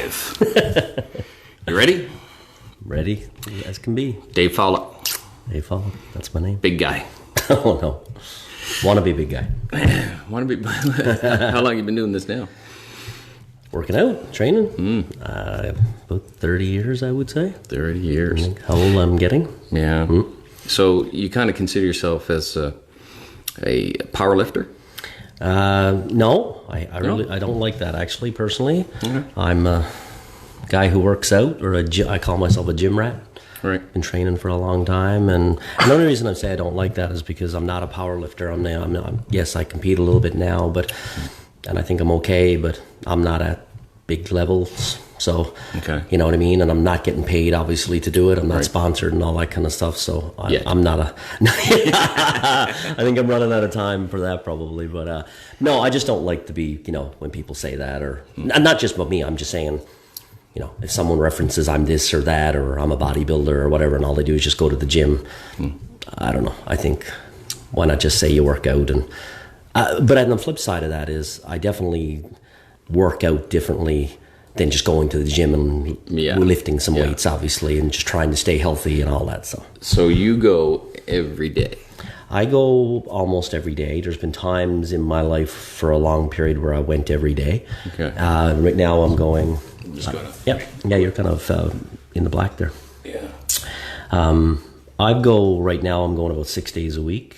live. You ready? Ready as can be. Dave Follett. Dave Follett, that's my name. Big guy. Oh, no. Wanna be big guy. How long have you been doing this now? Working out, training. About 30 years, I would say. 30 years. How old I'm getting. Yeah. So you kind of consider yourself as a power lifter? No, I don't like that, actually, personally. I'm a guy who works out, or I call myself a gym rat. Right. Been training for a long time, and the only reason I say I don't like that is because I'm not a power lifter. Yes, I compete a little bit now, and I think I'm okay, but I'm not at big levels. So, you know what I mean? And I'm not getting paid, obviously, to do it. I'm not sponsored and all that kind of stuff. So I'm not I think I'm running out of time for that probably. But no, I just don't like to be, when people say that, or not just about me. I'm just saying, if someone references I'm this or that, or I'm a bodybuilder or whatever, and all they do is just go to the gym, I don't know. I think, why not just say you work out? And but on the flip side of that is I definitely work out differently than just going to the gym and lifting some weights, obviously, and just trying to stay healthy and all that. So you go every day? I go almost every day. There's been times in my life for a long period where I went every day. Okay. Right now I'm going... Just going yeah, you're kind of in the black there. Yeah. I'm going about 6 days a week.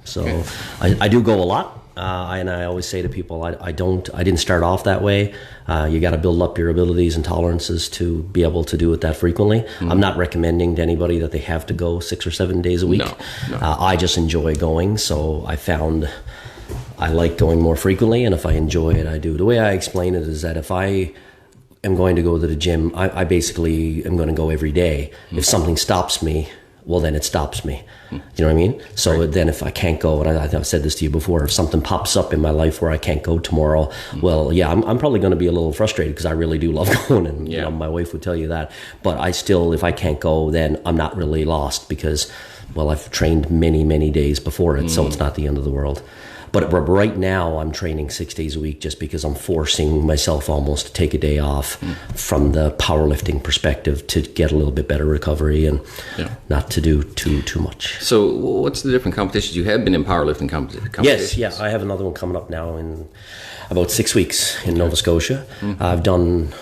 So I do go a lot. And I always say to people, I didn't start off that way. You got to build up your abilities and tolerances to be able to do it that frequently. I'm not recommending to anybody that they have to go 6 or 7 days a week. No. I just enjoy going, so I found I like going more frequently, and if I enjoy it, I do. The way I explain it is that if I am going to go to the gym, I basically am going to go every day. If something stops me, well, then it stops me. You know what I mean? So then if I can't go, and I've said this to you before, if something pops up in my life where I can't go tomorrow, well, yeah, I'm probably going to be a little frustrated because I really do love going, and my wife would tell you that. But I still, if I can't go, then I'm not really lost because, well, I've trained many, many days before it, so it's not the end of the world. But right now, I'm training 6 days a week just because I'm forcing myself almost to take a day off from the powerlifting perspective to get a little bit better recovery and not to do too much. So what's the different competitions? You have been in powerlifting competitions? Yes, yeah. I have another one coming up now in about 6 weeks in Nova Scotia. I've done...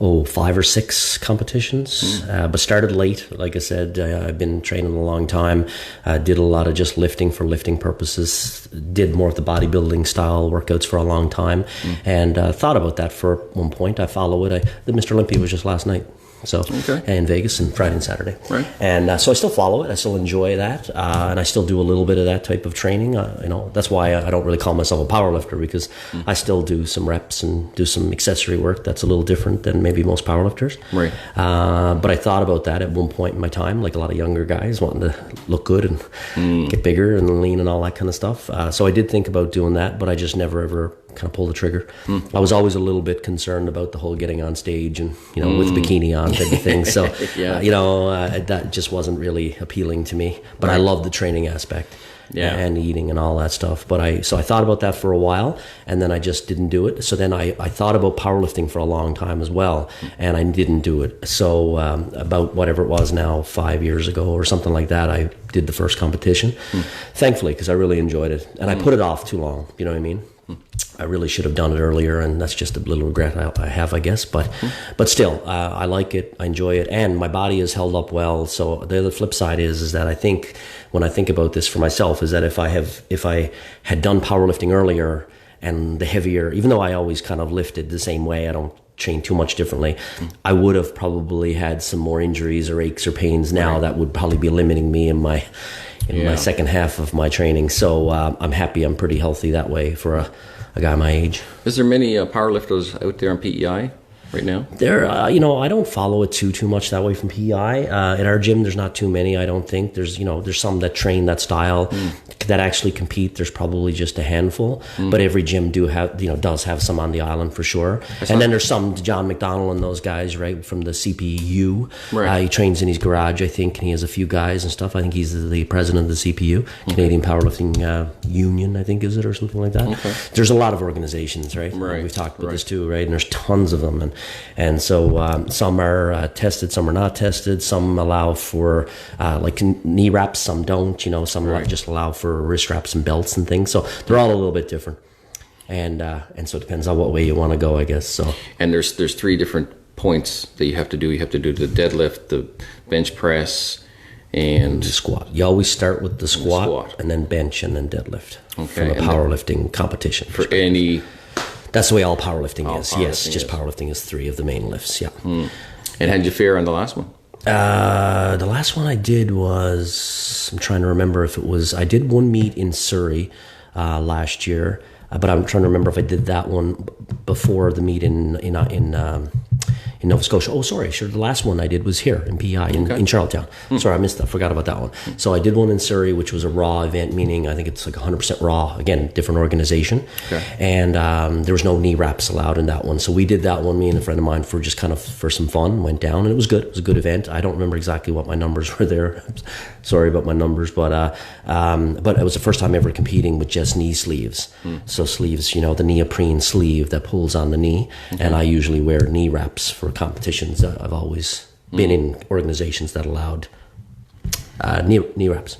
5 or 6 competitions, but started late. Like I said, I've been training a long time. Did a lot of just lifting for lifting purposes. Did more of the bodybuilding style workouts for a long time, and thought about that for one point. I follow it. The Mr. Olympia was just last night. So in Vegas, and Friday and Saturday. Right. And so I still follow it. I still enjoy that. And I still do a little bit of that type of training. That's why I don't really call myself a power lifter, because I still do some reps and do some accessory work that's a little different than maybe most power lifters. Right. But I thought about that at one point in my time, like a lot of younger guys wanting to look good and get bigger and lean and all that kind of stuff. So I did think about doing that, but I just never ever kind of pulled the trigger. I was always a little bit concerned about the whole getting on stage and, with the bikini on type of thing. So, that just wasn't really appealing to me. But I love the training aspect and eating and all that stuff. So I thought about that for a while, and then I just didn't do it. So then I thought about powerlifting for a long time as well, and I didn't do it. So about whatever it was now, 5 years ago or something like that, I did the first competition, thankfully, because I really enjoyed it. And I put it off too long, you know what I mean? I really should have done it earlier, and that's just a little regret I have, I guess. But still, I like it, I enjoy it, and my body has held up well. So the other flip side is that I think, when I think about this for myself, is that if I had done powerlifting earlier and the heavier, even though I always kind of lifted the same way, I don't train too much differently, I would have probably had some more injuries or aches or pains now that would probably be limiting me in my second half of my training. So I'm happy I'm pretty healthy that way for a guy my age. Is there many powerlifters out there on PEI? right now? I don't follow it too much that way from PEI. In our gym, there's not too many. I don't think there's some that train that style that actually compete. There's probably just a handful, but every gym does have some on the island for sure. And then there's some, John McDonald and those guys, right, from the CPU. Right. He trains in his garage, I think, and he has a few guys and stuff. I think he's the president of the CPU, Canadian Powerlifting Union, I think, is it, or something like that. Okay. There's a lot of organizations, right? We've talked about this too, right? And there's tons of them, and so some are tested, some are not tested. Some allow for like knee wraps, some don't. Some just allow for wrist wraps and belts and things. So they're all a little bit different, and so it depends on what way you want to go, I guess. So and there's 3 different points that you have to do. You have to do the deadlift, the bench press, and the squat. You always start with the squat, and then bench, and then deadlift. Okay. From a powerlifting competition for any. That's the way all powerlifting is. Powerlifting is 3 of the main lifts. Yeah. And how did you fare on the last one? The last one I did was, I'm trying to remember if it was, I did one meet in Surrey last year, but I'm trying to remember if I did that one before the meet in Nova Scotia. Oh, sorry, sure. The last one I did was here in PEI in Charlottetown. Sorry, I forgot about that one. So I did one in Surrey, which was a raw event, meaning I think it's like 100% raw. Again, different organization. Okay. And there was no knee wraps allowed in that one. So we did that one, me and a friend of mine, for just kind of for some fun. Went down, and it was good. It was a good event. I don't remember exactly what my numbers were there. Sorry about my numbers, but it was the first time ever competing with just knee sleeves. So sleeves, the neoprene sleeve that pulls on the knee, and I usually wear knee wraps for competitions. I've always been in organizations that allowed knee wraps.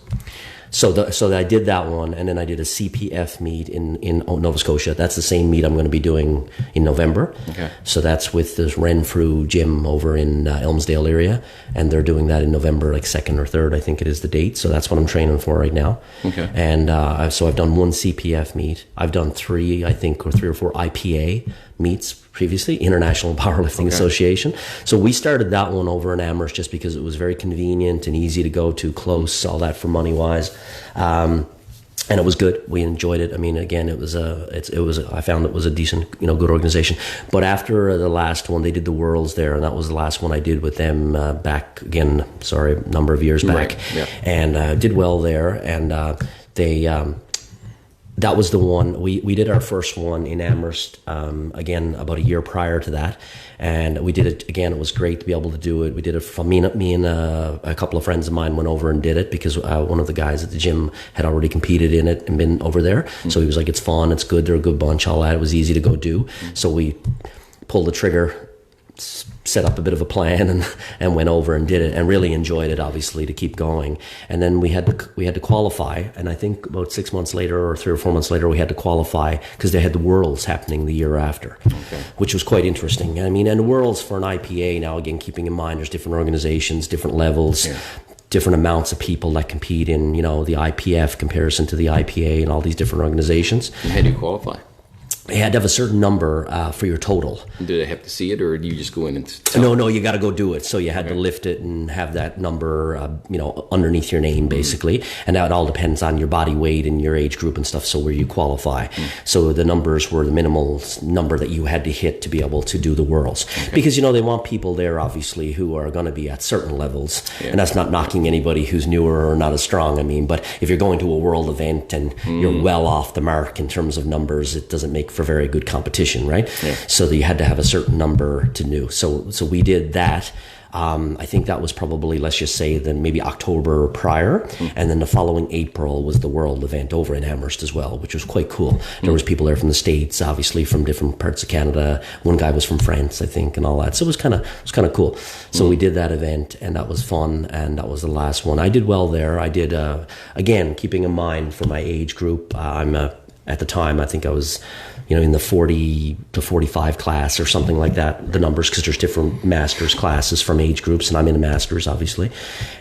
So I did that one, and then I did a CPF meet in Nova Scotia. That's the same meet I'm going to be doing in November. Okay. So that's with this Renfrew gym over in Elmsdale area, and they're doing that in November, like 2nd or 3rd, I think it is the date. So that's what I'm training for right now. Okay. And so I've done one CPF meet. I've done 3, I think, or 3 or 4 IPA meets previously, International Powerlifting Association. So we started that one over in Amherst just because it was very convenient and easy to go to, close, all that for money wise. And it was good. We enjoyed it. I mean, again, I found it was a decent, good organization. But after the last one, they did the Worlds there, and that was the last one I did with them back again. Sorry, a number of years back, right. Yeah. And did well there. And that was the one we did our first one in Amherst again about a year prior to that, and we did it again. It was great to be able to do it. We did it from me and a couple of friends of mine went over and did it because one of the guys at the gym had already competed in it and been over there. So he was like, "It's fun, it's good, they're a good bunch, all that." It was easy to go do. So we pulled the trigger, set up a bit of a plan, and went over and did it, and really enjoyed it, obviously, to keep going. And then we had to qualify, and I think about 6 months later or 3 or 4 months later we had to qualify because they had the Worlds happening the year after, which was quite interesting. I mean, and the Worlds for an IPA, now again, keeping in mind there's different organizations, different levels, different amounts of people that compete in, the IPF comparison to the IPA and all these different organizations. And how do you qualify? You had to have a certain number for your total. Do they have to see it, or do you just go in and No, you got to go do it. So you had to lift it and have that number, underneath your name, basically. And now it all depends on your body weight and your age group and stuff, so where you qualify. So the numbers were the minimal number that you had to hit to be able to do the Worlds. Because, they want people there, obviously, who are going to be at certain levels. Yeah. And that's not knocking anybody who's newer or not as strong, but if you're going to a world event and you're well off the mark in terms of numbers, it doesn't make for very good competition, right? Yeah. So that you had to have a certain number to do. So we did that. I think that was probably, let's just say, then maybe October prior, and then the following April was the World event over in Amherst as well, which was quite cool. There was people there from the States, obviously from different parts of Canada. One guy was from France, I think, and all that. So it was kind of cool. So we did that event, and that was fun, and that was the last one. I did well there. I did again, keeping in mind for my age group. At the time, I think I was, in the 40 to 45 class or something like that, the numbers, because there's different masters classes from age groups, and I'm in a masters, obviously.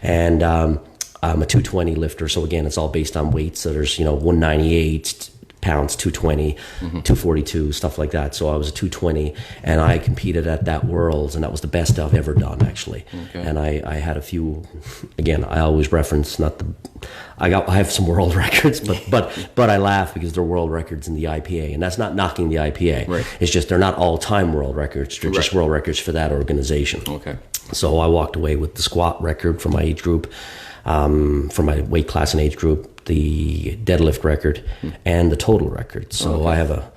And I'm a 220 lifter, so again, it's all based on weight. So there's, 198, pounds, 220, 242, stuff like that. So I was a 220, and I competed at that Worlds, and that was the best I've ever done, actually. Okay. And I had a few, again, I always reference, I have some world records, but I laugh because they're world records in the IPA, and that's not knocking the IPA. Right. It's just they're not all-time world records. They're just world records for that organization. Okay. So I walked away with the squat record for my age group, for my weight class and age group, the deadlift record, and the total record. So I have a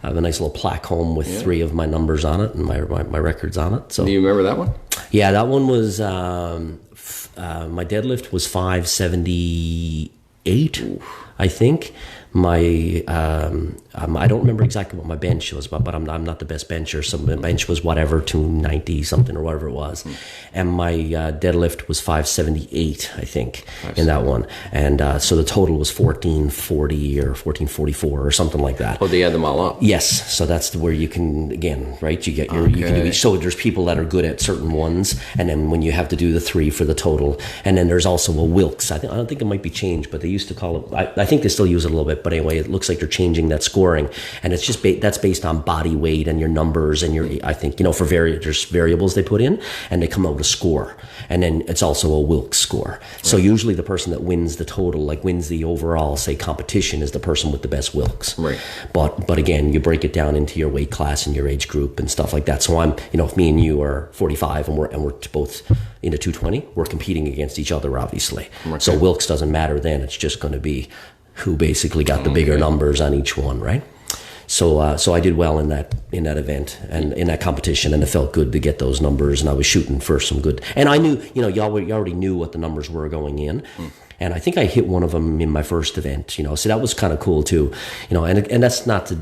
nice little plaque home with 3 of my numbers on it and my records on it. So do you remember that one? Yeah, that one was my deadlift was 578, I think. My I don't remember exactly what my bench was, but I'm not the best bencher. So my bench was whatever, 290 something or whatever it was, and my deadlift was 578, I think, in that one. And so the total was 1440 or 1444 or something like that. Oh, they add them all up. Yes, so that's where you can, again, right? You get your you can do each. So there's people that are good at certain ones, and then when you have to do the 3 for the total, and then there's also a Wilks. I don't think it might be changed, but they used to call it. I think they still use it a little bit. But anyway, it looks like they're changing that scoring, and it's just that's based on body weight and your numbers and your. I think for there's variables they put in, and they come out with a score, and then it's also a Wilks score. Right. So usually the person that wins the total, like wins the overall, say, competition, is the person with the best Wilks. Right. But again, you break it down into your weight class and your age group and stuff like that. So I'm, if me and you are 45 and we're both into 220, we're competing against each other, obviously. Okay. So Wilks doesn't matter then. It's just going to be who basically got the bigger numbers on each one, right? So I did well in that event and in that competition, and it felt good to get those numbers, and I was shooting for some good. And I knew, you already knew what the numbers were going in. And I think I hit one of them in my first event, so that was kind of cool too, and that's not to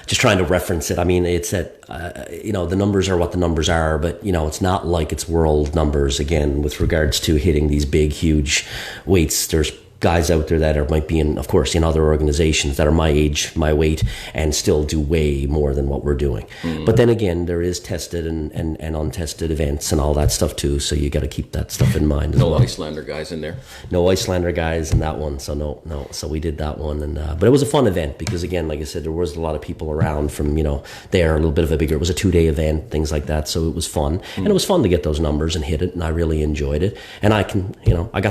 just trying to reference it. I mean, it's that, the numbers are what the numbers are, but, it's not like it's world numbers again with regards to hitting these big, huge weights. There's guys out there that might be in other organizations that are my age, my weight, and still do way more than what we're doing. But then again, there is tested and untested events and all that stuff too, so you got to keep that stuff in mind. No Icelander guys in there? No Icelander guys in that one, so no. So we did that one, and but it was a fun event because, again, like I said, there was a lot of people around from, there, a little bit of it was a 2-day event, things like that, so it was fun. And it was fun to get those numbers and hit it, and I really enjoyed it. And I can, I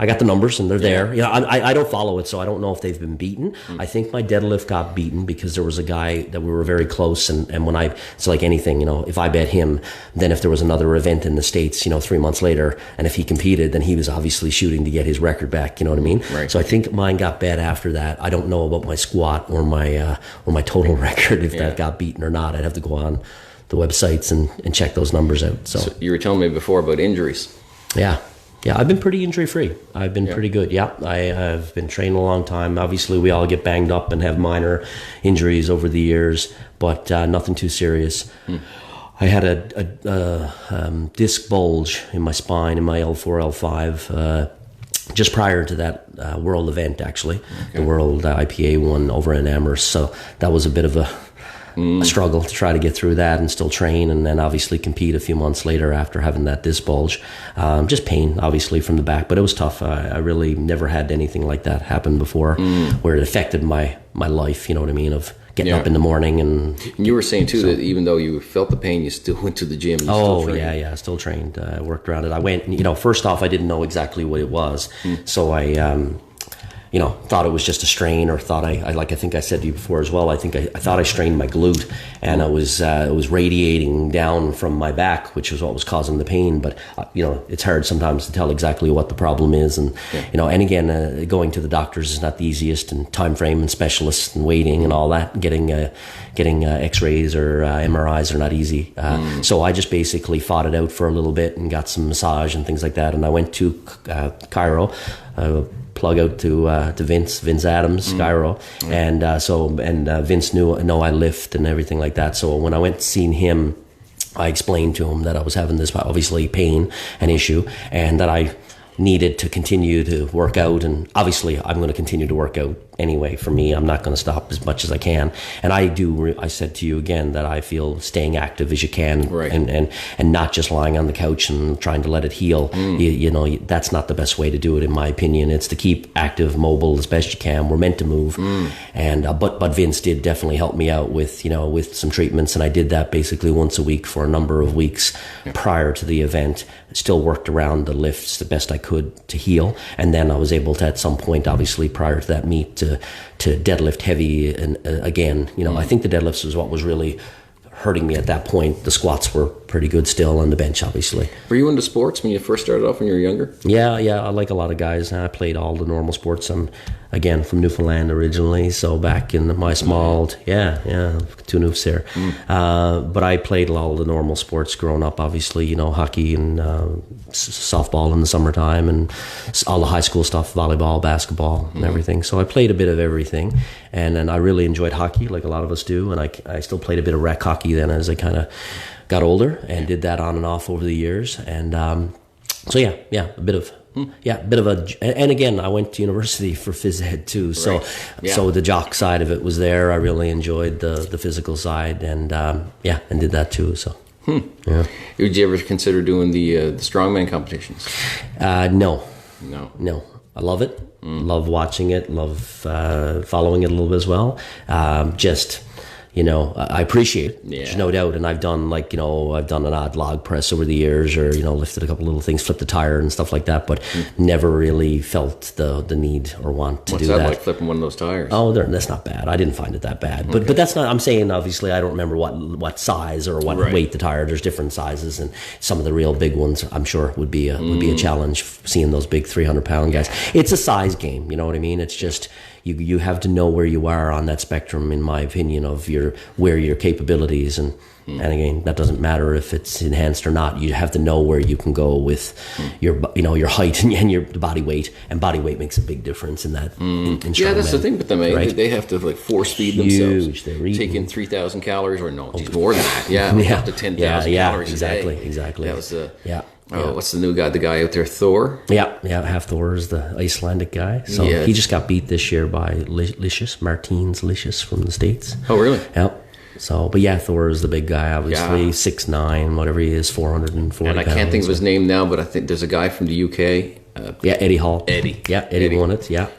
got the numbers and they're there. I don't follow it, so I don't know if they've been beaten. I think my deadlift got beaten because there was a guy that we were very close, and it's like anything, if I bet him, then if there was another event in the States, 3 months later, and if he competed, then he was obviously shooting to get his record back, you know what I mean? Right. So I think mine got bet after that. I don't know about my squat or my total record, if that got beaten or not. I'd have to go on the websites and check those numbers out. So you were telling me before about injuries. Yeah, I've been pretty injury-free. I've been pretty good. Yeah, I have been training a long time. Obviously, we all get banged up and have minor injuries over the years, but nothing too serious. I had a disc bulge in my spine, in my L4, L5, just prior to that world event, actually, the world IPA one over in Amherst. So that was a bit of a struggle to try to get through that and still train, and then obviously compete a few months later after having that disc bulge. Just pain, obviously, from the back, but it was tough. I really never had anything like that happen before, where it affected my life, you know what I mean, of getting up in the morning. And you were saying too that even though you felt the pain, you still went to the gym. I still trained. I worked around it. I went, first off, I didn't know exactly what it was, so I thought it was just a strain, or thought I think I said to you before as well, I thought I strained my glute, and it was radiating down from my back, which was what was causing the pain. But it's hard sometimes to tell exactly what the problem is, and and again, going to the doctors is not the easiest, and time frame and specialists and waiting and all that, getting X-rays or MRIs are not easy. So I just basically fought it out for a little bit and got some massage and things like that, and I went to Cairo. Plug out to Vince Adams, Cairo, and Vince know I lift and everything like that. So when I went to see him, I explained to him that I was having this obviously pain and issue, and that I needed to continue to work out, and obviously I'm going to continue to work out anyway. For me, I'm not going to stop as much as I can. And I said to you again that I feel staying active as you can, right. and not just lying on the couch and trying to let it heal. You know, that's not the best way to do it, in my opinion. It's to keep active, mobile as best you can. We're meant to move. And but Vince did definitely help me out with, you know, with some treatments, and I did that basically once a week for a number of weeks prior to the event. Still worked around the lifts the best I could to heal, and then I was able to, at some point, obviously prior to that meet, to deadlift heavy. And again, you know, I think the deadlifts was what was really hurting me at that point. The squats were pretty good still, on the bench, obviously. Were you into sports when you first started off when you were younger? Yeah, I like a lot of guys. I played all the normal sports. I'm, again, from Newfoundland originally, so back in my small, two Newfs there. But I played all the normal sports growing up, obviously, you know, hockey and softball in the summertime, and all the high school stuff, volleyball, basketball, and everything. So I played a bit of everything, and then I really enjoyed hockey, like a lot of us do, and I still played a bit of rec hockey then as I kind of got older, and did that on and off over the years. And so a bit of and again, I went to university for phys ed too, so so the jock side of it was there. I really enjoyed the physical side, and and did that too. So Would you ever consider doing the strongman competitions? No. I love it. Mm. Love watching it. Love following it a little bit as well. Just, you know, I appreciate it. Yeah. There's no doubt. And I've done, I've done an odd log press over the years, or, you know, lifted a couple little things, flipped a tire and stuff like that, but never really felt the need or want to do that. What's that like, flipping one of those tires? Oh, that's not bad. I didn't find it that bad. But that's not, I'm saying, obviously, I don't remember what size or what weight the tire. There's different sizes, and some of the real big ones, I'm sure, would be a challenge, seeing those big 300-pound guys. It's a size game, you know what I mean? It's just, you have to know where you are on that spectrum, in my opinion, of where your capabilities, and again, that doesn't matter if it's enhanced or not. You have to know where you can go with your height and your body weight, and body weight makes a big difference in that. In that's the thing with them. Right? They have to force feed themselves. They're take in 3,000 calories, or no, more than that. Up to 10,000 calories exactly, a day. Exactly. That was what's the new guy? The guy out there, Thor. Half Thor is the Icelandic guy. So he just got beat this year by Martins Licious from the States. Oh, really? Yeah. So, but Thor is the big guy, obviously, 6'9", whatever he is, 440 And I can't think of his name now, but I think there's a guy from the UK. Eddie Hall. Eddie. Yeah, Eddie won it. Yeah.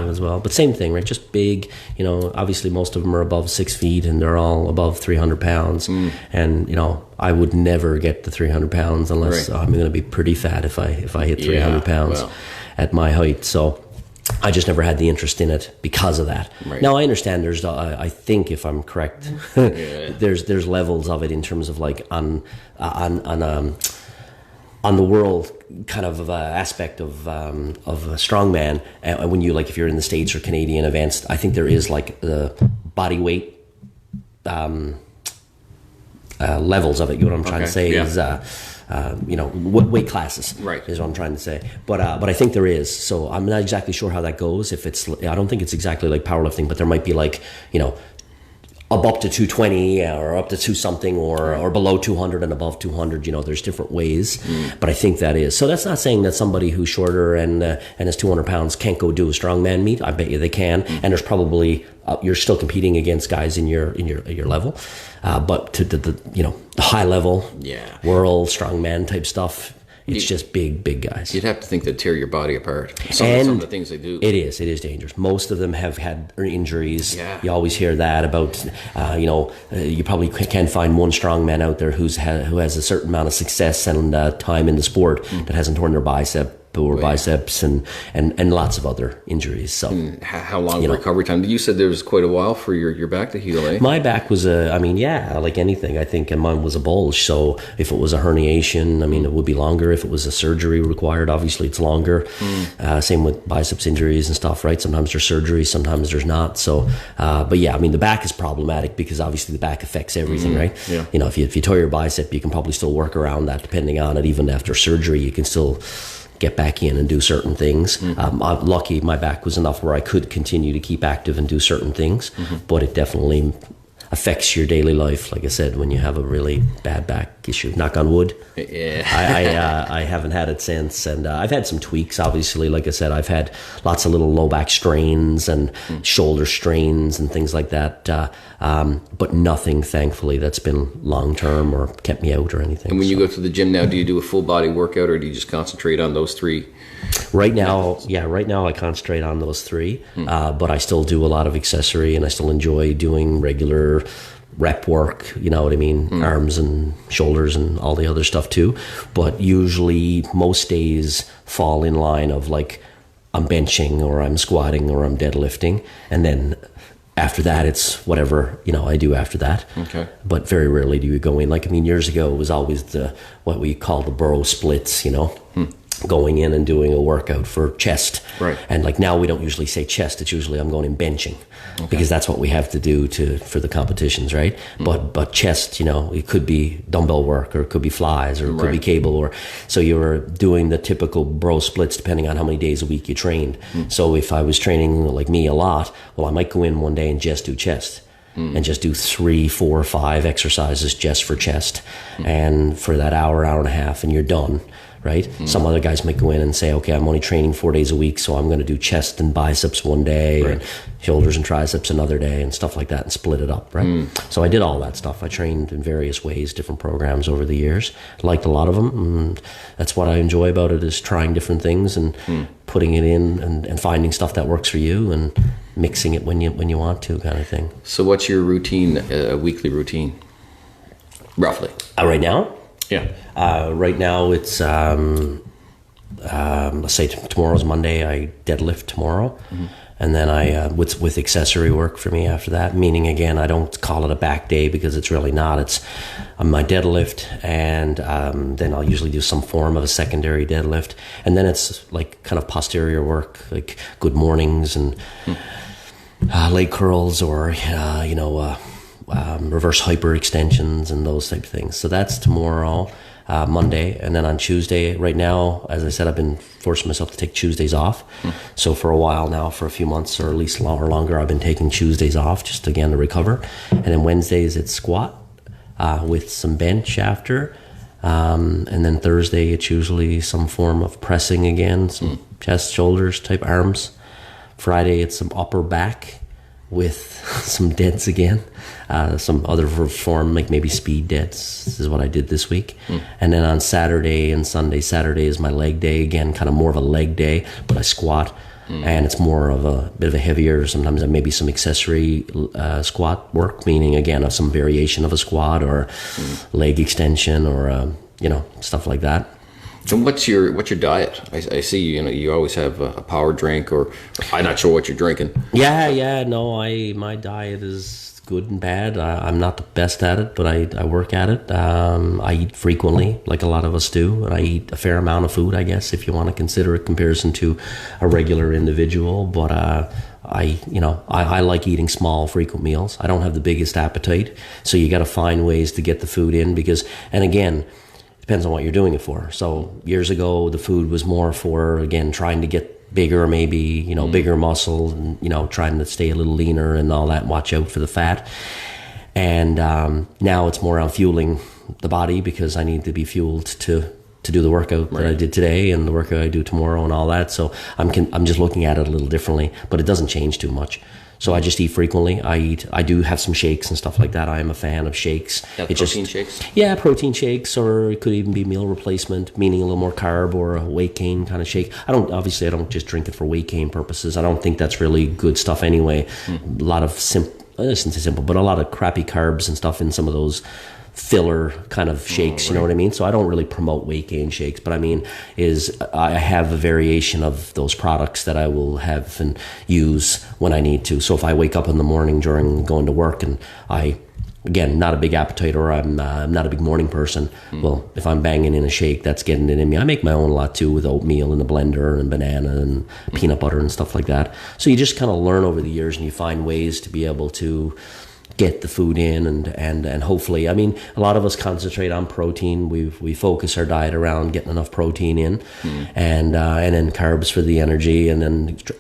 As well. But same thing, right? Just big, you know, obviously most of them are above 6 feet, and they're all above 300 pounds. And, you know, I would never get to 300 pounds unless I'm going to be pretty fat if I hit 300 pounds at my height. So I just never had the interest in it because of that. Right. Now I understand there's, I think if I'm correct, there's levels of it in terms of on the world kind of aspect of a strongman. When you if you're in the States or Canadian events, I think there is the body weight levels of it. You know what I'm trying to say is. What weight classes is what I'm trying to say. But I think there is. So I'm not exactly sure how that goes. If it's, I don't think it's exactly like powerlifting, but there might be up to 220 or up to 2 something or below 200 and above 200. You know, there's different ways. But I think that is. So that's not saying that somebody who's shorter and is 200 pounds can't go do a strongman meet. I bet you they can. And there's probably you're still competing against guys in your level. But to the high level world strongman type stuff, it's just big guys. You'd have to think they'd tear your body apart. Some of the things they do. It is dangerous. Most of them have had injuries. Yeah. You always hear that about, you probably can't find one strongman out there who has a certain amount of success and time in the sport that hasn't torn their bicep or biceps and lots of other injuries. So how long recovery time? You said there was quite a while for your back to heal, eh? My back was like anything, I think, and mine was a bulge. So if it was a herniation, it would be longer. If it was a surgery required, obviously it's longer. Same with biceps injuries and stuff, right? Sometimes there's surgery, sometimes there's not. So, the back is problematic because obviously the back affects everything, right? Yeah. If you tear your bicep, you can probably still work around that depending on it. Even after surgery, you can still get back in and do certain things. I'm lucky my back was enough where I could continue to keep active and do certain things, but it definitely, affects your daily life. Like I said, when you have a really bad back issue, knock on wood. Yeah. I haven't had it since, and I've had some tweaks. Obviously, like I said, I've had lots of little low back strains and shoulder strains and things like that. But nothing, thankfully, that's been long term or kept me out or anything. And when you go to the gym now, do you do a full body workout, or do you just concentrate on those three? Right now I concentrate on those three, but I still do a lot of accessory, and I still enjoy doing regular rep work, you know what I mean, arms and shoulders and all the other stuff too. But usually most days fall in line of like I'm benching or I'm squatting or I'm deadlifting, and then after that it's whatever, you know, I do after that. Okay. But very rarely do you go in. Like, I mean, years ago it was always the what we call the bro splits, you know. Going in and doing a workout for chest. Right. And like now we don't usually say chest, it's usually I'm going in benching, because that's what we have to do for the competitions, right? But chest, you know, it could be dumbbell work, or it could be flies, or it could be cable, or so you're doing the typical bro splits depending on how many days a week you trained. So if I was training like me a lot, well, I might go in one day and just do chest. And just do 3, 4, 5 exercises just for chest, and for that hour and a half, and you're done, right? Some other guys might go in and say, okay, I'm only training 4 days a week, so I'm going to do chest and biceps one day, and shoulders and triceps another day, and stuff like that, and split it up, right? So I did all that stuff. I trained in various ways, different programs over the years. Liked a lot of them, and that's what I enjoy about it, is trying different things and putting it in and finding stuff that works for you and mixing it when you want to, kind of thing. So what's your routine, weekly routine, roughly? Right now? Yeah. Right now it's, let's say tomorrow's Monday, I deadlift tomorrow. And then I, with accessory work for me after that, meaning again, I don't call it a back day because it's really not. It's my deadlift, and then I'll usually do some form of a secondary deadlift. And then it's like kind of posterior work, like good mornings and leg curls, or, reverse hyper extensions and those type of things. So that's tomorrow. Monday, and then on Tuesday, right now, as I said, I've been forcing myself to take Tuesdays off. So for a while now, for a few months or at least longer, I've been taking Tuesdays off just again to recover. And then Wednesdays it's squat with some bench after, and then Thursday it's usually some form of pressing again, some chest, shoulders type, arms. Friday it's some upper back with some deads again, some other form, like maybe speed deads. This is what I did this week. And then on Saturday and Sunday, Saturday is my leg day again, kind of more of a leg day, but I squat, and it's more of a bit of a heavier, sometimes maybe some accessory squat work, meaning again some variation of a squat or leg extension or stuff like that. And what's your diet? I see you always have a power drink, or I'm not sure what you're drinking. No, my diet is good and bad. I'm not the best at it, but I work at it. I eat frequently, like a lot of us do, and I eat a fair amount of food, I guess, if you want to consider a comparison to a regular individual. But I like eating small, frequent meals. I don't have the biggest appetite, so you got to find ways to get the food in, because, and again, depends on what you're doing it for. So years ago, the food was more for, again, trying to get bigger, maybe, bigger muscle, and, trying to stay a little leaner and all that, watch out for the fat. And now it's more on fueling the body, because I need to be fueled to do the workout that I did today and the workout I do tomorrow and all that. So I'm just looking at it a little differently, but it doesn't change too much. So I just eat frequently. I do have some shakes and stuff like that. I am a fan of shakes. Protein shakes? Yeah, protein shakes, or it could even be meal replacement, meaning a little more carb, or a weight gain kind of shake. I don't just drink it for weight gain purposes. I don't think that's really good stuff anyway. A lot of a lot of crappy carbs and stuff in some of those filler kind of shakes, you know what I mean? So I don't really promote weight gain shakes, but I mean, I have a variation of those products that I will have and use when I need to. So if I wake up in the morning during going to work and again, not a big appetite, or I'm not a big morning person, well, if I'm banging in a shake, that's getting it in me. I make my own a lot too, with oatmeal in the blender and banana and peanut butter and stuff like that. So you just kind of learn over the years, and you find ways to be able to get the food in, and hopefully, I mean, a lot of us concentrate on protein. We focus our diet around getting enough protein in, and then carbs for the energy, and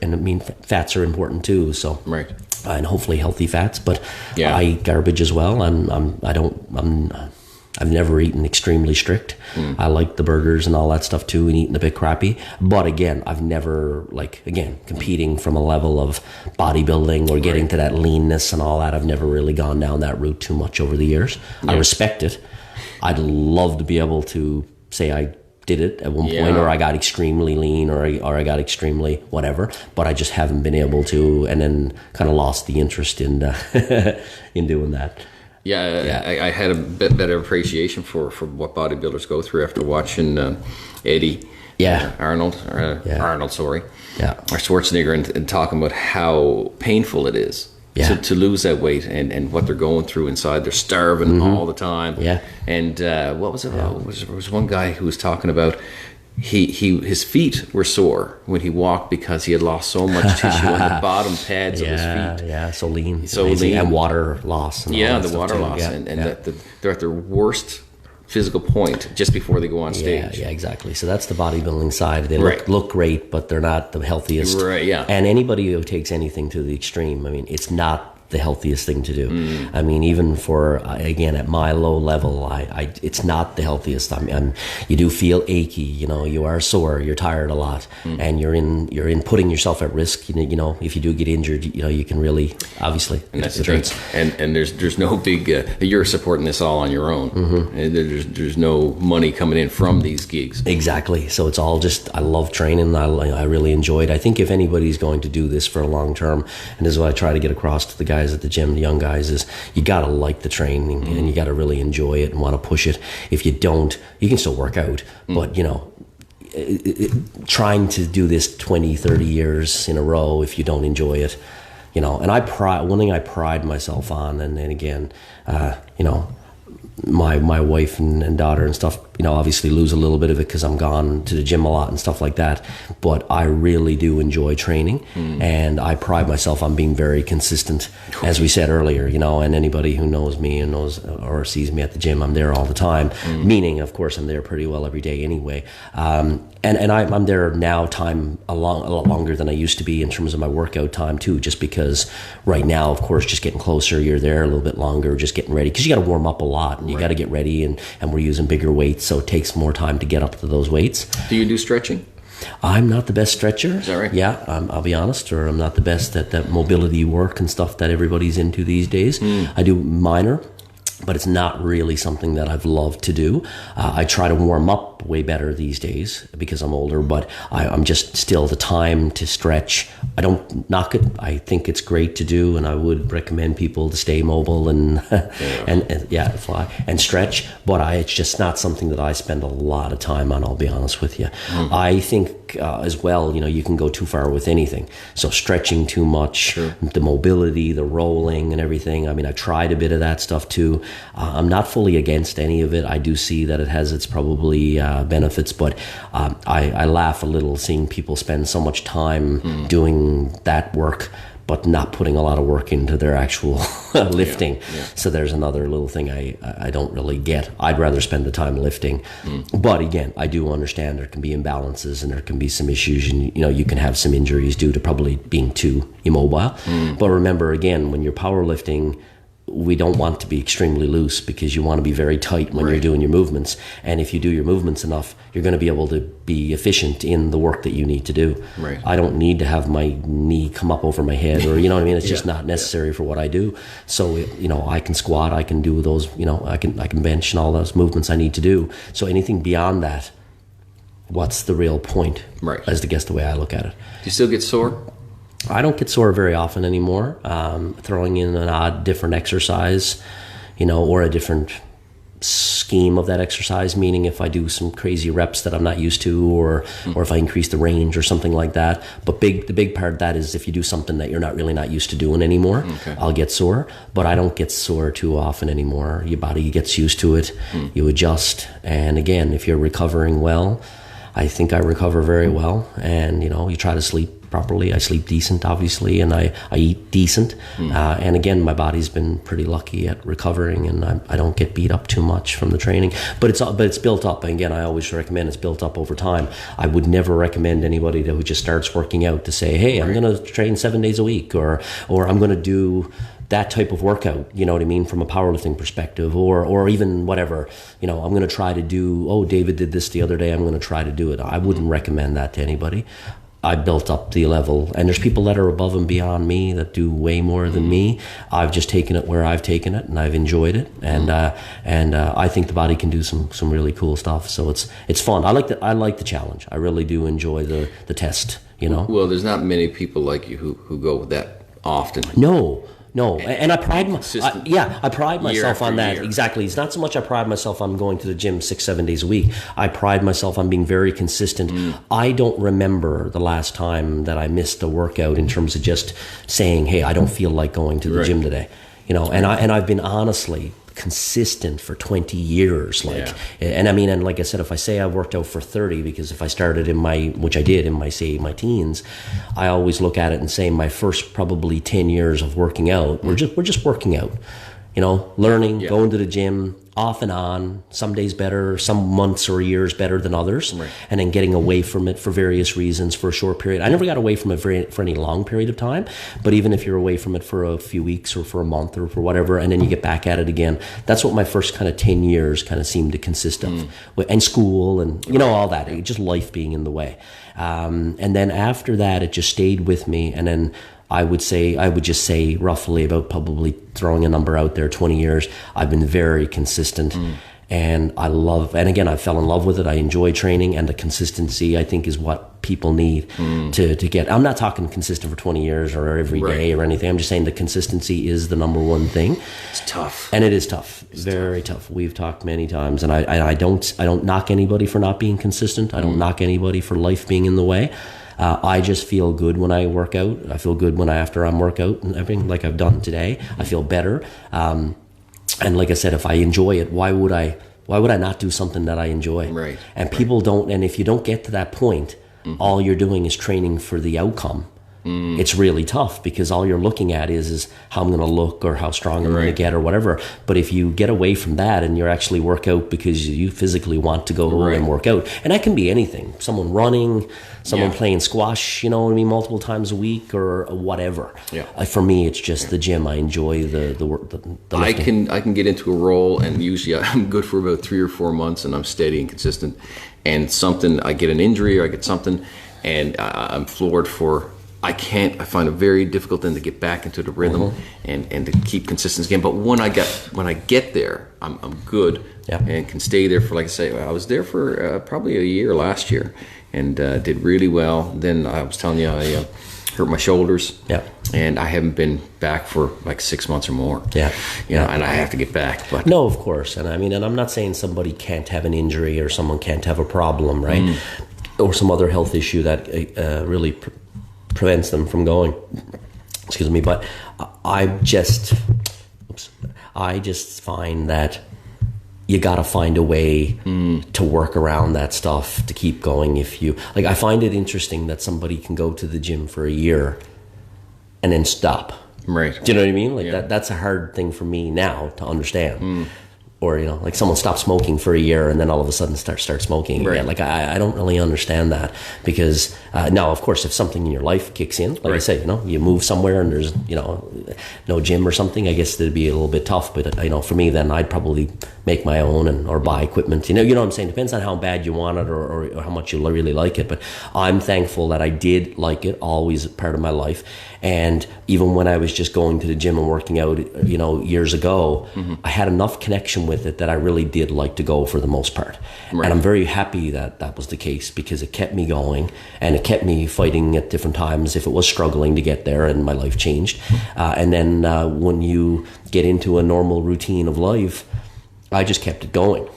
I mean, fats are important too. So Right. And hopefully healthy fats, but Yeah. I eat garbage as well. I've never eaten extremely strict. I like the burgers and all that stuff too, and eating a bit crappy. But again, I've never competing from a level of bodybuilding or getting to that leanness and all that. I've never really gone down that route too much over the years. I respect it. I'd love to be able to say I did it at one point, or I got extremely lean, or I got extremely whatever, but I just haven't been able to, and then kind of lost the interest in in doing that. I had a bit better appreciation for what bodybuilders go through after watching Eddie Arnold, or Schwarzenegger, and talking about how painful it is to lose that weight, and what they're going through inside. They're starving all the time. And what was it? There was one guy who was talking about his feet were sore when he walked because he had lost so much tissue on the bottom pads of his feet. So lean, and water loss. And the water loss, and that they're at their worst physical point just before they go on stage. Yeah, exactly. So that's the bodybuilding side. They look great, but they're not the healthiest. Right. Yeah. And anybody who takes anything to the extreme, I mean, it's not the healthiest thing to do. I mean, even for again at my low level, it's not the healthiest. You do feel achy, you are sore, you're tired a lot, and you're in putting yourself at risk. If you do get injured, you can really obviously. And that's the thing. And there's no big. You're supporting this all on your own. And there's no money coming in from these gigs. Exactly. So it's all just. I love training. I really enjoy it. I think if anybody's going to do this for a long term, and this is what I try to get across to the guys at the gym, the young guys, is you got to like the training and you got to really enjoy it and want to push it. If you don't, you can still work out, but trying to do this 20, 30 years in a row, if you don't enjoy it, and one thing I pride myself on, and then again, my wife and daughter and stuff, obviously lose a little bit of it because I'm gone to the gym a lot and stuff like that. But I really do enjoy training, and I pride myself on being very consistent, as we said earlier, and anybody who knows me and knows or sees me at the gym, I'm there all the time, meaning, of course, I'm there pretty well every day anyway. And I'm there now a lot longer than I used to be in terms of my workout time too, just because right now, of course, just getting closer, you're there a little bit longer, just getting ready, because you got to warm up a lot and you got to get ready, and we're using bigger weights, so it takes more time to get up to those weights. Do you do stretching? I'm not the best stretcher. Is that right? Yeah, I'll be honest, or I'm not the best at that mobility work and stuff that everybody's into these days. I do minor, but it's not really something that I've loved to do. I try to warm up way better these days because I'm older, but I'm just still the time to stretch. I don't knock it. I think it's great to do, and I would recommend people to stay mobile and fly and stretch. But it's just not something that I spend a lot of time on. I'll be honest with you. I think as well, you can go too far with anything. So stretching too much, the mobility, the rolling, and everything. I mean, I tried a bit of that stuff too. I'm not fully against any of it. I do see that it has its probably benefits, but I laugh a little seeing people spend so much time doing that work, but not putting a lot of work into their actual lifting. So there's another little thing I don't really get. I'd rather spend the time lifting. But again, I do understand there can be imbalances and there can be some issues, and you can have some injuries due to probably being too immobile. But remember, again, when you're powerlifting, we don't want to be extremely loose, because you want to be very tight when you're doing your movements. And if you do your movements enough, you're going to be able to be efficient in the work that you need to do. I don't need to have my knee come up over my head, or it's just not necessary for what I do. So I can squat, I can do those, I can bench and all those movements I need to do. So anything beyond that, what's the real point? As the guess the way I look at it. Do you still get sore? I don't get sore very often anymore. Throwing in an different exercise, or a different scheme of that exercise, meaning if I do some crazy reps that I'm not used to, or if I increase the range or something like that. But the big part of that is if you do something that you're not used to doing anymore, I'll get sore. But I don't get sore too often anymore. Your body gets used to it, you adjust. And again, if you're recovering well, I think I recover very well. And you try to sleep properly. I sleep decent, obviously, and I eat decent. And again, my body's been pretty lucky at recovering, and I don't get beat up too much from the training. But it's built up. And again, I always recommend it's built up over time. I would never recommend anybody who just starts working out to say, hey, I'm going to train 7 days a week, or I'm going to do that type of workout, you know what I mean, from a powerlifting perspective, or even whatever, you know, I'm going to try to do, oh, David did this the other day, I'm going to try to do it. I wouldn't recommend that to anybody. I built up the level, and there's people that are above and beyond me that do way more than me. I've just taken it where I've taken it, and I've enjoyed it, and I think the body can do some really cool stuff. So it's fun. I like the challenge. I really do enjoy the test. You know. Well, there's not many people like you who go that often. No, and I pride myself on that. Year. Exactly. It's not so much I pride myself on going to the gym 6-7 days a week. I pride myself on being very consistent. I don't remember the last time that I missed a workout in terms of just saying, hey, I don't feel like going to the gym today. You know, and I've been honestly consistent for 20 years, and I mean, and like I said, if I say I worked out for 30, because if I started which I did in my teens, I always look at it and say my first probably 10 years of working out, we're just working out, you know, learning, going to the gym off and on, some days better, some months or years better than others, and then getting away from it for various reasons for a short period. I never got away from it for any long period of time, but even if you're away from it for a few weeks or for a month or for whatever, and then you get back at it again, that's what my first kind of 10 years kind of seemed to consist of. And school and, you know, all that, just life being in the way. And then after that, it just stayed with me, and then I would just say roughly, about probably throwing a number out there, 20 years, I've been very consistent. And again, I fell in love with it. I enjoy training, and the consistency, I think, is what people need to get. I'm not talking consistent for 20 years or every day or anything. I'm just saying the consistency is the number one thing. It's tough. And it is tough. It's very tough. We've talked many times, and I don't knock anybody for not being consistent. I don't knock anybody for life being in the way. I just feel good when I work out. I feel good after I'm workout and everything, like I've done today. I feel better. And like I said, if I enjoy it, why would I not do something that I enjoy? Right. And people don't, and if you don't get to that point, all you're doing is training for the outcome. It's really tough, because all you're looking at is how I'm going to look or how strong I'm going to get or whatever. But if you get away from that and you actually work out because you physically want to go and work out, and that can be anything, someone running, someone playing squash, you know what I mean, multiple times a week or whatever. For me, it's just the gym. I enjoy the work. The lifting. I can get into a role, and usually I'm good for about 3 or 4 months, and I'm steady and consistent. And I get an injury or I get something, and I'm floored for. I find it very difficult then to get back into the rhythm and to keep consistency again. But when I get there, I'm good and can stay there for, like I say, I was there for probably a year last year, and did really well. Then I was telling you, I hurt my shoulders, and I haven't been back for like 6 months or more. You know, and I have to get back. But no, of course, and I mean, and I'm not saying somebody can't have an injury or someone can't have a problem, right, or some other health issue that really prevents them from going. Excuse me, but I just find that you got to find a way to work around that stuff to keep going. If you like, I find it interesting that somebody can go to the gym for a year and then stop. Right. Do you know what I mean? Like that's a hard thing for me now to understand. Or, you know, like someone stopped smoking for a year and then all of a sudden start smoking again. Like, I don't really understand that, because now, of course, if something in your life kicks in, like I say, you know, you move somewhere and there's, you know, no gym or something, I guess it'd be a little bit tough. But, you know, for me, then I'd probably make my own or buy equipment. You know what I'm saying? Depends on how bad you want it or how much you really like it. But I'm thankful that I did like it, always part of my life. And even when I was just going to the gym and working out, you know, years ago, I had enough connection with it that I really did like to go for the most part. And I'm very happy that that was the case, because it kept me going and it kept me fighting at different times if it was struggling to get there, and my life changed. And then when you get into a normal routine of life, I just kept it going.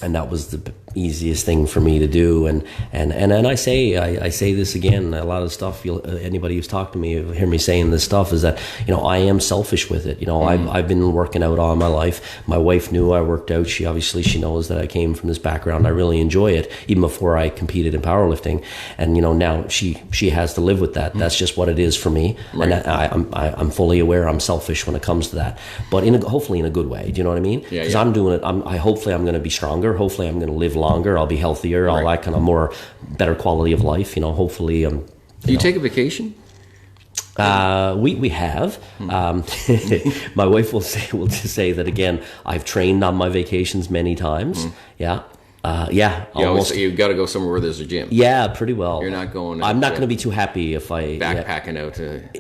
And that was the easiest thing for me to do. And I say this again, a lot of stuff, anybody who's talked to me, hear me saying this stuff, is that, I am selfish with it. I've been working out all my life. My wife knew I worked out. She knows that I came from this background. I really enjoy it, even before I competed in powerlifting. And, now she has to live with that. That's just what it is for me. Right. And I'm fully aware I'm selfish when it comes to that, but hopefully in a good way. Do you know what I mean? Because I'm doing it. Hopefully I'm going to be stronger. Hopefully I'm going to live longer. I'll be healthier. All that kind of better quality of life. Hopefully. Do you take a vacation? We have. My wife will just say that again. I've trained on my vacations many times. Yeah. Almost. You've got to go somewhere where there's a gym. Yeah, pretty well. You're not going. I'm not going to be too happy if I backpacking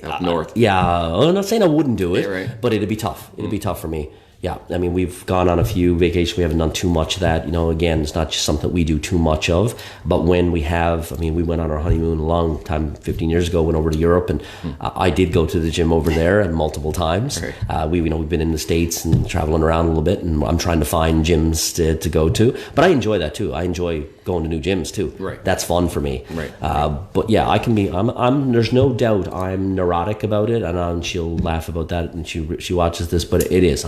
up north. I'm not saying I wouldn't do it, right. But it'd be tough. It'd be tough for me. Yeah, I mean, we've gone on a few vacations. We haven't done too much of that. Again, it's not just something we do too much of. But when we have, we went on our honeymoon a long time, 15 years ago, went over to Europe, and I did go to the gym over there and multiple times. Right. We've been in the States and traveling around a little bit, and I'm trying to find gyms to go to. But I enjoy that too. I enjoy going to new gyms too. Right. That's fun for me. Right. But yeah, I can be. I'm. There's no doubt I'm neurotic about it, and she'll laugh about that, and she watches this. But it is.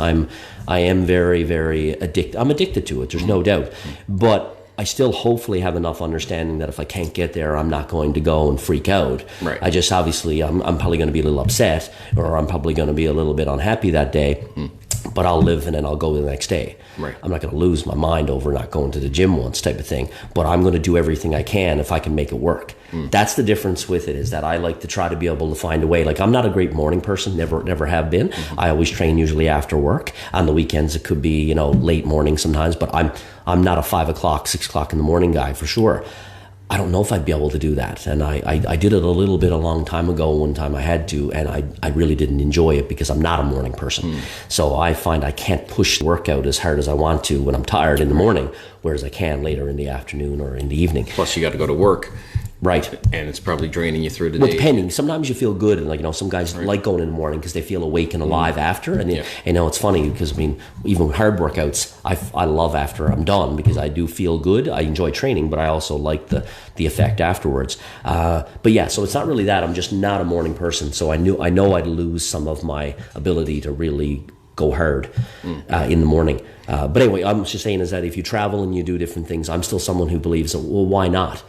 I am very, very addicted. I'm addicted to it. There's no doubt. But I still hopefully have enough understanding that if I can't get there, I'm not going to go and freak out. Right. I just obviously, I'm probably going to be a little upset, or I'm probably going to be a little bit unhappy that day. But I'll live and then I'll go the next day. Right. I'm not going to lose my mind over not going to the gym once type of thing. But I'm going to do everything I can if I can make it work. That's the difference with it, is that I like to try to be able to find a way. Like, I'm not a great morning person, never have been. I always train usually after work. On the weekends it could be, late morning sometimes, but I'm not a 5 o'clock, 6 o'clock in the morning guy for sure. I don't know if I'd be able to do that. And I did it a little bit a long time ago, one time I had to, and I really didn't enjoy it because I'm not a morning person. So I find I can't push the workout as hard as I want to when I'm tired in the morning, whereas I can later in the afternoon or in the evening. Plus you got to go to work. Right. And it's probably draining you through the well, day. depending. Sometimes you feel good, and some guys like going in the morning because they feel awake and alive after. And it's funny because even hard workouts, I love after I'm done because I do feel good. I enjoy training, but I also like the effect afterwards. But yeah, so it's not really that. I'm just not a morning person. So I know I'd lose some of my ability to really go hard in the morning. But anyway, I'm just saying is that if you travel and you do different things, I'm still someone who believes that, well, why not?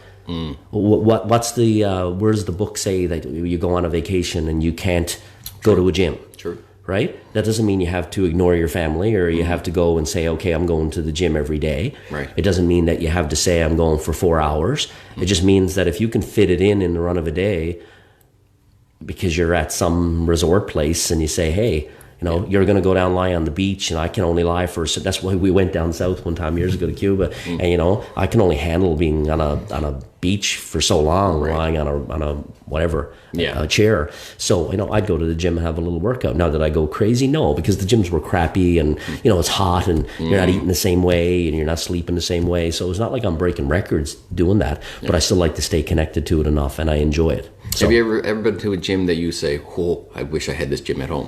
What's the where does the book say that you go on a vacation and you can't go to a gym? True. Right? That doesn't mean you have to ignore your family or you have to go and say, okay, I'm going to the gym every day. Right. It doesn't mean that you have to say I'm going for 4 hours. It just means that if you can fit it in the run of a day because you're at some resort place and you say, hey, you're going to go down, lie on the beach, and I can only lie for. So that's why we went down south one time years ago to Cuba, and I can only handle being on a beach for so long, lying on a whatever a chair. So I'd go to the gym and have a little workout. Now, did I go crazy? No, because the gyms were crappy, and it's hot, and you're not eating the same way, and you're not sleeping the same way. So it's not like I'm breaking records doing that, but I still like to stay connected to it enough, and I enjoy it. So, have you ever been to a gym that you say, "Oh, I wish I had this gym at home"?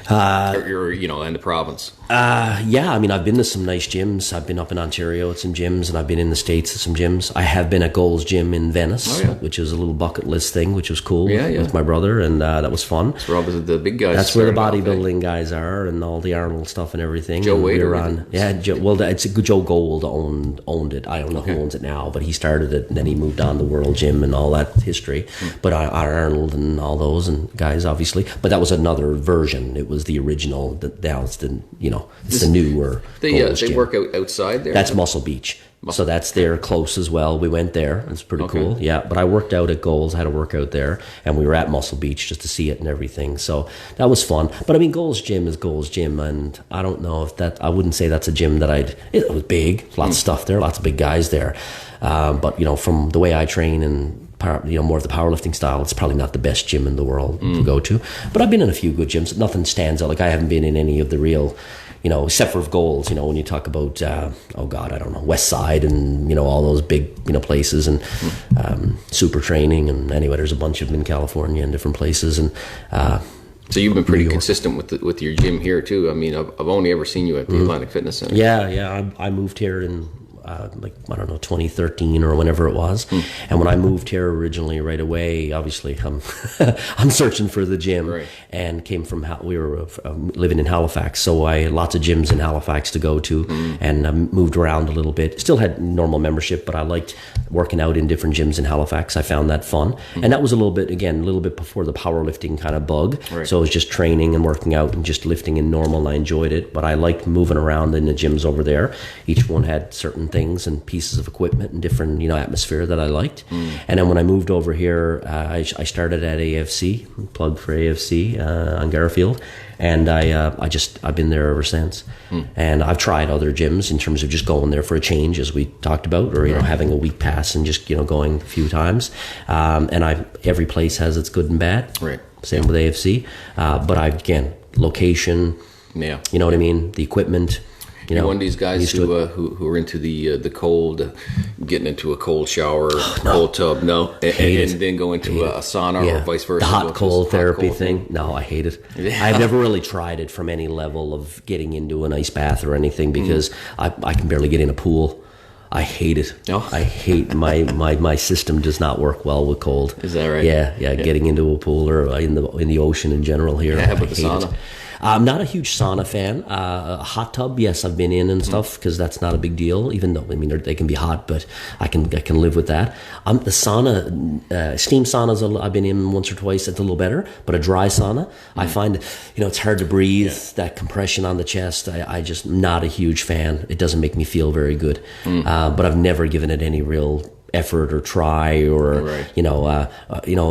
Or in the province. Yeah, I've been to some nice gyms. I've been up in Ontario at some gyms, and I've been in the States at some gyms. I have been at Gold's Gym in Venice, which is a little bucket list thing, which was cool with my brother, and that was fun. That's where all the big guys. That's where the bodybuilding guys are, and all the Arnold stuff and everything. Joe Wade. It's Joe Gold owned it. I don't know who owns it now, but he started it, and then he moved on to World Gym and all that history. But Arnold and all those and guys, obviously. But that was another version. It was the original. Now it's the it's the newer. They work outside there. That's Muscle Beach. So that's there close as well. We went there. It's pretty cool. Yeah, but I worked out at Gold's. I had a workout there, and we were at Muscle Beach just to see it and everything. So that was fun. But Gold's Gym is Gold's Gym, and I don't know if that. I wouldn't say that's a gym that it was big. Lots of stuff there. Lots of big guys there. But from the way I train and more of the powerlifting style, it's probably not the best gym in the world to go to. But I've been in a few good gyms. Nothing stands out. Like, I haven't been in any of the real, except for Gold's, when you talk about, I don't know, West Side and, all those big, places and Super Training. And anyway, there's a bunch of them in California and different places. And So you've been pretty consistent with your gym here too. I mean, I've only ever seen you at the Atlantic Fitness Center. Yeah. I moved here in 2013 or whenever it was. And when I moved here originally, right away, obviously I'm searching for the gym, right. And came from we were living in Halifax, so I had lots of gyms in Halifax to go to, and moved around a little bit. Still had normal membership, but I liked working out in different gyms in Halifax. I found that fun, and that was a little bit before the powerlifting kind of bug. Right. So it was just training and working out and just lifting in normal, and I enjoyed it. But I liked moving around in the gyms over there. Each one had certain things and pieces of equipment and different atmosphere that I liked. And then when I moved over here, I started at AFC, plug for AFC on Garfield, and I've been there ever since. And I've tried other gyms in terms of just going there for a change, as we talked about, or having a week pass and just going a few times. And every place has its good and bad. Right. Same with AFC, but location. Yeah. You know what I mean? The equipment. You're one of these guys who are into the cold, getting into a cold shower, cold tub, and then go into a sauna or vice versa. The hot cold therapy thing. No, I hate it. Yeah. I've never really tried it from any level of getting into an ice bath or anything, because I can barely get in a pool. I hate it. Oh. I hate my system does not work well with cold. Is that right? Yeah. Getting into a pool or in the ocean in general here. Yeah, but the sauna. I'm not a huge sauna fan. A hot tub, yes, I've been in and stuff, because that's not a big deal. Even though they can be hot, but I can live with that. The sauna, steam saunas, I've been in once or twice. It's a little better, but a dry sauna, I find it's hard to breathe. Yeah. That compression on the chest, I just not a huge fan. It doesn't make me feel very good. But I've never given it any real effort or try or right.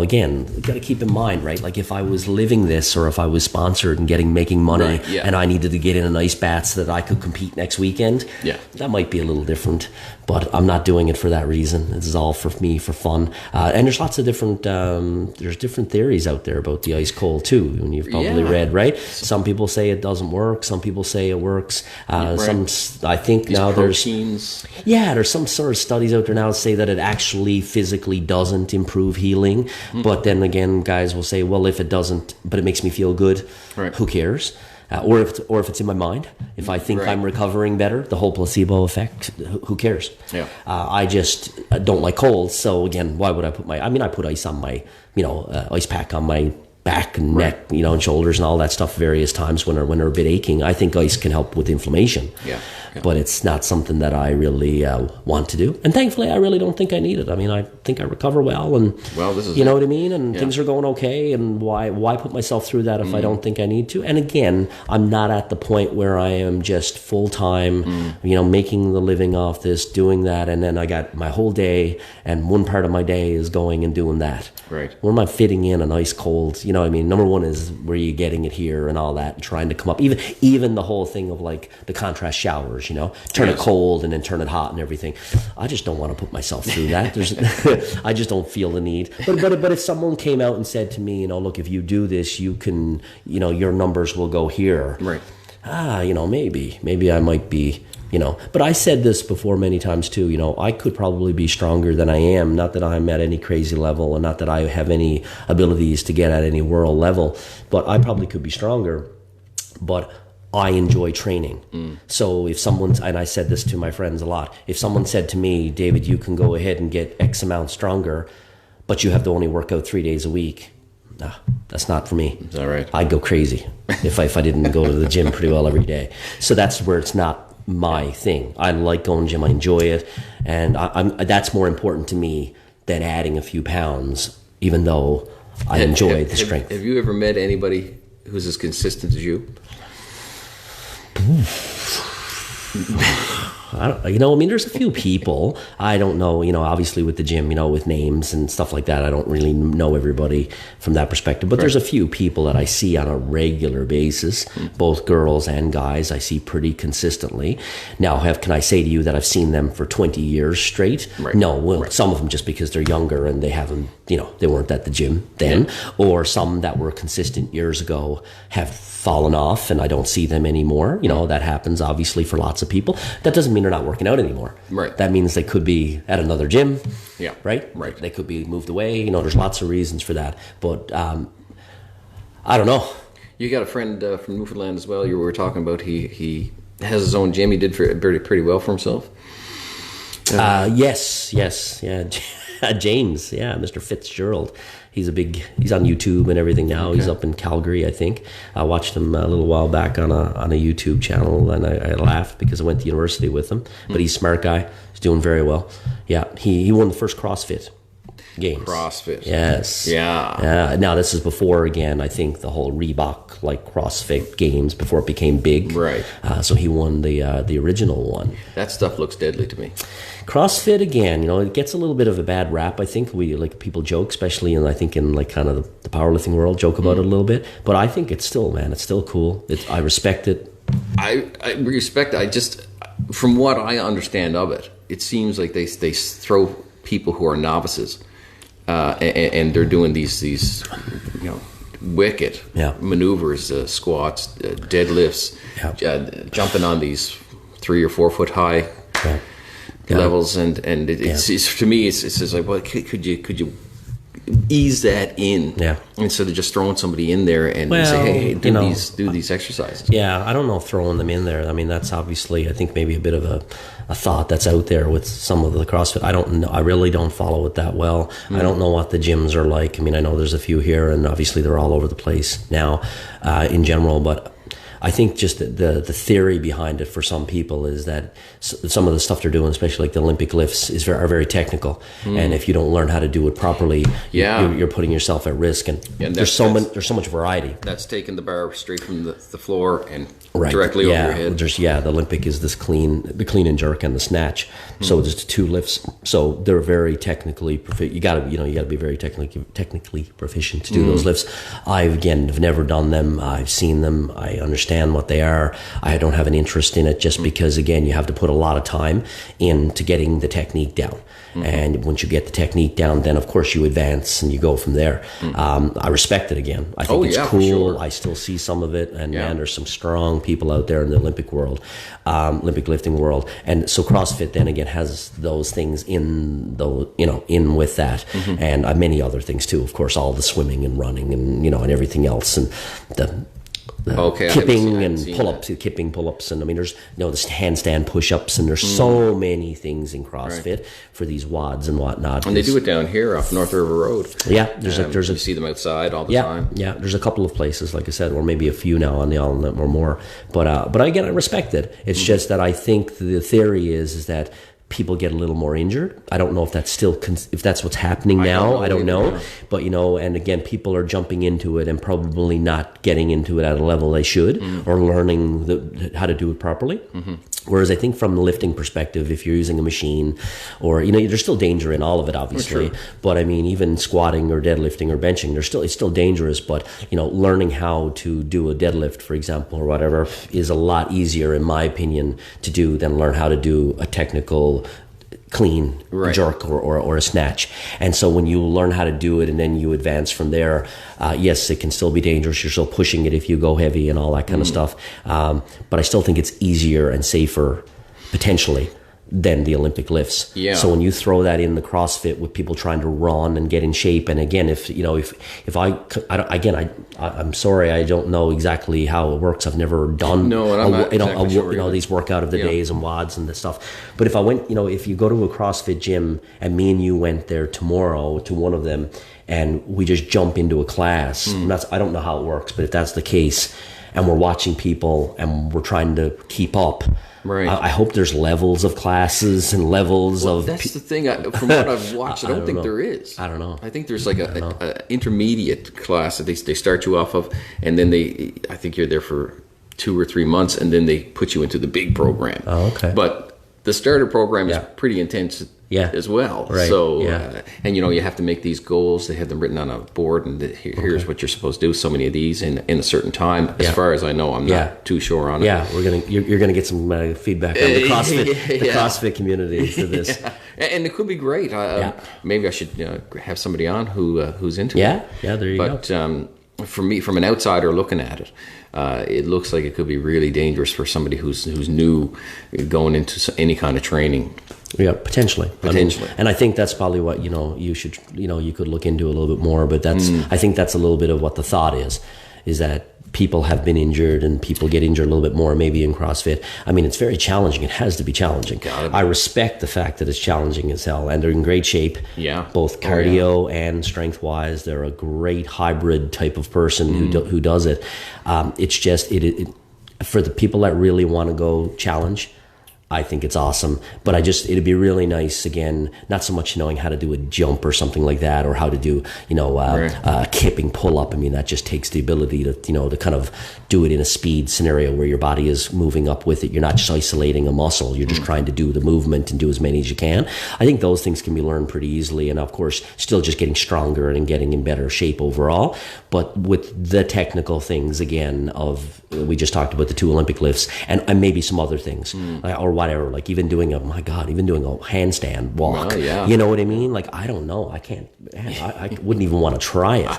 Again, you got to keep in mind, right, like if I was living this, or if I was sponsored and making money, right, yeah. and I needed to get in an ice bath so that I could compete next weekend, that might be a little different, but I'm not doing it for that reason. This is all for me, for fun. And there's lots of different theories out there about the ice cold too, and you've probably read, right? Some people say it doesn't work, some people say it works. Right. I think these now proteins. there's some sort of studies out there now that say that it actually physically doesn't improve healing. But then again, guys will say, well, if it doesn't, but it makes me feel good, right. Who cares? Or if it's in my mind, if I think I'm recovering better, the whole placebo effect, who cares? Yeah. I just don't like cold. So again, why would I put I put ice on my, ice pack on my back and neck, and shoulders and all that stuff various times when they're a bit aching. I think ice can help with inflammation. Yeah. But it's not something that I really want to do. And thankfully, I really don't think I need it. I mean, I think I recover well, and this is what I mean? And things are going okay, and why put myself through that if I don't think I need to? And again, I'm not at the point where I am just full-time, making the living off this, doing that, and then I got my whole day, and one part of my day is going and doing that. Right. Where am I fitting in an ice cold? Number one is where you getting it here and all that, and trying to come up. Even the whole thing of like the contrast showers, turn it cold and then turn it hot and everything. I just don't want to put myself through that. I just don't feel the need. But if someone came out and said to me, look, if you do this, you can, your numbers will go here. Right. Maybe I might be. But I said this before many times too, I could probably be stronger than I am. Not that I'm at any crazy level, and not that I have any abilities to get at any world level, but I probably could be stronger. But I enjoy training. So if and I said this to my friends a lot, if someone said to me, David, you can go ahead and get X amount stronger, but you have to only work out 3 days a week, that's not for me. Is that right? I'd go crazy if I didn't go to the gym pretty well every day. So that's where it's not my thing. I like going to the gym. I enjoy it. And that's more important to me than adding a few pounds, even though I enjoy the strength. Have you ever met anybody who's as consistent as you? There's a few people. I don't know, obviously with the gym, with names and stuff like that, I don't really know everybody from that perspective. But there's a few people that I see on a regular basis, both girls and guys, I see pretty consistently. Now, can I say to you that I've seen them for 20 years straight? Right. No, some of them just because they're younger and they haven't, they weren't at the gym then. Or some that were consistent years ago have fallen off and I don't see them anymore. That happens obviously for lots of people. That doesn't mean they're not working out anymore. Right. That means they could be at another gym. Yeah. Right? Right. They could be moved away. There's lots of reasons for that. But I don't know. You got a friend from Newfoundland as well. You were talking about he has his own gym. He did pretty well for himself. Yes, yeah. James, yeah, Mr. Fitzgerald. He's on YouTube and everything now. Okay. He's up in Calgary, I think. I watched him a little while back on a YouTube channel, and I laughed because I went to university with him. But he's a smart guy. He's doing very well. Yeah, he won the first CrossFit Games. CrossFit. Yes. Yeah. Now this is before, again, I think the whole Reebok CrossFit Games before it became big. Right. So he won the original one. That stuff looks deadly to me. CrossFit, again, it gets a little bit of a bad rap. I think people joke, especially in kind of the powerlifting world, joke about it a little bit. But I think it's still cool. I respect it. I respect it. From what I understand of it, it seems like they throw people who are novices, and they're doing these wicked maneuvers, squats, deadlifts, jumping on these 3 or 4 foot high. Levels and it's to me it's just like, well, could you ease that in instead of just throwing somebody in there and say, hey, do these exercises. I don't know if throwing them in there, I mean, that's obviously, I think, maybe a bit of a thought that's out there with some of the CrossFit. I don't know, I really don't follow it that well. I don't know what the gyms are like. I mean, I know there's a few here, and obviously they're all over the place now in general, but I think just the theory behind it for some people is that some of the stuff they're doing, especially like the Olympic lifts, are very technical. And if you don't learn how to do it properly, you're putting yourself at risk. And there's so much variety. That's taking the bar straight from the floor and directly over your head. The Olympic is the clean and jerk and the snatch. So there's 2 lifts. So they're very technically proficient. You got to be very technically proficient to do those lifts. I've never done them. I've seen them. I understand what they are. I don't have an interest in it just because, again, you have to put a lot of time into getting the technique down. And once you get the technique down, then of course you advance and you go from there. I respect it again. I think it's cool. Sure. I still see some of it, and man, there's some strong people out there in the Olympic world, Olympic lifting world. And so CrossFit then again has those things in with that, and many other things too. Of course, all the swimming and running and and everything else, and the kipping and pull-ups, kipping pull-ups, and I mean, there's the handstand push-ups, and there's so many things in CrossFit for these WODs and whatnot. And they do it down here off North River Road. Yeah, you see them outside all the time. Yeah, there's a couple of places, like I said, or maybe a few now on the island or more. But again, I respect it. It's just that I think the theory is that people get a little more injured. I don't know if that's if that's what's happening now. I don't know. But and again, people are jumping into it and probably not getting into it at a level they should, or learning how to do it properly. Whereas I think from the lifting perspective, if you're using a machine, or there's still danger in all of it, obviously. Sure. But I mean, even squatting or deadlifting or benching, it's still dangerous. But learning how to do a deadlift, for example, or whatever, is a lot easier, in my opinion, to do than learn how to do a technical clean jerk or a snatch. And so when you learn how to do it and then you advance from there, yes, it can still be dangerous. You're still pushing it if you go heavy and all that kind of stuff. But I still think it's easier and safer potentially than the Olympic lifts. Yeah. So when you throw that in the CrossFit with people trying to run and get in shape, and again, I'm sorry, I don't know exactly how it works. I've never done these workout of the days and WODs and this stuff. But if I went, if you go to a CrossFit gym and me and you went there tomorrow to one of them and we just jump into a class, I don't know how it works, but if that's the case, and we're watching people and we're trying to keep up. Right. I hope there's levels of classes and levels of. That's the thing. From what I've watched, I don't think there is. I don't know. I think there's like a intermediate class that they start you off of, and then I think you're there for 2 or 3 months, and then they put you into the big program. Oh, okay. But the starter program is pretty intense. As well. Right. So, and you have to make these goals. They have them written on a board, and here's what you're supposed to do. So many of these in a certain time. As far as I know, I'm not too sure on it. Yeah, you're gonna get some feedback on the CrossFit, CrossFit community for this. And it could be great. Maybe I should have somebody on who's into it. Yeah, there you go. But for me, from an outsider looking at it, it looks like it could be really dangerous for somebody who's new, going into any kind of training. Yeah, potentially. I mean, and I think that's probably what you should you could look into a little bit more. But I think that's a little bit of what the thought is that people have been injured and people get injured a little bit more maybe in CrossFit. I mean, it's very challenging. It has to be challenging. I respect the fact that it's challenging as hell, and they're in great shape. Yeah. Both cardio and strength wise. They're a great hybrid type of person who does it. It's just, for the people that really want to go challenge, I think it's awesome. But it'd be really nice, again, not so much knowing how to do a jump or something like that, or how to do, a kipping pull-up. I mean, that just takes the ability to, to kind of do it in a speed scenario where your body is moving up with it. You're not just isolating a muscle. You're just trying to do the movement and do as many as you can. I think those things can be learned pretty easily. And of course, still just getting stronger and getting in better shape overall. But with the technical things, again, we just talked about the 2 Olympic lifts and maybe some other things, or whatever, like even doing a handstand walk. You know what I mean? Like, I don't know. I can't, I wouldn't even want to try it.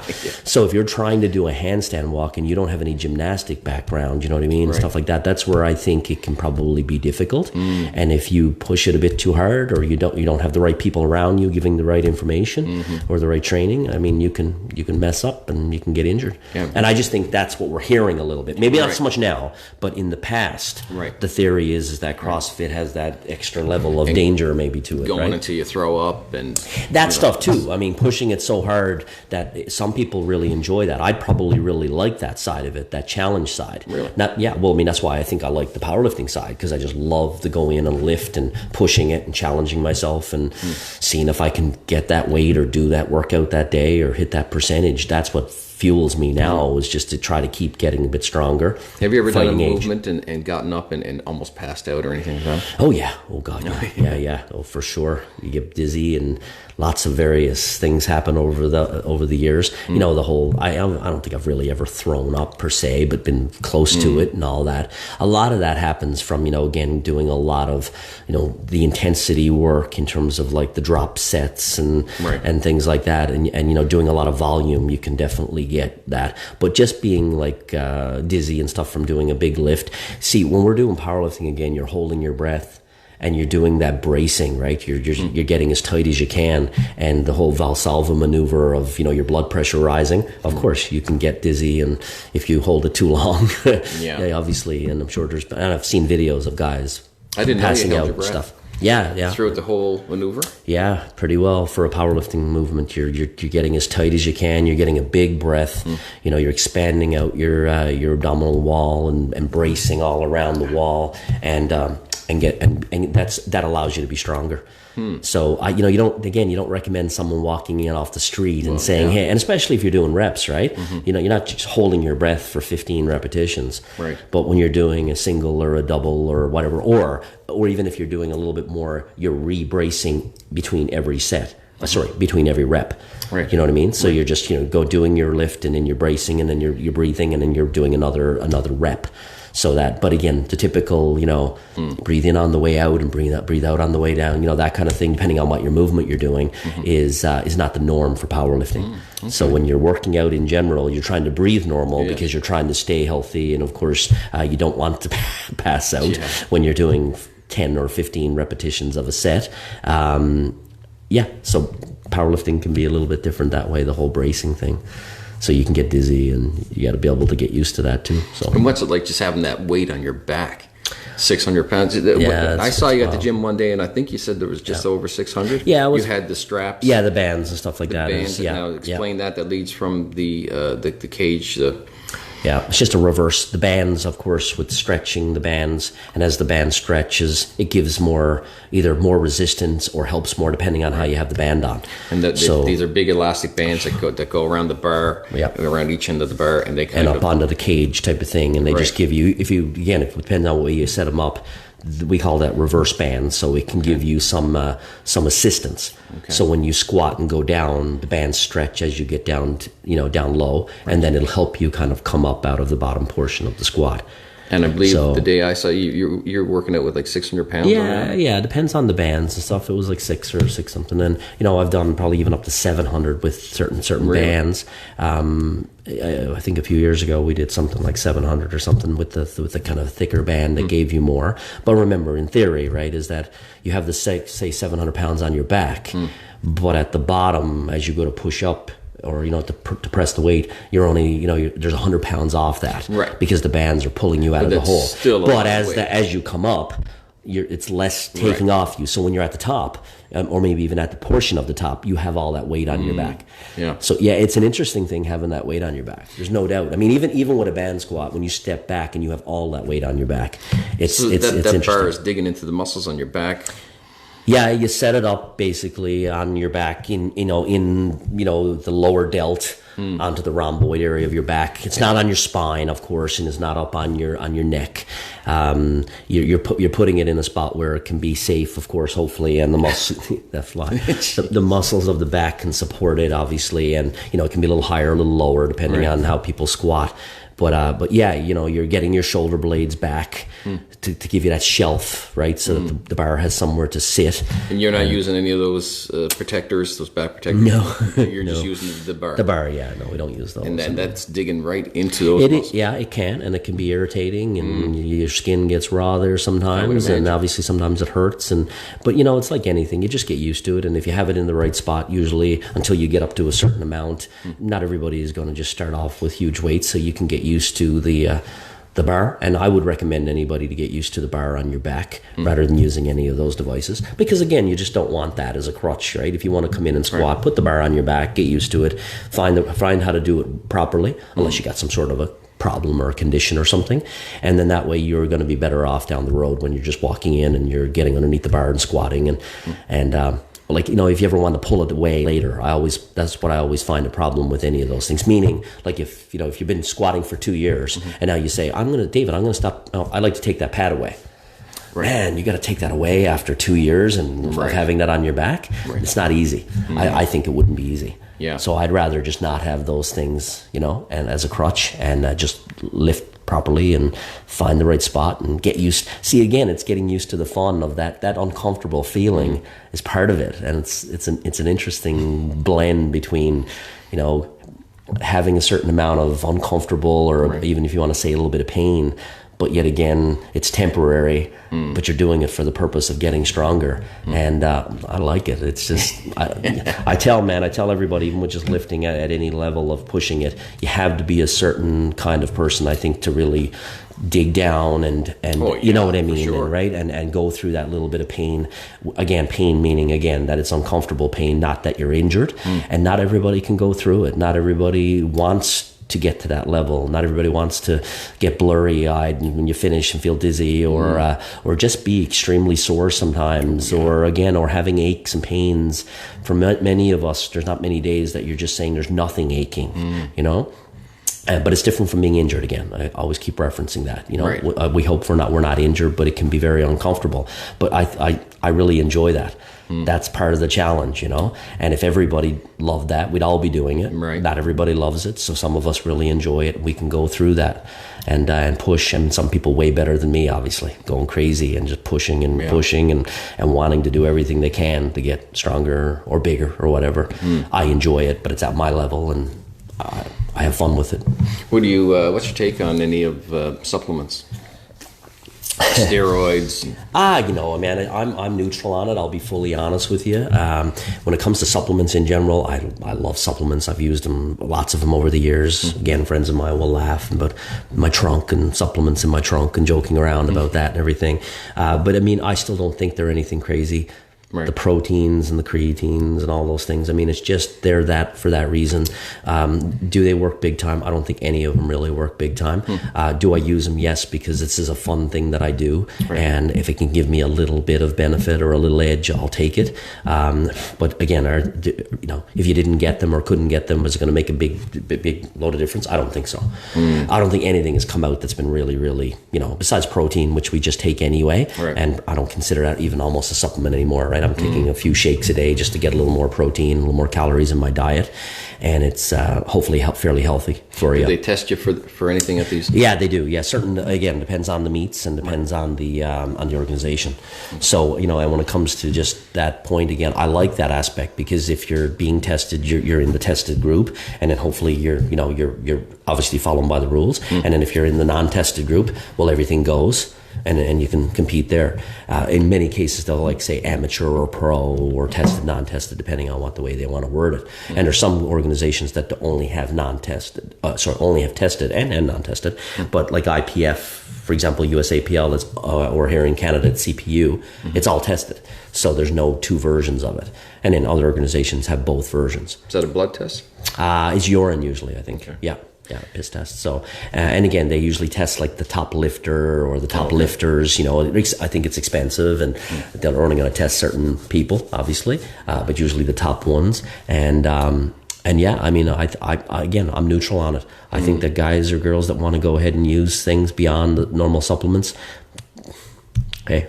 So if you're trying to do a handstand walk and you don't have any gymnastic background, you know what I mean? Stuff like that. That's where I think it can probably be difficult. And if you push it a bit too hard, or you don't have the right people around you giving the right information or the right training, I mean, you can mess up and you can get injured. And I just think that's what we're hearing a little bit. Maybe not so much now, but in the past, the theory is that CrossFit has that extra level of danger maybe to it. Going until you throw up and that stuff too. I mean, pushing it so hard that some people really enjoy that. I'd probably really like that side of it, that challenge side. Really? Well, I mean, that's why I think I like the powerlifting side, because I just love to go in and lift and pushing it and challenging myself and seeing if I can get that weight or do that workout that day or hit that percentage. That's what fuels me now, is just to try to keep getting a bit stronger. Have you ever done a movement and gotten up and almost passed out or anything like that? Oh yeah. Oh god. Yeah. Oh, for sure. You get dizzy and lots of various things happen over the years. You know, the whole, I don't think I've really ever thrown up per se, but been close to it and all that. A lot of that happens from, again, doing a lot of, the intensity work in terms of like the drop sets and things like that. And doing a lot of volume, you can definitely get that. But just being like dizzy and stuff from doing a big lift. See, when we're doing powerlifting, again, you're holding your breath and you're doing that bracing, right? You're getting as tight as you can, and the whole Valsalva maneuver of your blood pressure rising. Of course, you can get dizzy, and if you hold it too long, obviously. And I'm sure and I've seen videos of guys passing out and stuff. Yeah. Throughout the whole maneuver? Yeah, pretty well. For a powerlifting movement, you're getting as tight as you can. You're getting a big breath. You're expanding out your abdominal wall and bracing all around the wall, and that allows you to be stronger. So you don't recommend someone walking in off the street and saying, hey, and especially if you're doing reps, right? You're not just holding your breath for 15 repetitions, right? But when you're doing a single or a double or whatever, or even if you're doing a little bit more, you're re-bracing between every set. Between every rep. Right. You know what I mean? So you're just go doing your lift, and then you're bracing, and then you're breathing, and then you're doing another rep. So that, but again, the typical, breathe in on the way out and breathe out on the way down, that kind of thing, depending on what your movement you're doing, is not the norm for powerlifting. Okay. So when you're working out in general, you're trying to breathe normal because you're trying to stay healthy, and of course, you don't want to pass out when you're doing 10 or 15 repetitions of a set. So powerlifting can be a little bit different that way, the whole bracing thing. So you can get dizzy, and you got to be able to get used to that too. So, and what's it like just having that weight on your back? 600 pounds. I saw you at the gym one day, and I think you said there was just over 600. Yeah, you had the straps. Yeah, the bands and stuff like that. Bands. Now explain that leads from the cage. Yeah, it's just a reverse. The bands, of course, with stretching the bands, and as the band stretches, it gives either more resistance or helps more depending on how you have the band on. And these are big elastic bands that go around the bar, around each end of the bar, and they kind of onto the cage type of thing. And they just give you, if it depends on the way you set them up, we call that reverse band, so it can give you some assistance. Okay. So when you squat and go down, the bands stretch as you get down, down low, and then it'll help you kind of come up out of the bottom portion of the squat. And I believe the day I saw you're working out with like 600 pounds. Yeah, it depends on the bands and stuff. It was like 6 something, and I've done probably even up to 700 with certain bands. I think a few years ago we did something like 700 or something with the kind of thicker band that gave you more. But remember, in theory, right, is that you have the say 700 pounds on your back, but at the bottom, as you go to push up or to press the weight, you're only there's 100 pounds off that, right? Because the bands are pulling you out of the hole. But as you come up, it's less taking off you. So when you're at the top, or maybe even at the portion of the top, you have all that weight on your back. Yeah. So it's an interesting thing having that weight on your back. There's no doubt. I mean, even with a band squat, when you step back and you have all that weight on your back, it's interesting. That bar is digging into the muscles on your back. Yeah, you set it up basically on your back in the lower delt onto the rhomboid area of your back. It's not on your spine, of course, and it's not up on your neck. You're putting it in a spot where it can be safe, of course, hopefully, and the the muscles of the back can support it, obviously, and it can be a little higher, a little lower, depending on how people squat. But yeah, you're getting your shoulder blades back to give you that shelf, right? So that the bar has somewhere to sit. And you're not using any of those protectors, those back protectors? No. You're just using the bar. The bar, yeah. No, we don't use those. And that's digging right into those muscles. Yeah, it can, and it can be irritating, and your skin gets raw there sometimes, and obviously sometimes it hurts. But it's like anything. You just get used to it, and if you have it in the right spot, usually until you get up to a certain amount, not everybody is going to just start off with huge weights, so you can get used to the bar. And I would recommend anybody to get used to the bar on your back rather than using any of those devices, because again, you just don't want that as a crutch, right? If you want to come in and squat, put the bar on your back, get used to it, find how to do it properly, unless you got some sort of a problem or a condition or something, and then that way you're going to be better off down the road when you're just walking in and you're getting underneath the bar and squatting and if you ever want to pull it away later, that's what I always find a problem with any of those things. Meaning, like if you've been squatting for 2 years and now you say, David, I'm going to stop. No, I'd like to take that pad away. Right. Man, you got to take that away after 2 years and having that on your back. Right. It's not easy. I think it wouldn't be easy. Yeah. So I'd rather just not have those things, and as a crutch, and just lift properly and find the right spot and get used. See, again, it's getting used to the fun of that uncomfortable feeling is part of it, and it's an interesting blend between, having a certain amount of uncomfortable or even if you want to say a little bit of pain, but yet again, it's temporary, but you're doing it for the purpose of getting stronger. And I like it. It's just, I tell everybody, even with just lifting at any level of pushing it, you have to be a certain kind of person, I think, to really dig down and you know what I mean, sure. Right? And go through that little bit of pain. Again, pain meaning, again, that it's uncomfortable pain, not that you're injured. And not everybody can go through it. Not everybody wants to get to that level. Not everybody wants to get blurry-eyed when you finish and feel dizzy, or just be extremely sore sometimes, or having aches and pains. For many of us, there's not many days that you're just saying there's nothing aching, But it's different from being injured. Again, I always keep referencing that. We hope we're not injured, but it can be very uncomfortable. But I really enjoy that. That's part of the challenge, And if everybody loved that, we'd all be doing it. Right. Not everybody loves it, so some of us really enjoy it. We can go through that and push. And some people way better than me, obviously, going crazy and just pushing and pushing and wanting to do everything they can to get stronger or bigger or whatever. I enjoy it, but it's at my level, and I have fun with it. What's your take on any of supplements? Steroids? Man, I'm neutral on it. I'll be fully honest with you. When it comes to supplements in general, I love supplements. I've used them, lots of them over the years. Again, friends of mine will laugh about my trunk and supplements in my trunk and joking around about that and everything. But I mean, I still don't think they're anything crazy. Right. The proteins and the creatines and all those things. I mean, it's just they're that for that reason. Do they work big time? I don't think any of them really work big time. Do I use them? Yes, because this is a fun thing that I do. Right. And if it can give me a little bit of benefit or a little edge, I'll take it. But again, if you didn't get them or couldn't get them, was it going to make a big load of difference? I don't think so. I don't think anything has come out that's been really, really, besides protein, which we just take anyway. Right. And I don't consider that even almost a supplement anymore, right? I'm taking a few shakes a day just to get a little more protein, a little more calories in my diet, and it's hopefully fairly healthy for you. Do they test you for anything at these? Yeah, they do. Yeah, certain. Again, depends on the meats and depends on the organization. So and when it comes to just that point, again, I like that aspect, because if you're being tested, you're in the tested group, and then hopefully you're obviously following by the rules. And then if you're in the non-tested group, well, everything goes. and you can compete there. In many cases, they'll like say amateur or pro or tested, non-tested, depending on what the way they want to word it. And there's some organizations that only have only have tested and non-tested. But like IPF, for example, USAPL is, or here in Canada, it's CPU. It's all tested. So there's no two versions of it. And then other organizations have both versions. Is that a blood test? It's urine usually, I think. Okay. Yeah, piss test. So, and again, they usually test like the top lifter or the top lifters. I think it's expensive, and they're only going to test certain people, obviously, but usually the top ones. And yeah, I mean, again, I'm neutral on it. I think that guys or girls that want to go ahead and use things beyond the normal supplements, hey,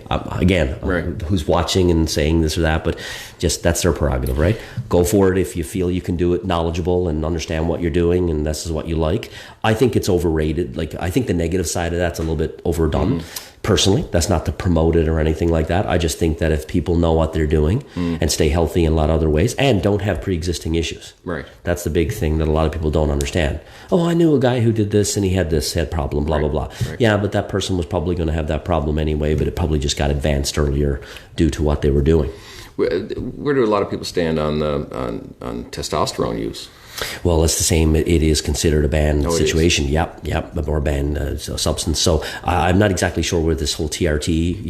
who's watching and saying this or that, but just that's their prerogative, right? Go for it if you feel you can do it knowledgeable and understand what you're doing and this is what you like. I think it's overrated. Like, I think the negative side of that's a little bit overdone. Personally, that's not to promote it or anything like that. I just think that if people know what they're doing and stay healthy in a lot of other ways and don't have pre-existing issues. Right. That's the big thing that a lot of people don't understand. Oh, I knew a guy who did this and he had this head problem, blah, blah, blah. Right. Yeah, but that person was probably going to have that problem anyway, but it probably just got advanced earlier due to what they were doing. Where do a lot of people stand on testosterone use? Well, it's the same. It is considered a banned situation. Yep, or banned substance. So I'm not exactly sure where this whole TRT,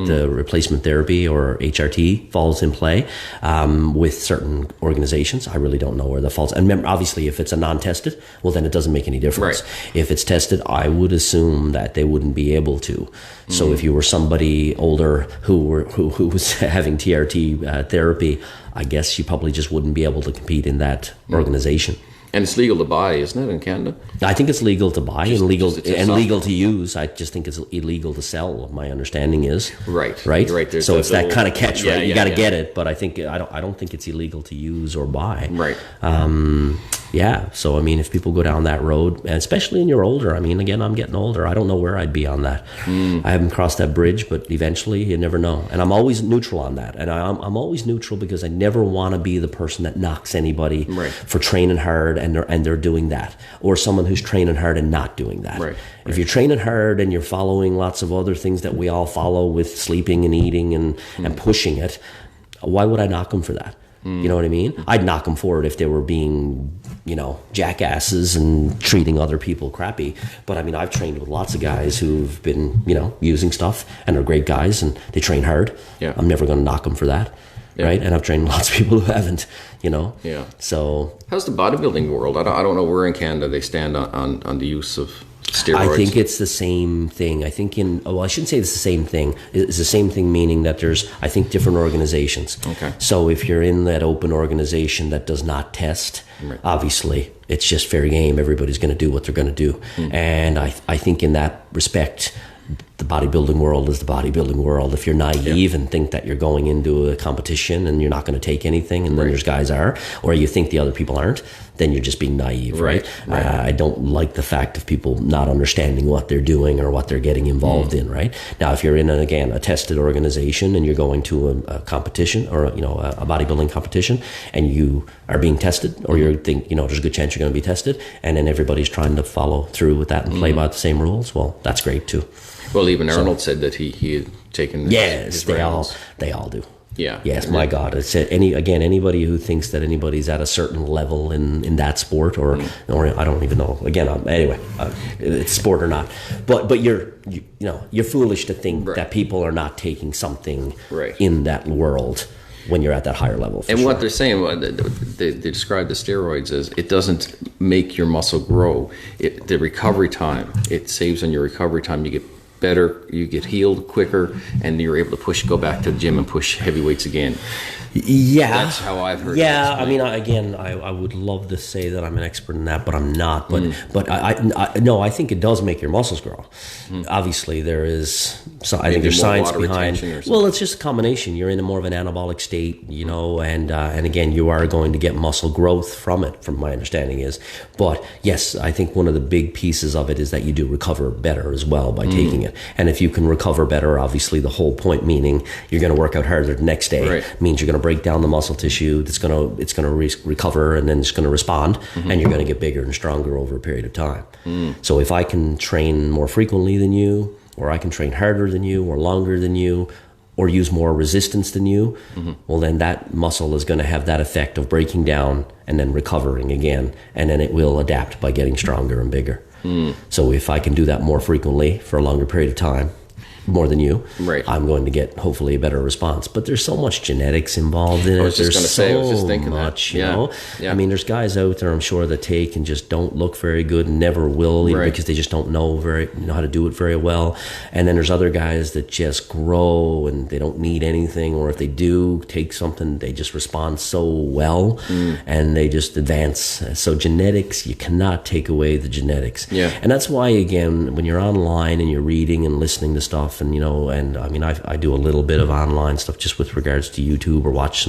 the replacement therapy or HRT falls in play with certain organizations. I really don't know where that falls. And remember, obviously, if it's a non-tested, well, then it doesn't make any difference. Right. If it's tested, I would assume that they wouldn't be able to. So if you were somebody older who was having TRT therapy, I guess you probably just wouldn't be able to compete in that organization. And it's legal to buy, isn't it, in Canada? I think it's legal to buy and legal to use. I just think it's illegal to sell. My understanding is right. So it's that kind of catch, right? You got to get it, but I don't think it's illegal to use or buy. Right. So I mean, if people go down that road, and especially when you're older, I mean, again, I'm getting older. I don't know where I'd be on that. I haven't crossed that bridge, but eventually, you never know. And I'm always neutral on that. And I'm always neutral because I never want to be the person that knocks anybody for training hard and they're doing that, or someone who's training hard and not doing that. Right. If you're training hard and you're following lots of other things that we all follow with sleeping and eating and pushing it, why would I knock them for that? You know what I mean? I'd knock them for it if they were being, jackasses and treating other people crappy. But I mean, I've trained with lots of guys who've been, using stuff and are great guys and they train hard. Yeah. I'm never going to knock them for that. Yeah. Right. And I've trained lots of people who haven't, Yeah. So how's the bodybuilding world? I don't know where in Canada they stand on the use of steroids. I think it's the same thing. I think I shouldn't say it's the same thing. It's the same thing, meaning that there's, I think, different organizations. Okay. So if you're in that open organization that does not test, obviously it's just fair game. Everybody's going to do what they're going to do. And I think in that respect, the bodybuilding world is the bodybuilding world. If you're naive and think that you're going into a competition and you're not going to take anything, and then there's guys are, or you think the other people aren't, then you're just being naive, right? I don't like the fact of people not understanding what they're doing or what they're getting involved in, right? Now, if you're in, a tested organization and you're going to a competition or, a bodybuilding competition and you are being tested, or you think, there's a good chance you're going to be tested, and then everybody's trying to follow through with that and play by the same rules, well, that's great too. Well, even Arnold said that he had taken his they all do. Yeah. Yes, my God. It's anybody who thinks that anybody's at a certain level in that sport, or I don't even know. Again, anyway, it's sport or not. But you're foolish to think that people are not taking something in that world when you're at that higher level. And what they're saying, they describe the steroids as it doesn't make your muscle grow. The recovery time, it saves on your recovery time. You get better, you get healed quicker, and you're able to go back to the gym and push heavy weights again. Yeah, that's how I've heard. Yeah, I mean, I would love to say that I'm an expert in that, but I'm not. But I think it does make your muscles grow. Obviously, there is. So I think there's science behind. Well, it's just a combination. You're in more of an anabolic state, and again, you are going to get muscle growth from it, from my understanding is. But yes, I think one of the big pieces of it is that you do recover better as well by taking it. And if you can recover better, obviously the whole point, meaning you're going to work out harder the next day, means you're going to break down the muscle tissue. It's going to recover, and then it's going to respond, and you're going to get bigger and stronger over a period of time. So if I can train more frequently than you, or I can train harder than you or longer than you or use more resistance than you, well, then that muscle is going to have that effect of breaking down and then recovering again. And then it will adapt by getting stronger and bigger. So if I can do that more frequently for a longer period of time, more than you, right, I'm going to get hopefully a better response. But there's so much genetics involved in it. I was just thinking much, that. You know? I mean, there's guys out there, I'm sure, that take and just don't look very good and never will, because they just don't know how to do it very well. And then there's other guys that just grow and they don't need anything, or if they do take something, they just respond so well and they just advance. So genetics, you cannot take away the genetics. Yeah. And that's why, again, when you're online and you're reading and listening to stuff, and I mean, I do a little bit of online stuff just with regards to YouTube, or watch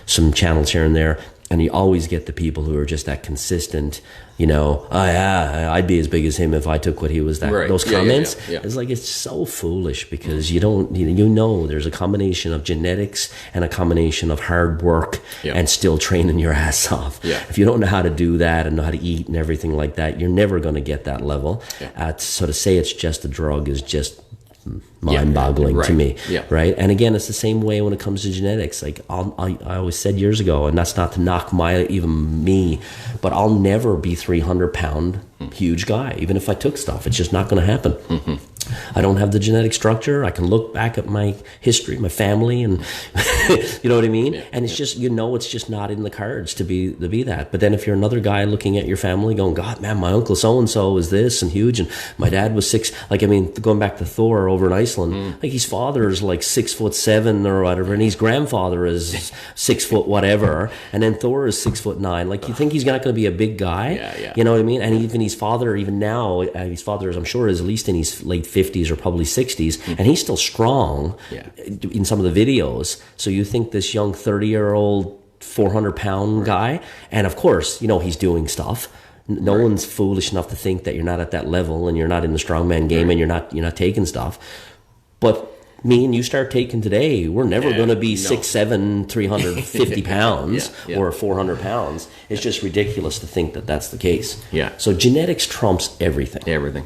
some channels here and there, and you always get the people who are just that consistent, I'd be as big as him if I took what he was. Those comments, it's like, it's so foolish, because you don't, there's a combination of genetics and a combination of hard work and still training your ass off. If you don't know how to do that and know how to eat and everything like that, you're never going to get that level. So to say it's just a drug is just mind-boggling to me, right? And again, it's the same way when it comes to genetics. Like I always said years ago, and that's not to knock me, but I'll never be 300-pound huge guy, even if I took stuff. It's just not going to happen. I don't have the genetic structure. I can look back at my history, my family, and you know what I mean? And it's just, it's just not in the cards to be that. But then if you're another guy looking at your family going, God, man, my uncle so-and-so is this and huge, and my dad was 6, going back to Thor over in Iceland, like his father is like 6'7" or whatever, and his grandfather is 6 foot whatever, and then Thor is 6'9". Like, you think he's not going to be a big guy? You know what I mean? And even his father, even now, his father, I'm sure, is at least in his late 50s or probably 60s, and he's still strong in some of the videos. So you think this young 30-year-old 400-pound guy, and of course, he's doing stuff. No one's foolish enough to think that you're not at that level and you're not in the strongman game and you're not taking stuff. But me and you start taking today, we're never going to be 6'7", 350 pounds or 400 pounds. It's just ridiculous to think that that's the case. So genetics trumps everything. Everything.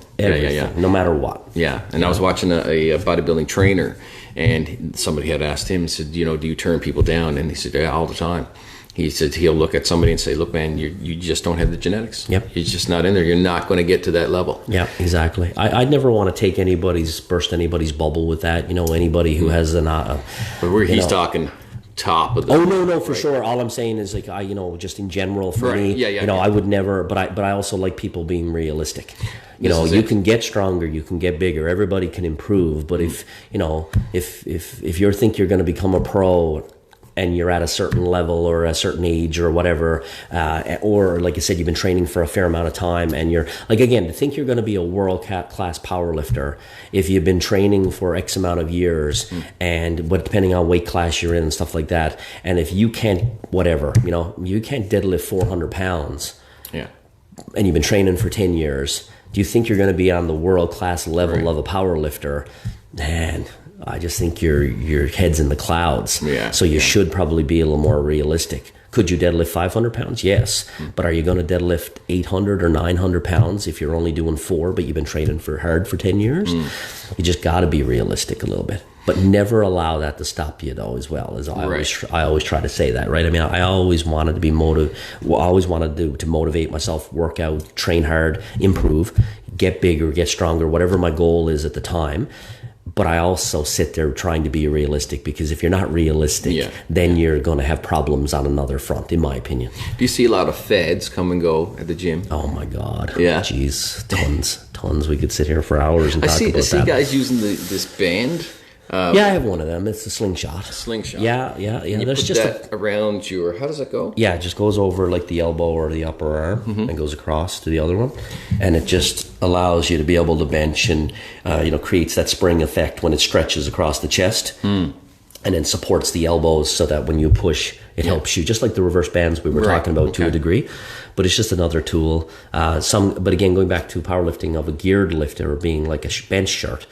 No matter what. And I was watching a bodybuilding trainer, and somebody had asked him, said, do you turn people down? And he said, yeah, all the time. He said he'll look at somebody and say, look, man, you just don't have the genetics. You're just not in there. You're not going to get to that level. Exactly. I'd never want to take burst anybody's bubble with that. Anybody who has but he's talking top of the... No, for sure. All I'm saying is, like, just in general, for me, I would never, but I also like people being realistic. You can get stronger, you can get bigger, everybody can improve, but if you think you're going to become a pro, and you're at a certain level or a certain age or whatever, or like I said, you've been training for a fair amount of time, and you're, like, again, to think you're going to be a world-class powerlifter if you've been training for X amount of years, but depending on weight class you're in and stuff like that, and if you can't, you can't deadlift 400 pounds, and you've been training for 10 years, do you think you're going to be on the world-class level of a powerlifter? Man, I just think your head's in the clouds. So you should probably be a little more realistic. Could you deadlift 500 pounds? Yes. But are you going to deadlift 800 or 900 pounds if you're only doing 4, but you've been training hard for 10 years? You just got to be realistic a little bit. But never allow that to stop you, though, as well. As I always try to say that, right? I mean, I always wanted to be to motivate myself, work out, train hard, improve, get bigger, get stronger, whatever my goal is at the time. But I also sit there trying to be realistic, because if you're not realistic, then you're going to have problems on another front, in my opinion. Do you see a lot of fads come and go at the gym? Oh, my God. Jeez, tons. We could sit here for hours and talk about that. I see guys using this band. I have one of them. It's a slingshot. Yeah. You There's put just that around your... How does it go? Yeah, it just goes over like the elbow or the upper arm and goes across to the other one, and it just allows you to be able to bench and creates that spring effect when it stretches across the chest, and then supports the elbows so that when you push, it helps you, just like the reverse bands we were talking about to a degree. But it's just another tool. But again, going back to powerlifting of a geared lifter being like a bench shirt.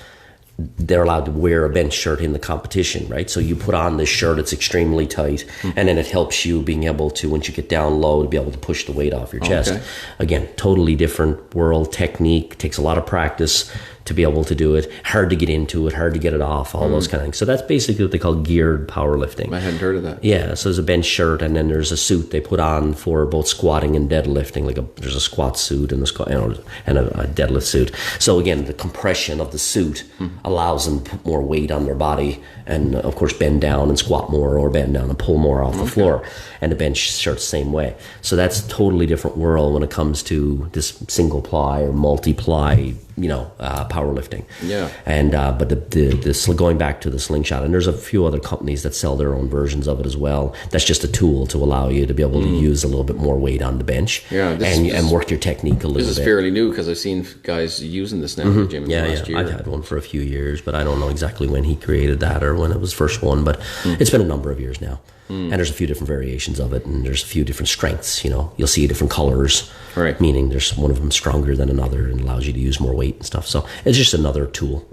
They're allowed to wear a bench shirt in the competition, right? So you put on this shirt, it's extremely tight, and then it helps you being able to, once you get down low, to be able to push the weight off your chest. Again, totally different world, technique, takes a lot of practice to be able to do it, hard to get into it, hard to get it off, all those kind of things. So that's basically what they call geared powerlifting. I hadn't heard of that. Yeah, so there's a bench shirt, and then there's a suit they put on for both squatting and deadlifting. There's a squat suit and a deadlift suit. So again, the compression of the suit allows them to put more weight on their body, and of course bend down and squat more, or bend down and pull more off the floor. And the bench shirt's the same way. So that's a totally different world when it comes to this single ply or multi-ply, powerlifting. Yeah. And but the going back to the slingshot, and there's a few other companies that sell their own versions of it as well. That's just a tool to allow you to be able to use a little bit more weight on the bench. Yeah. And work your technique a little bit. This is fairly new, because I've seen guys using this now in the gym last year. I've had one for a few years, but I don't know exactly when he created that or when it was first one, but it's been a number of years now. And there's a few different variations of it, and there's a few different strengths. You'll see different colors, right? Meaning there's one of them stronger than another and allows you to use more weight and stuff. So it's just another tool.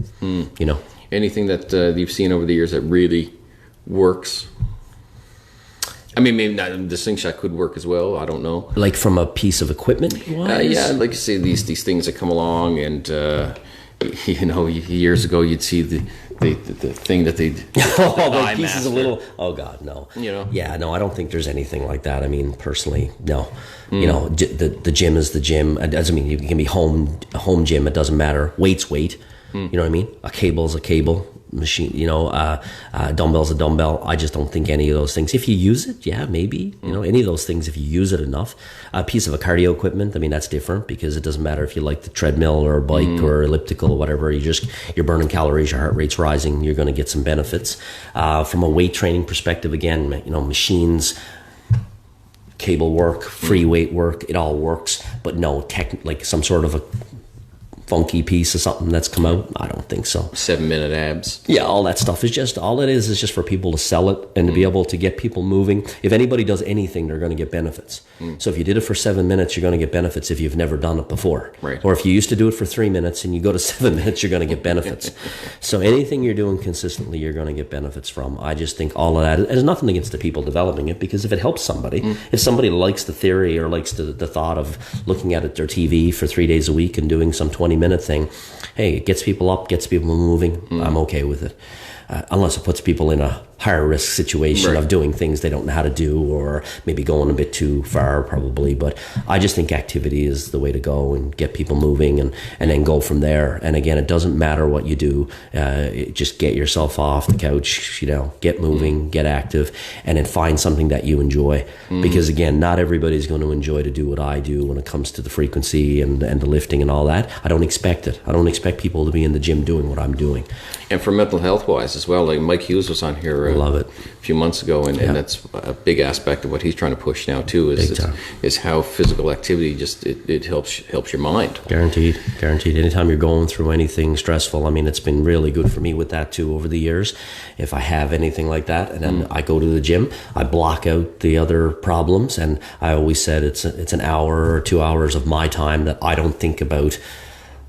Anything that you've seen over the years that really works? I mean, maybe not, the slingshot could work as well. I don't know. Like from a piece of equipment wise? Yeah, like you say, these things that come along, and years ago you'd see the thing that they like pieces of little. Oh God, no. Yeah, no, I don't think there's anything like that. I mean, personally, no. The gym is the gym. It doesn't mean you can be a home gym. It doesn't matter. Weight's weight. You know what I mean? A cable's a cable. Machine, dumbbell's a dumbbell. I just don't think any of those things, if you use it, yeah, maybe, any of those things, if you use it enough. A piece of a cardio equipment, I mean, that's different, because it doesn't matter if you like the treadmill or a bike or elliptical or whatever. You're burning calories, your heart rate's rising, you're going to get some benefits. From a weight training perspective, again, machines, cable work, free weight work, it all works, but no like some sort of a funky piece of something that's come out, I don't think so. 7-minute abs. Yeah, all that stuff is just, all it is just for people to sell it and to be able to get people moving. If anybody does anything, they're going to get benefits. So if you did it for 7 minutes, you're going to get benefits if you've never done it before. Right. Or if you used to do it for 3 minutes and you go to 7 minutes, you're going to get benefits. So anything you're doing consistently, you're going to get benefits from. I just think all of that, there's nothing against the people developing it, because if it helps somebody, if somebody likes the theory or likes the thought of looking at their TV for 3 days a week and doing some 20-minute thing, hey, it gets people up, gets people moving, I'm okay with it. Unless it puts people in a higher risk situation of doing things they don't know how to do, or maybe going a bit too far, probably. But I just think activity is the way to go, and get people moving, and then go from there. And again, it doesn't matter what you do. Just get yourself off the couch, get moving, get active, and then find something that you enjoy. Because again, not everybody's going to enjoy to do what I do when it comes to the frequency and the lifting and all that. I don't expect it. I don't expect people to be in the gym doing what I'm doing. And for mental health wise as well, like Mike Hughes was on here love it. A few months ago, and that's a big aspect of what he's trying to push now too, is how physical activity just it helps your mind. Guaranteed. Anytime you're going through anything stressful, I mean, it's been really good for me with that too over the years. If I have anything like that, and then I go to the gym, I block out the other problems, and I always said it's an hour or 2 hours of my time that I don't think about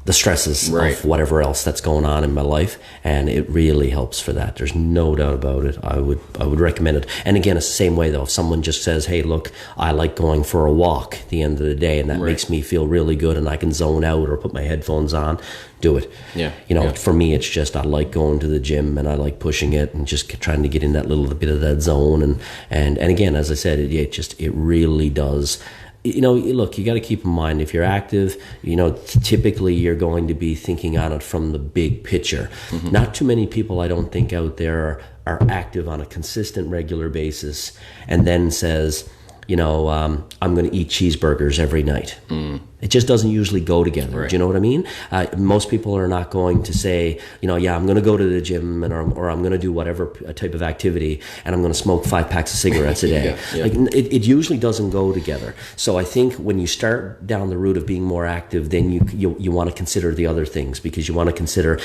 the stresses of whatever else that's going on in my life, and it really helps for that. There's no doubt about it. I would recommend it. And again, it's the same way though. If someone just says, "Hey, look, I like going for a walk at the end of the day, and that makes me feel really good, and I can zone out or put my headphones on," do it. For me, it's just I like going to the gym, and I like pushing it and just trying to get in that little bit of that zone. And again, as I said, it really does. Look, you got to keep in mind, if you're active, typically you're going to be thinking on it from the big picture. Not too many people, I don't think, out there are active on a consistent, regular basis, and then says, I'm going to eat cheeseburgers every night. It just doesn't usually go together. Do you know what I mean? Most people are not going to say, I'm going to go to the gym or I'm going to do whatever type of activity, and I'm going to smoke 5 packs of cigarettes a day. Like, it usually doesn't go together. So I think when you start down the route of being more active, then you want to consider the other things, because you want to consider,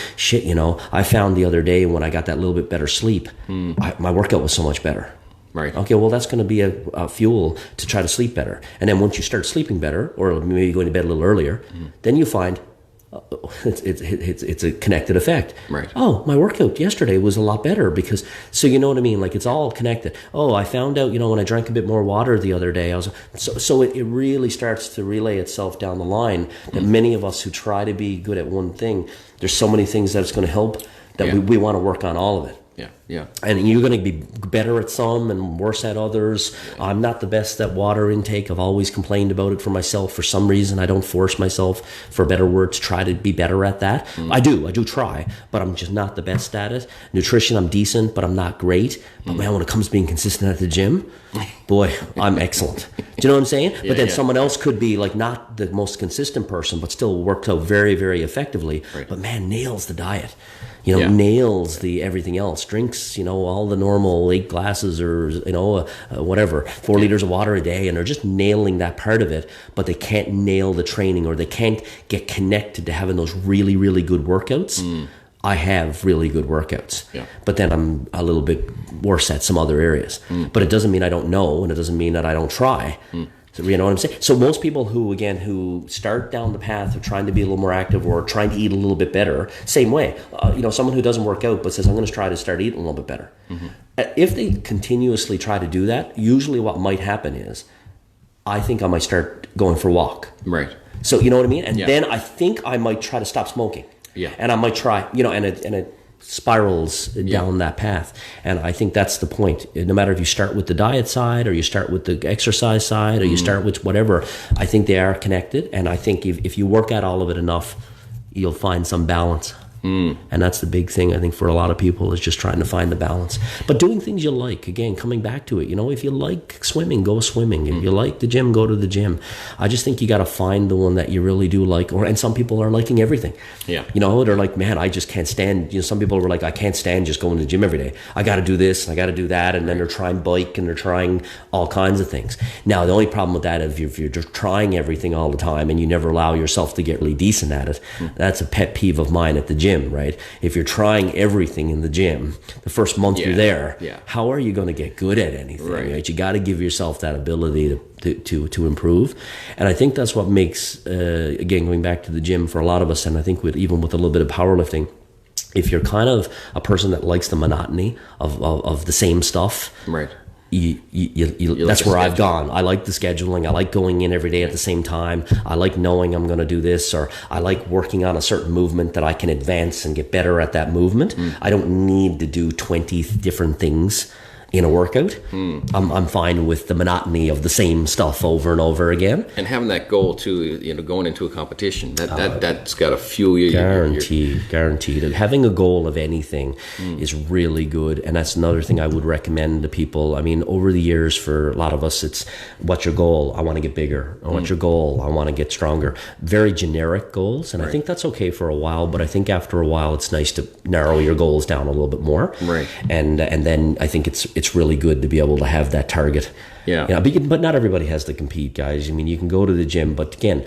I found the other day when I got that little bit better sleep, my workout was so much better. Right. Okay, well, that's going to be a fuel to try to sleep better. And then once you start sleeping better, or maybe going to bed a little earlier, then you find it's a connected effect. Right. Oh, my workout yesterday was a lot better because, so you know what I mean? Like, it's all connected. Oh, I found out, when I drank a bit more water the other day, so it really starts to relay itself down the line that many of us who try to be good at one thing, There's so many things that's going to help that we want to work on all of it. Yeah. And you're going to be better at some and worse at others. I'm not the best at water intake. I've always complained about it for myself. For some reason, I don't force myself, for a better word, to try to be better at that. I do try, but I'm just not the best at it. Nutrition, I'm decent, but I'm not great. But man, when it comes to being consistent at the gym, boy, I'm excellent. Do you know what I'm saying? But then someone else could be like not the most consistent person, but still works out very, very effectively. Right. But man, nails the diet. Nails the everything else, drinks, all the normal 8 glasses or, whatever, 4 liters of water a day, and they're just nailing that part of it, but they can't nail the training, or they can't get connected to having those really, really good workouts. I have really good workouts, but then I'm a little bit worse at some other areas. But it doesn't mean I don't know, and it doesn't mean that I don't try. So, you know what I'm saying? So most people who start down the path of trying to be a little more active or trying to eat a little bit better, same way. Someone who doesn't work out but says, I'm going to try to start eating a little bit better. If they continuously try to do that, usually what might happen is, I think I might start going for a walk. Right. So, you know what I mean? And then I think I might try to stop smoking. Yeah. And I might try, and it spirals down that path. And I think that's the point. No matter if you start with the diet side or you start with the exercise side or you start with whatever, I think they are connected. And I think if you work at all of it enough, you'll find some balance. And that's the big thing, I think, for a lot of people, is just trying to find the balance. But doing things you like, again, coming back to it, if you like swimming, go swimming. If you like the gym, go to the gym. I just think you got to find the one that you really do like. And some people are liking everything. Yeah. They're like, man, I just can't stand, some people were like, I can't stand just going to the gym every day. I got to do this, I got to do that. And then they're trying bike and they're trying all kinds of things. Now, the only problem with that, if you're just trying everything all the time and you never allow yourself to get really decent at it, that's a pet peeve of mine at the gym. Right? If you're trying everything in the gym, the first month you're there, how are you going to get good at anything? Right? You got to give yourself that ability to improve. And I think that's what makes, again, going back to the gym for a lot of us, and I think even with a little bit of powerlifting, if you're kind of a person that likes the monotony of the same stuff, right? That's where I've gone. I like the scheduling. I like going in every day at the same time. I like knowing I'm going to do this, or I like working on a certain movement that I can advance and get better at that movement. I don't need to do 20 different things in a workout. I'm fine with the monotony of the same stuff over and over again. And having that goal too, going into a competition, that's got to fuel you. Guaranteed. And having a goal of anything is really good. And that's another thing I would recommend to people. I mean, over the years, for a lot of us, it's, what's your goal? I want to get bigger. Or what's your goal? I want to get stronger. Very generic goals. And I think that's okay for a while, but I think after a while, it's nice to narrow your goals down a little bit more. Right. And then I think it's really good to be able to have that target. Yeah. But not everybody has to compete, guys. I mean, you can go to the gym, but again,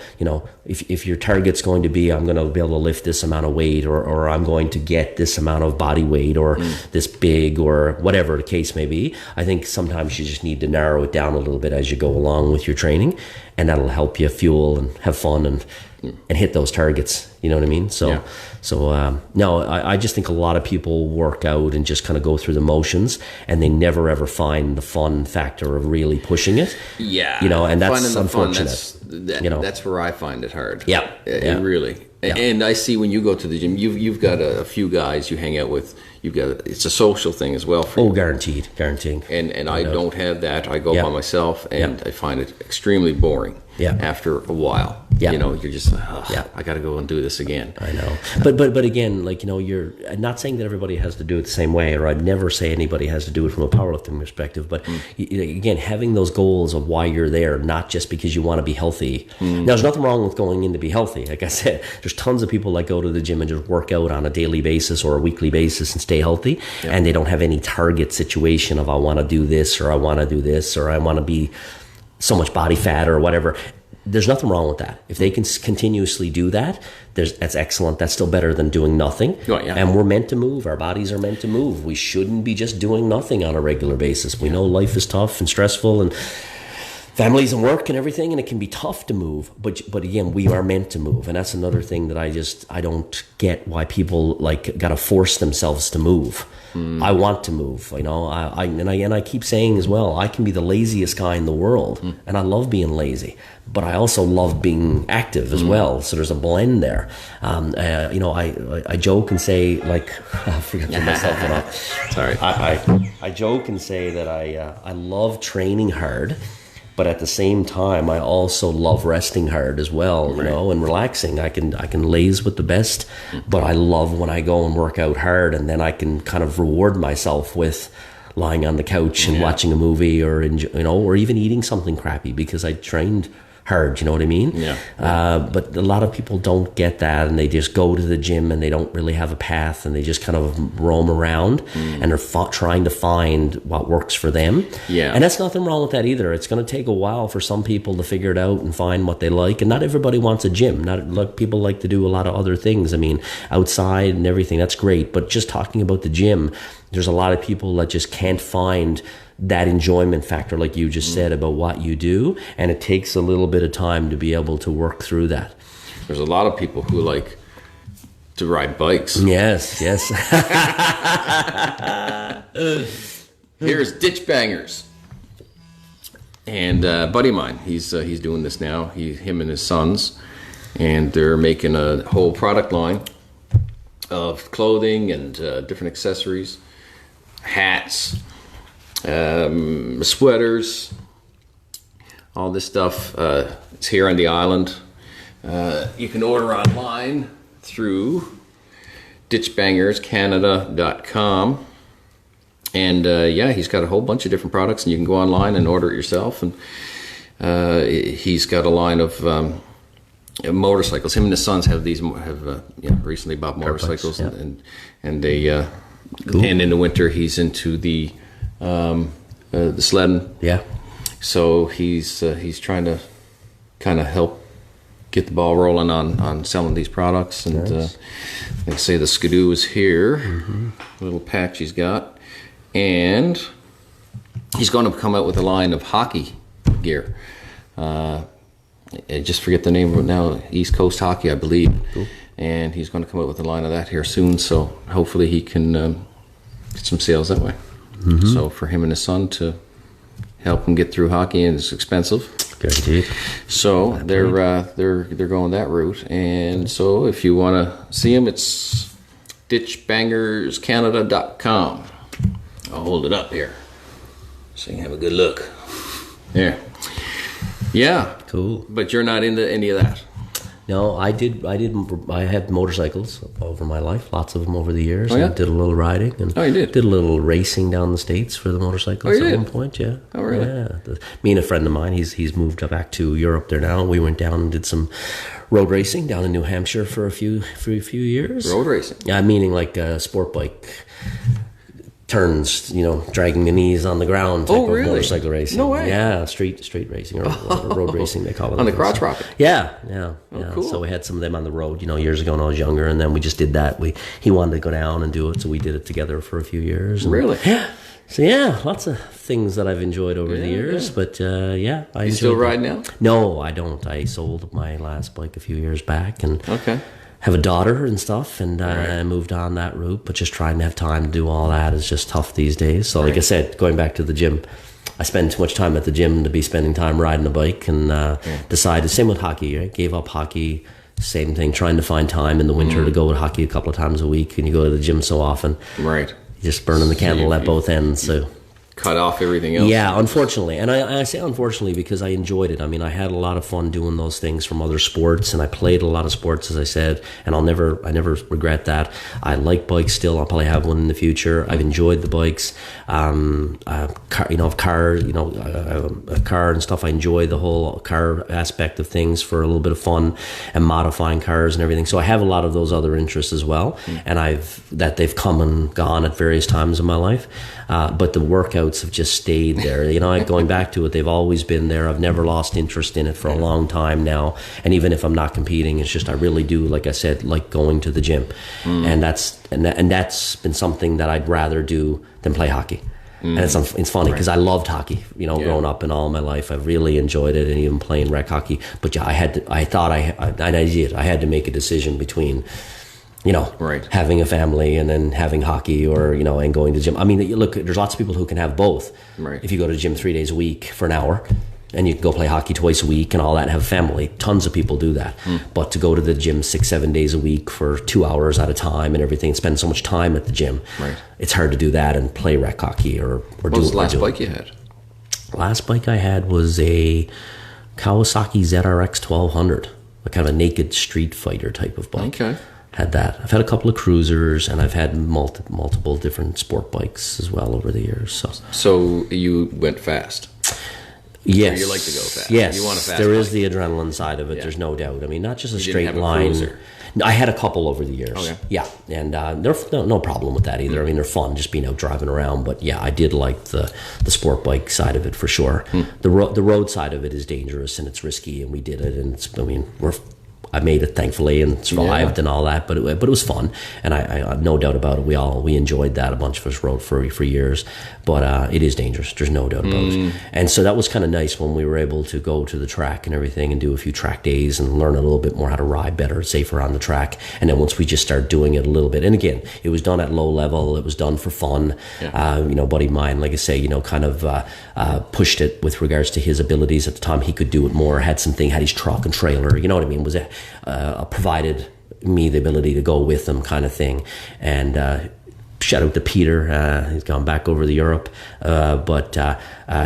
if your target's going to be, I'm going to be able to lift this amount of weight, or I'm going to get this amount of body weight, or this big, or whatever the case may be, I think sometimes you just need to narrow it down a little bit as you go along with your training, and that'll help you fuel and have fun and hit those targets. You know what I mean? No, I just think a lot of people work out and just kind of go through the motions, and they never ever find the fun factor of really pushing it. Yeah. And that's unfortunate. That's where I find it hard. Yeah. Really. Yeah. And I see when you go to the gym, you've got a few guys you hang out with. It's a social thing as well for you. Guaranteed. And I don't have that. I go by myself, and I find it extremely boring. Yeah. After a while, you're just I got to go and do this again. I know, but again, you're not saying that everybody has to do it the same way, or I'd never say anybody has to do it from a powerlifting perspective. But again, having those goals of why you're there, not just because you want to be healthy. Now, there's nothing wrong with going in to be healthy. Like I said, there's tons of people that go to the gym and just work out on a daily basis or a weekly basis and stay healthy, and they don't have any target situation of I want to do this, or I want to do this, or I want to be so much body fat or whatever. There's nothing wrong with that. If they can continuously do that, that's excellent. That's still better than doing nothing. And we're meant to move. Our bodies are meant to move. We shouldn't be just doing nothing on a regular basis. We know life is tough and stressful, and families and work and everything, and it can be tough to move, but again, we are meant to move, and that's another thing that I don't get, why people like got to force themselves to move. I want to move, you know. I keep saying as well, I can be the laziest guy in the world, and I love being lazy, but I also love being active as well. So there's a blend there. You know, I joke and say, like, I forget to myself enough. Sorry. I joke and say that I love training hard, but at the same time, I also love resting hard as well, you know, and relaxing. I can laze with the best, but I love when I go and work out hard, and then I can kind of reward myself with lying on the couch and watching a movie, or you know, or even eating something crappy because I trained hard, you know what I mean? But a lot of people don't get that, and they just go to the gym and they don't really have a path, and they just kind of roam around and they're trying to find what works for them. And that's nothing wrong with that either. It's going to take a while for some people to figure it out and find what they like, and not everybody wants a gym. Not like people like to do a lot of other things. I mean, outside and everything, that's great, but just talking about the gym, there's a lot of people that just can't find that enjoyment factor, like you just said, about what you do, and it takes a little bit of time to be able to work through that. There's a lot of people who like to ride bikes. Yes. Here's Ditch Bangers, and a buddy of mine, he's doing this now. Him and his sons, and they're making a whole product line of clothing and different accessories, hats, sweaters, all this stuff. It's here on the island. You can order online through ditchbangerscanada.com, and he's got a whole bunch of different products, and you can go online and order it yourself. And he's got a line of motorcycles. Him and his sons have recently bought motorcycles, and they cool. And in the winter he's into the sledding. So he's trying to kind of help get the ball rolling on selling these products. And nice. Like I say, the Skidoo is here, little patch he's got, and he's going to come out with a line of hockey gear. I just forget the name of it now. East Coast Hockey, I believe. Cool. And he's going to come out with a line of that here soon. So hopefully he can get some sales that way. So for him and his son to help him get through hockey, and it's expensive. Good indeed. So they're going that route. And so if you want to see him, it's ditchbangerscanada.com. I'll hold it up here so you can have a good look. There. Yeah. Cool. But you're not into any of that. No, I had motorcycles over my life, lots of them over the years. Oh, yeah? I did a little riding. And you did? Did a little racing down the States for the motorcycles at one point, yeah. Oh, really? Yeah. Me and a friend of mine, he's moved back to Europe there now. We went down and did some road racing down in New Hampshire for a few years. Road racing? Yeah, meaning like a sport bike. Turns, dragging the knees on the ground type of motorcycle racing. No way. Yeah, street racing or road racing they call it. On the crotch rocket. Yeah. Cool. So we had some of them on the road, years ago when I was younger, and then we just did that. He wanted to go down and do it, so we did it together for a few years. Really? Yeah. So yeah, lots of things that I've enjoyed over the years, but I You still ride now? No, I don't. I sold my last bike a few years back, and have a daughter and stuff, and I moved on that route, but just trying to have time to do all that is just tough these days. So like I said, going back to the gym, I spend too much time at the gym to be spending time riding a bike, and decided, same with hockey, right? Gave up hockey, same thing, trying to find time in the winter to go to hockey a couple of times a week, and you go to the gym so often. Right. You're just burning the candle at both ends, so... Cut off everything else. Yeah, unfortunately. And I say unfortunately because I enjoyed it. I mean, I had a lot of fun doing those things from other sports, and I played a lot of sports, as I said, and I never regret that. I like bikes still. I'll probably have one in the future. I've enjoyed the bikes. A car and stuff. I enjoy the whole car aspect of things for a little bit of fun and modifying cars and everything. So I have a lot of those other interests as well, and they've come and gone at various times in my life. But the workouts have just stayed there. Going back to it, they've always been there. I've never lost interest in it for a long time now. And even if I'm not competing, it's just I really do, like I said, like going to the gym. And that's been something that I'd rather do than play hockey. And it's funny because I loved hockey, growing up and all my life. I really enjoyed it, and even playing rec hockey. But yeah, I had to make a decision between, having a family and then having hockey, or, and going to the gym. I mean, look, there's lots of people who can have both. Right. If you go to the gym 3 days a week for an hour, and you can go play hockey twice a week and all that and have a family. Tons of people do that. But to go to the gym 6-7 days a week for 2 hours at a time and everything, spend so much time at the gym, it's hard to do that and play rec hockey or what was the last bike you had? Last bike I had was a Kawasaki ZRX 1200, a kind of a naked street fighter type of bike. Okay. Had that. I've had a couple of cruisers, and I've had multiple different sport bikes as well over the years. So you went fast? Yes. So you like to go fast. Yes. You want a fast there bike. Is the adrenaline side of it. Yeah. There's no doubt. I mean, not just a straight didn't have line. A cruiser. I had a couple over the years. Okay. Yeah, and there's no problem with that either. I mean, they're fun, just being out driving around. But yeah, I did like the sport bike side of it for sure. The road side of it is dangerous and it's risky, and we did it. And I made it, thankfully, and survived and all that, but it was fun, and I no doubt about it. We enjoyed that. A bunch of us rode for years, but it is dangerous. There's no doubt about it. And so that was kind of nice when we were able to go to the track and everything and do a few track days and learn a little bit more how to ride better, safer on the track. And then once we just started doing it a little bit, and again, it was done at low level. It was done for fun. Buddy of mine, like I say, kind of pushed it with regards to his abilities at the time. He could do it more. Had his truck and trailer. You know what I mean? Was it? Provided me the ability to go with them, kind of thing. And shout out to Peter. He's gone back over to Europe, but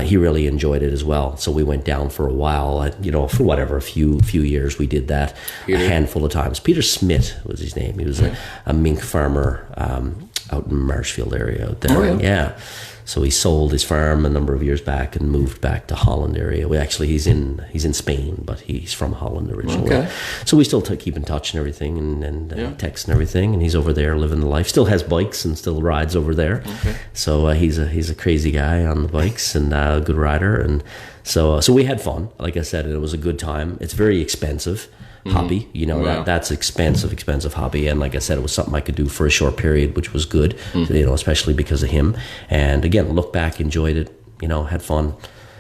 he really enjoyed it as well. So we went down for a while. For whatever, a few years we did that. Peter? A handful of times. Peter Smith was his name. He was a mink farmer out in Marshfield area out there. Oh, yeah. So he sold his farm a number of years back and moved back to Holland area. He's in Spain, but he's from Holland originally. Okay. So we still keep in touch and everything, and text and everything. And he's over there living the life. Still has bikes and still rides over there. Okay. So he's a crazy guy on the bikes and a good rider. And so we had fun. Like I said, it was a good time. It's very expensive. Hobby, that's expensive hobby, and like I said, it was something I could do for a short period, which was good, especially because of him. And again, look back, enjoyed it, had fun,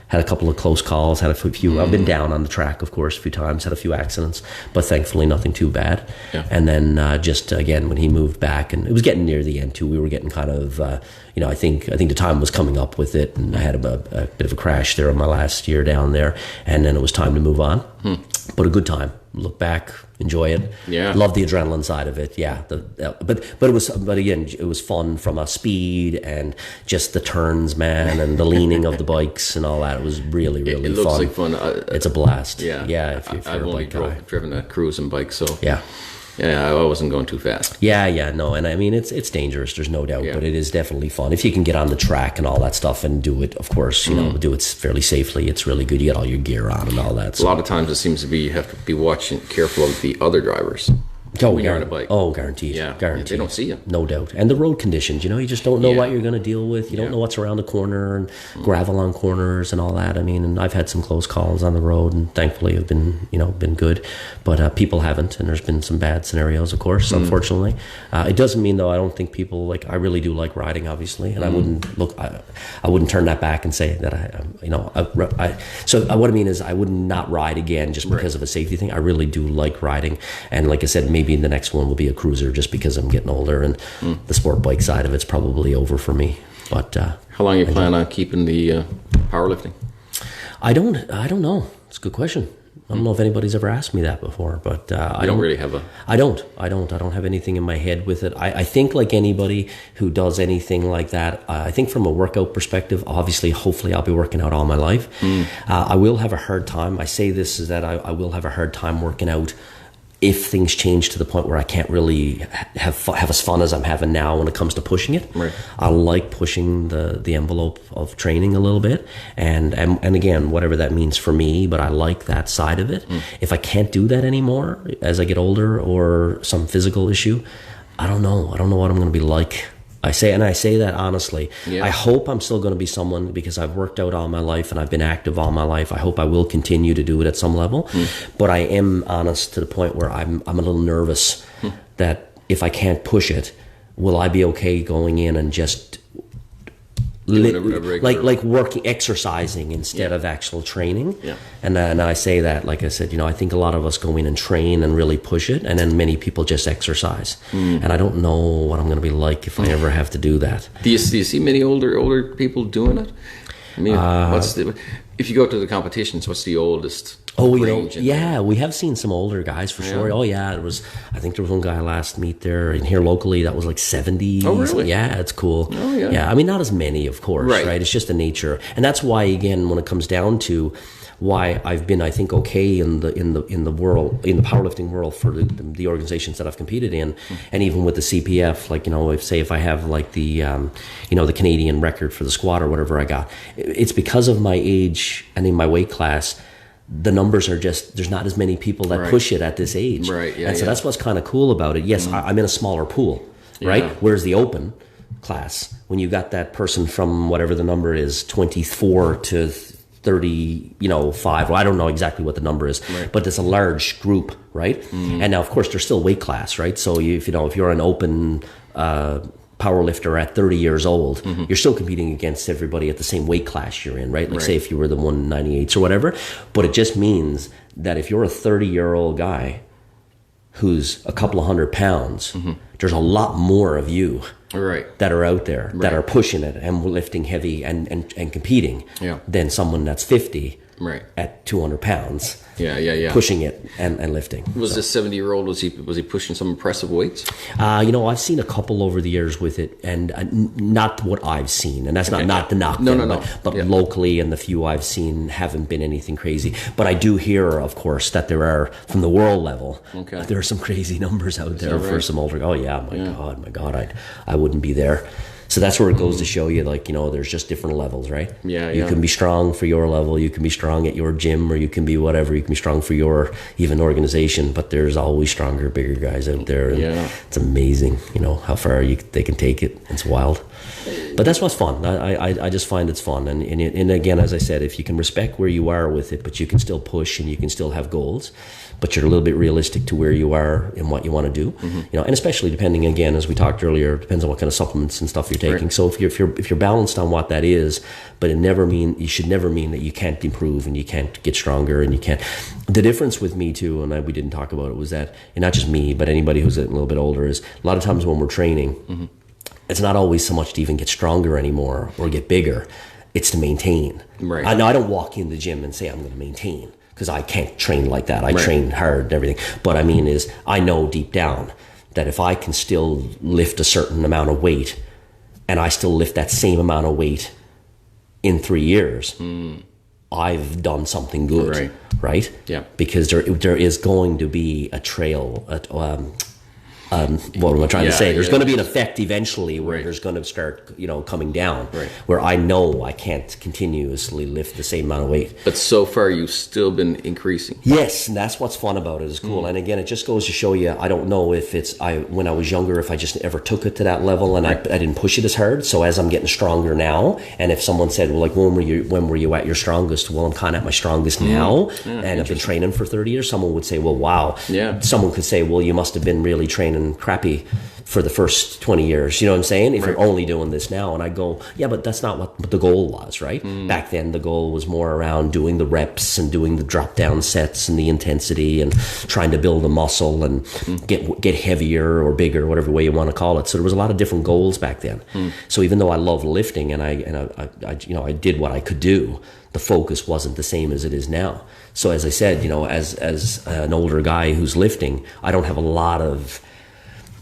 had a couple of close calls, had a few. I've been down on the track, of course, a few times, had a few accidents, but thankfully nothing too bad. Yeah. And then just again, when he moved back, and it was getting near the end too, we were getting kind of, I think the time was coming up with it, and I had a bit of a crash there on my last year down there, and then it was time to move on. But a good time. Look back, enjoy it. Yeah, love the adrenaline side of it. Yeah, but again, it was fun from a speed and just the turns, man, and the leaning of the bikes and all that. It was really fun. It looks like fun. It's a blast. Yeah. If you're I've only driven a cruising bike, so yeah. Yeah, I wasn't going too fast. No, and I mean it's dangerous. There's no doubt, but it is definitely fun if you can get on the track and all that stuff and do it. Of course, do it fairly safely. It's really good. You get all your gear on and all that. So. A lot of times it seems to be you have to be careful of the other drivers. When you're on a bike. Oh, guaranteed. Yeah, guaranteed. They don't see you. No doubt. And the road conditions, you just don't know what you're going to deal with. You don't know what's around the corner and gravel on corners and all that. I mean, and I've had some close calls on the road, and thankfully have been good. But people haven't, and there's been some bad scenarios, of course, unfortunately. It doesn't mean, though, I don't think people I really do like riding, obviously, and I wouldn't turn that back and say that so what I mean is I would not ride again just because of a safety thing. I really do like riding, and like I said, maybe the next one will be a cruiser just because I'm getting older, and the sport bike side of it's probably over for me. But how long you plan on keeping the powerlifting? I don't know. It's a good question. I don't know if anybody's ever asked me that before, but I don't really have I don't have anything in my head with it. I think like anybody who does anything like that, I think from a workout perspective, obviously, hopefully I'll be working out all my life. I will have a hard time. I say this is that I will have a hard time working out if things change to the point where I can't really have as fun as I'm having now when it comes to pushing it. Right. I like pushing the envelope of training a little bit, and again, whatever that means for me, but I like that side of it. If I can't do that anymore as I get older or some physical issue, I don't know what I'm going to be like. I say that honestly. Yeah. I hope I'm still going to be someone, because I've worked out all my life and I've been active all my life. I hope I will continue to do it at some level. But I am honest to the point where I'm a little nervous that if I can't push it, will I be okay going in and just like working, exercising instead of actual training. Yeah. And I say that, like I said, I think a lot of us go in and train and really push it, and then many people just exercise. And I don't know what I'm going to be like if I ever have to do that. Do you see many older people doing it? I mean, if you go to the competitions, what's the oldest? We have seen some older guys for sure. Oh yeah, I think there was one guy last meet there in here locally that was like 70. Oh really? Yeah, it's cool. Oh yeah. Yeah, I mean, not as many, of course, right? It's just the nature, and that's why, again, when it comes down to why I've been, I think, okay in the world, in the powerlifting world, for the organizations that I've competed in, and even with the CPF, like, if I have like the the Canadian record for the squat or whatever I got, it's because of my age and in my weight class. The numbers are just, there's not as many people that push it at this age. Right, yeah. And so that's what's kind of cool about it. Yes, I'm in a smaller pool, right? Whereas the open class, when you got that person from whatever the number is, 24 to 35, well, I don't know exactly what the number is, but it's a large group, right? And now, of course, there's still weight class, right? So if you're an open powerlifter at 30 years old, you're still competing against everybody at the same weight class you're in, right? Like say if you were the 198s or whatever. But it just means that if you're a 30-year-old guy who's a couple of 100 pounds, there's a lot more of you that are out there that are pushing it and lifting heavy and competing than someone that's 50 at 200 pounds. Pushing it and lifting. Was this 70-year-old, was he pushing some impressive weights? I've seen a couple over the years with it, and not what I've seen, and that's not to knock them, but locally, and the few I've seen haven't been anything crazy. But I do hear, of course, that there are, from the world level, there are some crazy numbers out there for some older. Oh yeah, my God, I wouldn't be there. So that's where it goes to show you, like, there's just different levels, right? You can be strong for your level, you can be strong at your gym, or you can be whatever, you can be strong for your even organization, but there's always stronger, bigger guys out there. And it's amazing, how far they can take it. It's wild. But that's what's fun. I just find it's fun. And again, as I said, if you can respect where you are with it, but you can still push and you can still have goals, but you're a little bit realistic to where you are and what you want to do, and especially depending, again, as we talked earlier, depends on what kind of supplements and stuff you're taking. So if you're balanced on what that is, but you should never mean that you can't improve and you can't get stronger and you can't. The difference with me too, and we didn't talk about it, was that, and not just me, but anybody who's a little bit older, is a lot of times when we're training, it's not always so much to even get stronger anymore or get bigger. It's to maintain. I don't walk in the gym and say I'm going to maintain, because I can't train like that. I train hard and everything. But I mean is, I know deep down that if I can still lift a certain amount of weight, and I still lift that same amount of weight in 3 years, I've done something good, right? Yeah. Because there is going to be a trail, what am I trying to say? There's going to be an effect eventually where there's going to start, coming down, where I know I can't continuously lift the same amount of weight. But so far, you've still been increasing. Yes, and that's what's fun about it. It's cool. And again, it just goes to show you, I don't know if when I was younger, if I just ever took it to that level and I didn't push it as hard. So as I'm getting stronger now, and if someone said, well, like, when were you at your strongest? Well, I'm kind of at my strongest now, and I've been training for 30 years. Someone would say, well, wow. Yeah. Someone could say, well, you must have been really training crappy for the first 20 years, you know what I'm saying? If you're only doing this now. And I go, yeah, but that's not what the goal was, right? Back then, the goal was more around doing the reps and doing the drop down sets and the intensity and trying to build a muscle and get heavier or bigger, whatever way you want to call it. So there was a lot of different goals back then. So even though I love lifting and I did what I could do, the focus wasn't the same as it is now. So as I said, as an older guy who's lifting, I don't have a lot of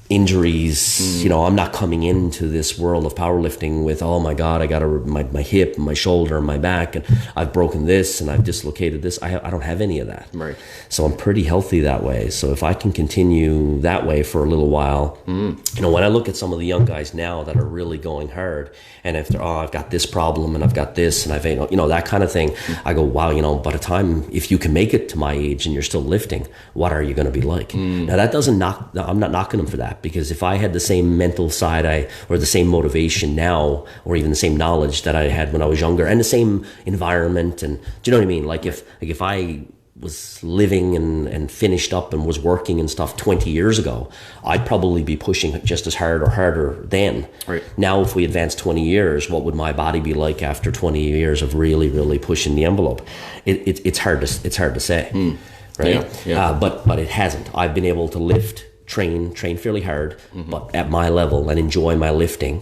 injuries. I'm not coming into this world of powerlifting with, oh my God, I got my hip, my shoulder, and my back, and I've broken this and I've dislocated this. I don't have any of that. Right. So I'm pretty healthy that way. So if I can continue that way for a little while, when I look at some of the young guys now that are really going hard, and if they're, I've got this problem and I've got this and I've, that kind of thing, I go, wow, by the time, if you can make it to my age and you're still lifting, what are you going to be like? Now that doesn't I'm not knocking them for that, because if I had the same mental side or the same motivation now, or even the same knowledge that I had when I was younger, and the same environment, and do you know what I mean? Like if I was living and finished up and was working and stuff 20 years ago, I'd probably be pushing just as hard or harder then. Right. Now, if we advance 20 years, what would my body be like after 20 years of really, really pushing the envelope? It's hard to say, right? Yeah. But it hasn't. I've been able to lift, train fairly hard, but at my level, and enjoy my lifting.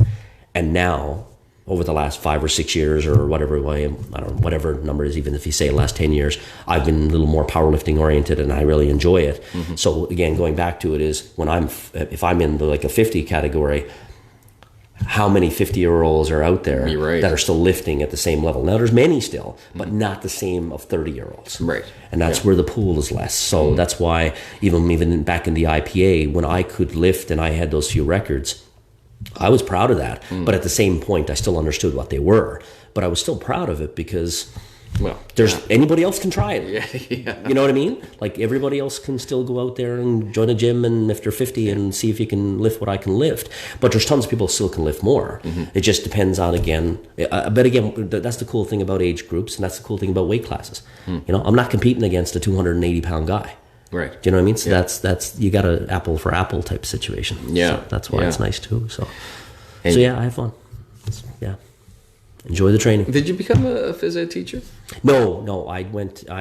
And now, over the last 5 or 6 years or whatever way, I don't know, whatever number is, even if you say last 10 years, I've been a little more powerlifting oriented and I really enjoy it. So again, going back to it is if I'm in like a 50 category, how many 50-year-olds are out there that are still lifting at the same level? Now there's many still, but not the same of 30-year-olds. Right. And that's where the pool is less. So that's why even back in the IPA, when I could lift and I had those few records, I was proud of that, but at the same point, I still understood what they were. But I was still proud of it because, anybody else can try it. You know what I mean? Like everybody else can still go out there and join a gym and if they're 50 and see if you can lift what I can lift. But there's tons of people who still can lift more. It just depends on, but again, that's the cool thing about age groups, and that's the cool thing about weight classes. You know, I'm not competing against a 280-pound guy. Right. Do you know what I mean? So that's you got an apple for apple type situation. Yeah. So that's why it's nice too. So I have fun. Enjoy the training. Did you become a phys ed teacher? No. I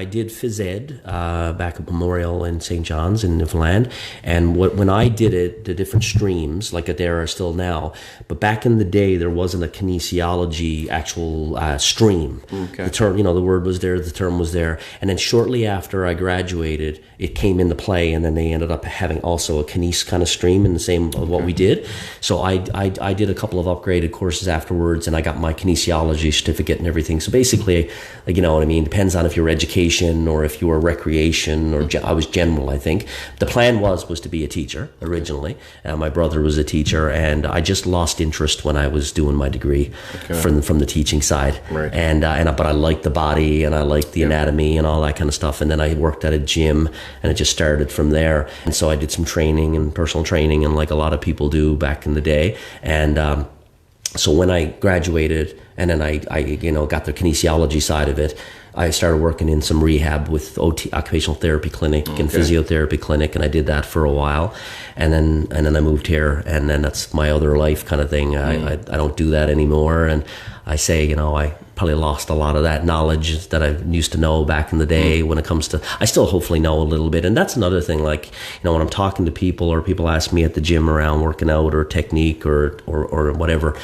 did phys ed back at Memorial in St. John's in Newfoundland. And when I did it, the different streams, like there are still now, but back in the day, there wasn't a kinesiology actual stream. Okay. The term, the word was there, the term was there. And then shortly after I graduated, it came into play, and then they ended up having also a kines kind of stream in the same of what we did. So I did a couple of upgraded courses afterwards, and I got my kinesiology certificate and everything. So basically, you know what I mean? Depends on if you're education or if you were recreation or I was general, I think. The plan was to be a teacher originally. My brother was a teacher, and I just lost interest when I was doing my degree from the teaching side. Right. But I liked the body and I liked the anatomy and all that kind of stuff. And then I worked at a gym, and it just started from there. And so I did some training and personal training, and like a lot of people do back in the day. And so when I graduated, and then I got the kinesiology side of it, I started working in some rehab with occupational therapy clinic and physiotherapy clinic, and I did that for a while, and then I moved here, and then that's my other life kind of thing. I don't do that anymore, and I say, I probably lost a lot of that knowledge that I used to know back in the day when it comes to, I still hopefully know a little bit. And that's another thing, like, when I'm talking to people or people ask me at the gym around working out or technique or whatever,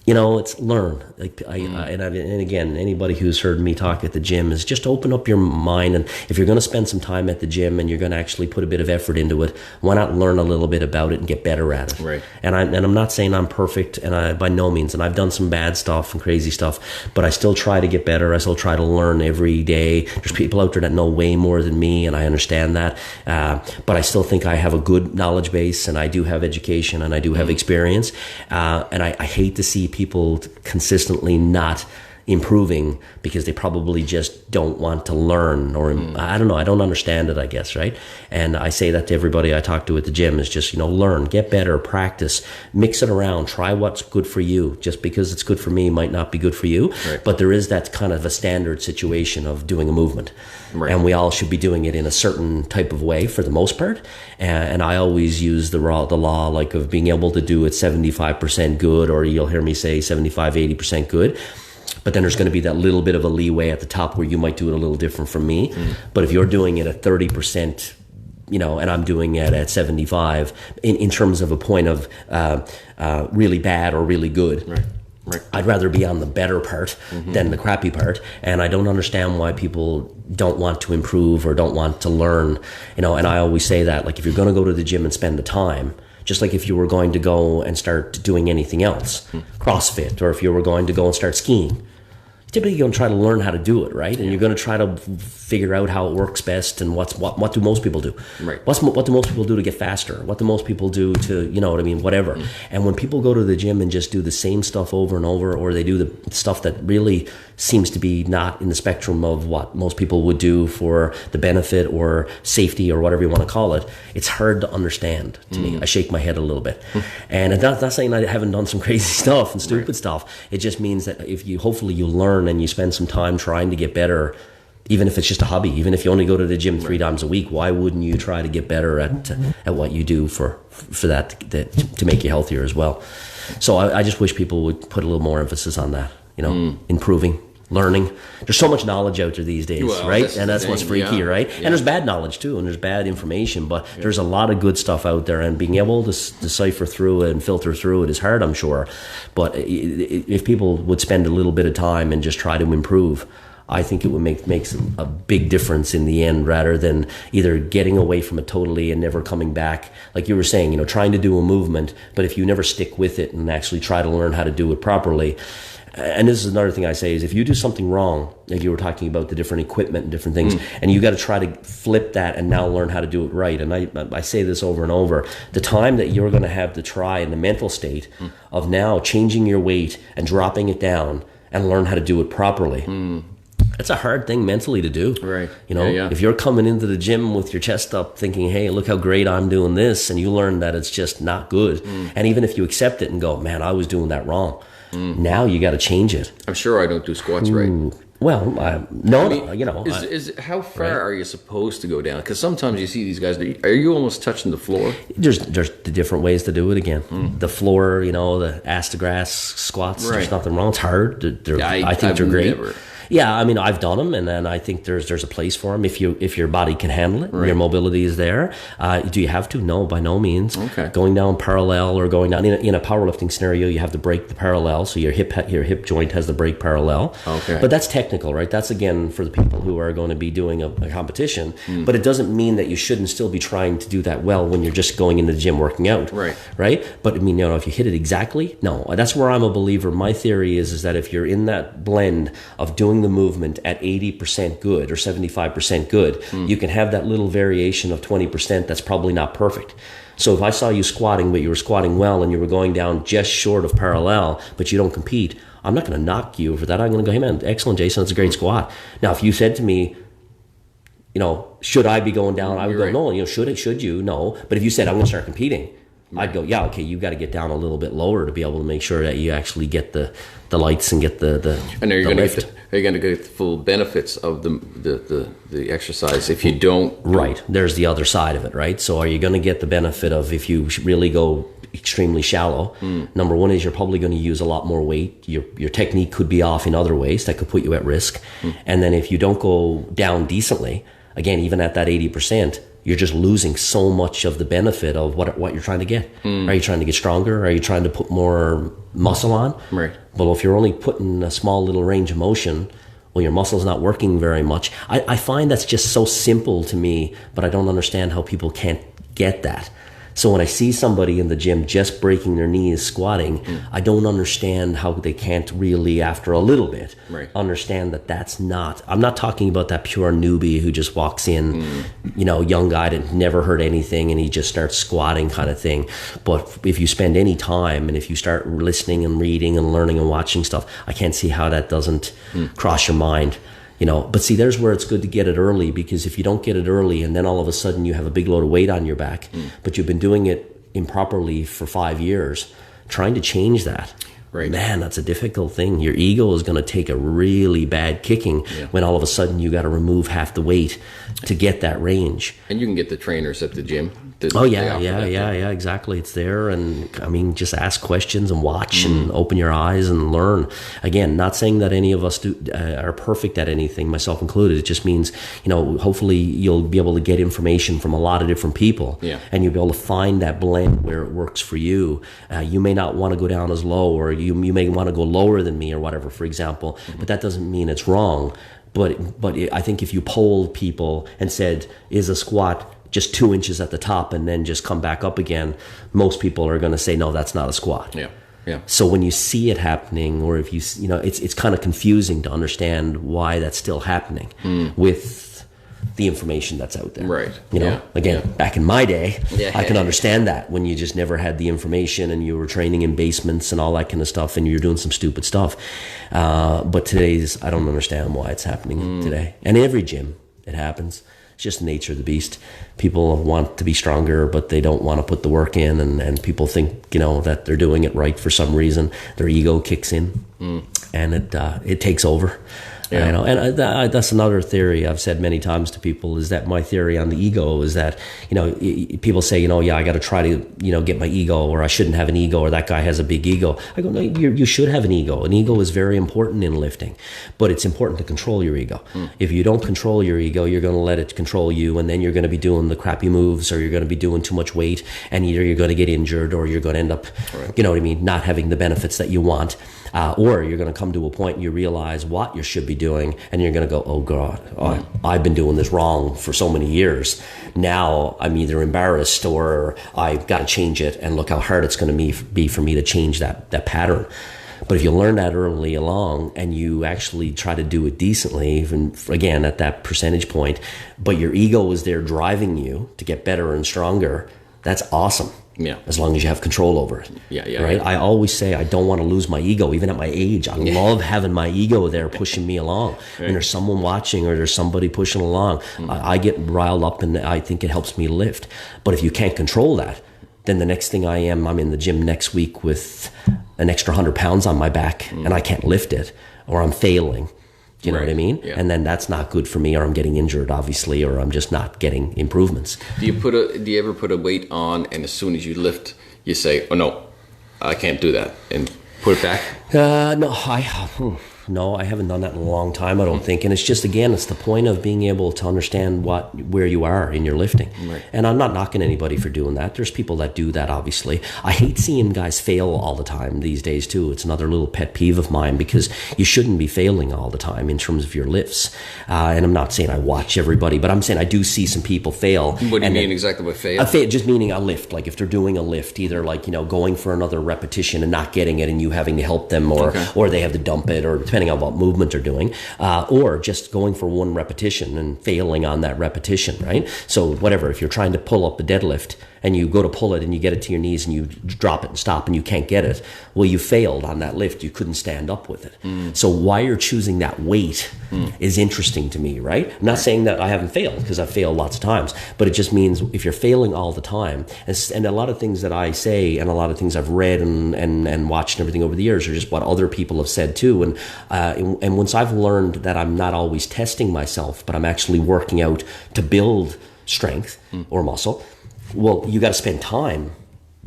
it's learn. Like and again, anybody who's heard me talk at the gym is just open up your mind. And if you're going to spend some time at the gym and you're going to actually put a bit of effort into it, why not learn a little bit about it and get better at it? Right. And I'm not saying I'm perfect, and I by no means, and I've done some bad stuff and crazy stuff, but I still try to get better. I still try to learn every day. There's people out there that know way more than me, and I understand that. But I still think I have a good knowledge base, and I do have education, and I do have experience. And I hate to see people consistently not improving because they probably just don't want to learn, or I don't know, I don't understand it, I guess, right? And I say that to everybody I talk to at the gym is just, learn, get better, practice, mix it around, try what's good for you. Just because it's good for me might not be good for you, right. But there is that kind of a standard situation of doing a movement. Right. And we all should be doing it in a certain type of way for the most part. And I always use the law like of being able to do it 75% good, or you'll hear me say 75, 80% good. But then there's going to be that little bit of a leeway at the top where you might do it a little different from me. But if you're doing it at 30%, and I'm doing it at 75 in terms of a point of really bad or really good. Right. Right. I'd rather be on the better part than the crappy part. And I don't understand why people don't want to improve or don't want to learn, and I always say that, like, if you're going to go to the gym and spend the time, just like if you were going to go and start doing anything else, CrossFit, or if you were going to go and start skiing, typically you're going to try to learn how to do it, right? And you're going to try to figure out how it works best, and what do most people do? Right. What do most people do to get faster? What do most people do to, whatever. And when people go to the gym and just do the same stuff over and over, or they do the stuff that really seems to be not in the spectrum of what most people would do for the benefit or safety or whatever you want to call it, it's hard to understand to me. I shake my head a little bit. And it's not saying I haven't done some crazy stuff and stupid stuff. It just means that if hopefully you learn and you spend some time trying to get better, Even if it's just a hobby, even if you only go to the gym 3 times a week, why wouldn't you try to get better at what you do for that to make you healthier as well? So I just wish people would put a little more emphasis on that, improving, learning. There's so much knowledge out there these days, right? And that's what's freaky, right? And there's bad knowledge too, and there's bad information, but there's a lot of good stuff out there, and being able to decipher through it and filter through it is hard, I'm sure. But if people would spend a little bit of time and just try to improve, I think it would makes a big difference in the end, rather than either getting away from it totally and never coming back. Like you were saying, trying to do a movement, but if you never stick with it and actually try to learn how to do it properly. And this is another thing I say is, if you do something wrong, like you were talking about the different equipment and different things, and you got to try to flip that and now learn how to do it right. And I say this over and over, the time that you're going to have to try in the mental state of now changing your weight and dropping it down and learn how to do it properly. It's a hard thing mentally to do. Right. If you're coming into the gym with your chest up thinking, hey, look how great I'm doing this, and you learn that it's just not good. And even if you accept it and go, man, I was doing that wrong. Now you got to change it. I'm sure I don't do squats right. Well, no, how far are you supposed to go down? Because sometimes you see these guys, are you almost touching the floor? There's the different ways to do it again. The floor, the ass to grass squats, there's nothing wrong. It's hard. I think they're great. Yeah, I mean, I've done them, and then I think there's a place for them if your body can handle it, your mobility is there. Do you have to? No, by no means. Okay. Going down parallel or going down in a powerlifting scenario, you have to break the parallel, so your hip joint has to break parallel. Okay. But that's technical, right? That's again for the people who are going to be doing a competition. But it doesn't mean that you shouldn't still be trying to do that well when you're just going into the gym working out. Right. But I mean, if you hit it exactly, no. That's where I'm a believer. My theory is that if you're in that blend of doing the movement at 80% good or 75% good, you can have that little variation of 20% that's probably not perfect. So if I saw you squatting, but you were squatting well and you were going down just short of parallel, but you don't compete, I'm not going to knock you for that. I'm going to go, hey man, excellent, Jason, that's a great squat. Now, if you said to me, should I be going down? I would go, no, should you? No. But if you said, I'm going to start competing, I'd go, yeah, okay, you got to get down a little bit lower to be able to make sure that you actually get the lights and get the and are you going to get the full benefits of the exercise if you don't? Right. There's the other side of it, right? So are you going to get the benefit of, if you really go extremely shallow, number one is you're probably going to use a lot more weight. Your technique could be off in other ways that could put you at risk. And then if you don't go down decently, again, even at that 80%, you're just losing so much of the benefit of what you're trying to get. Are you trying to get stronger? Are you trying to put more muscle on? Right. Well, if you're only putting a small little range of motion, well, your muscle's not working very much. I find that's just so simple to me, but I don't understand how people can't get that. So when I see somebody in the gym just breaking their knees squatting, I don't understand how they can't really, after a little bit, understand that that's not. I'm not talking about that pure newbie who just walks in, young guy that never heard anything and he just starts squatting kind of thing. But if you spend any time and if you start listening and reading and learning and watching stuff, I can't see how that doesn't cross your mind. But see, there's where it's good to get it early, because if you don't get it early and then all of a sudden you have a big load of weight on your back, but you've been doing it improperly for 5 years, trying to change that, man, that's a difficult thing. Your ego is going to take a really bad kicking when all of a sudden you got to remove half the weight to get that range. And you can get the trainers at the gym. Yeah, exactly. It's there, and I mean, just ask questions and watch and open your eyes and learn. Again, not saying that any of us are perfect at anything, myself included. It just means, hopefully you'll be able to get information from a lot of different people, and you'll be able to find that blend where it works for you. You may not want to go down as low, or you may want to go lower than me or whatever, for example, but that doesn't mean it's wrong. But I think if you polled people and said, is a squat just 2 inches at the top and then just come back up again, most people are going to say, no, that's not a squat. Yeah. So when you see it happening, or if it's kind of confusing to understand why that's still happening with the information that's out there. Right. Back in my day, I can understand that when you just never had the information and you were training in basements and all that kind of stuff and you're doing some stupid stuff. But today's, I don't understand why it's happening today. And every gym, it happens. It's just the nature of the beast. People want to be stronger, but they don't want to put the work in, and people think, that they're doing it right for some reason. Their ego kicks in, and it takes over. You know, and that's another theory I've said many times to people, is that my theory on the ego is that, you know, people say, you know, yeah, I got to try to, you know, get my ego, or I shouldn't have an ego, or that guy has a big ego. I go, no, you should have an ego. An ego is very important in lifting, but it's important to control your ego. If you don't control your ego, you're going to let it control you, and then you're going to be doing the crappy moves, or you're going to be doing too much weight, and either you're going to get injured, or you're going to end up, you know what I mean, not having the benefits that you want. Or you're going to come to a point and you realize what you should be doing, and you're going to go, oh God, I've been doing this wrong for so many years. Now I'm either embarrassed or I've got to change it, and look how hard it's going to be for me to change that pattern. But if you learn that early along and you actually try to do it decently, even again at that percentage point, but your ego is there driving you to get better and stronger, that's awesome. Yeah. As long as you have control over it. Yeah. Right? I always say I don't want to lose my ego, even at my age. I love having my ego there pushing me along. When there's someone watching or there's somebody pushing along, I get riled up, and I think it helps me lift. But if you can't control that, then the next thing I'm in the gym next week with an extra 100 pounds on my back, and I can't lift it, or I'm failing. You know what I mean? Yeah. And then that's not good for me, or I'm getting injured, obviously, or I'm just not getting improvements. Do you ever put a weight on, and as soon as you lift, you say, "Oh no, I can't do that," and put it back? No, I haven't done that in a long time, I don't think. And it's just, again, it's the point of being able to understand where you are in your lifting. Right. And I'm not knocking anybody for doing that. There's people that do that, obviously. I hate seeing guys fail all the time these days, too. It's another little pet peeve of mine, because you shouldn't be failing all the time in terms of your lifts. And I'm not saying I watch everybody, but I'm saying I do see some people fail. What do you mean exactly by fail? Just meaning a lift. Like if they're doing a lift, either like, you know, going for another repetition and not getting it, and you having to help them, or they have to dump it, or depending on what movement they're doing, or just going for one repetition and failing on that repetition, right? So whatever, if you're trying to pull up a deadlift and you go to pull it and you get it to your knees and you drop it and stop and you can't get it, well, you failed on that lift. You couldn't stand up with it. So why you're choosing that weight is interesting to me, right? I'm not saying that I haven't failed, because I've failed lots of times, but it just means if you're failing all the time, and a lot of things that I say and a lot of things I've read and watched and everything over the years are just what other people have said too. And once I've learned that I'm not always testing myself, but I'm actually working out to build strength or muscle, well, you got to spend time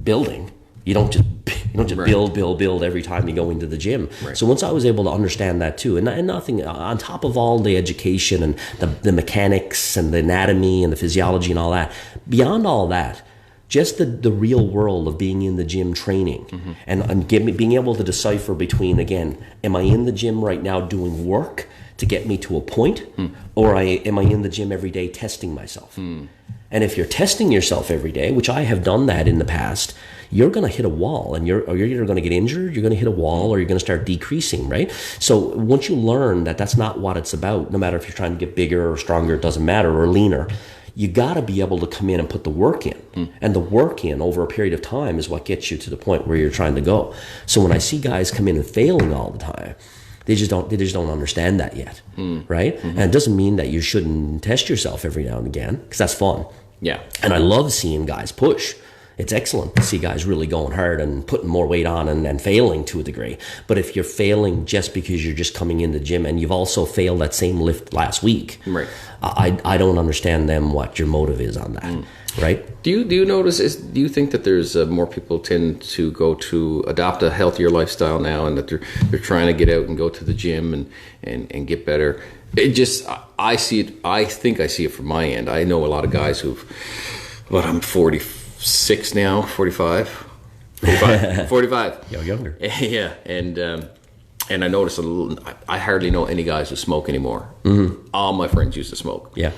building. You don't just build every time you go into the gym. Right. So once I was able to understand that too, and nothing on top of all the education and the mechanics and the anatomy and the physiology and all that, beyond all that, just the real world of being in the gym training and being able to decipher between, again, am I in the gym right now doing work to get me to a point, or am I in the gym every day testing myself? And if you're testing yourself every day, which I have done that in the past, you're going to hit a wall, and you're either going to get injured, you're going to hit a wall, or you're going to start decreasing, right? So once you learn that that's not what it's about, no matter if you're trying to get bigger or stronger, it doesn't matter, or leaner, you got to be able to come in and put the work in. And the work in over a period of time is what gets you to the point where you're trying to go. So when I see guys come in and failing all the time, they just don't understand that yet, right? And it doesn't mean that you shouldn't test yourself every now and again, because that's fun. Yeah. And I love seeing guys push. It's excellent to see guys really going hard and putting more weight on and failing to a degree. But if you're failing just because you're just coming in the gym and you've also failed that same lift last week, right? I don't understand what your motive is on that, right? Do you notice? Do you think that there's more people tend to adopt a healthier lifestyle now, and that they're trying to get out and go to the gym and get better? It just, I see it. I think I see it from my end. I know a lot of guys I'm 46 now, 45. 45. You're younger. Yeah, and I notice I hardly know any guys who smoke anymore. All my friends used to smoke. Yeah.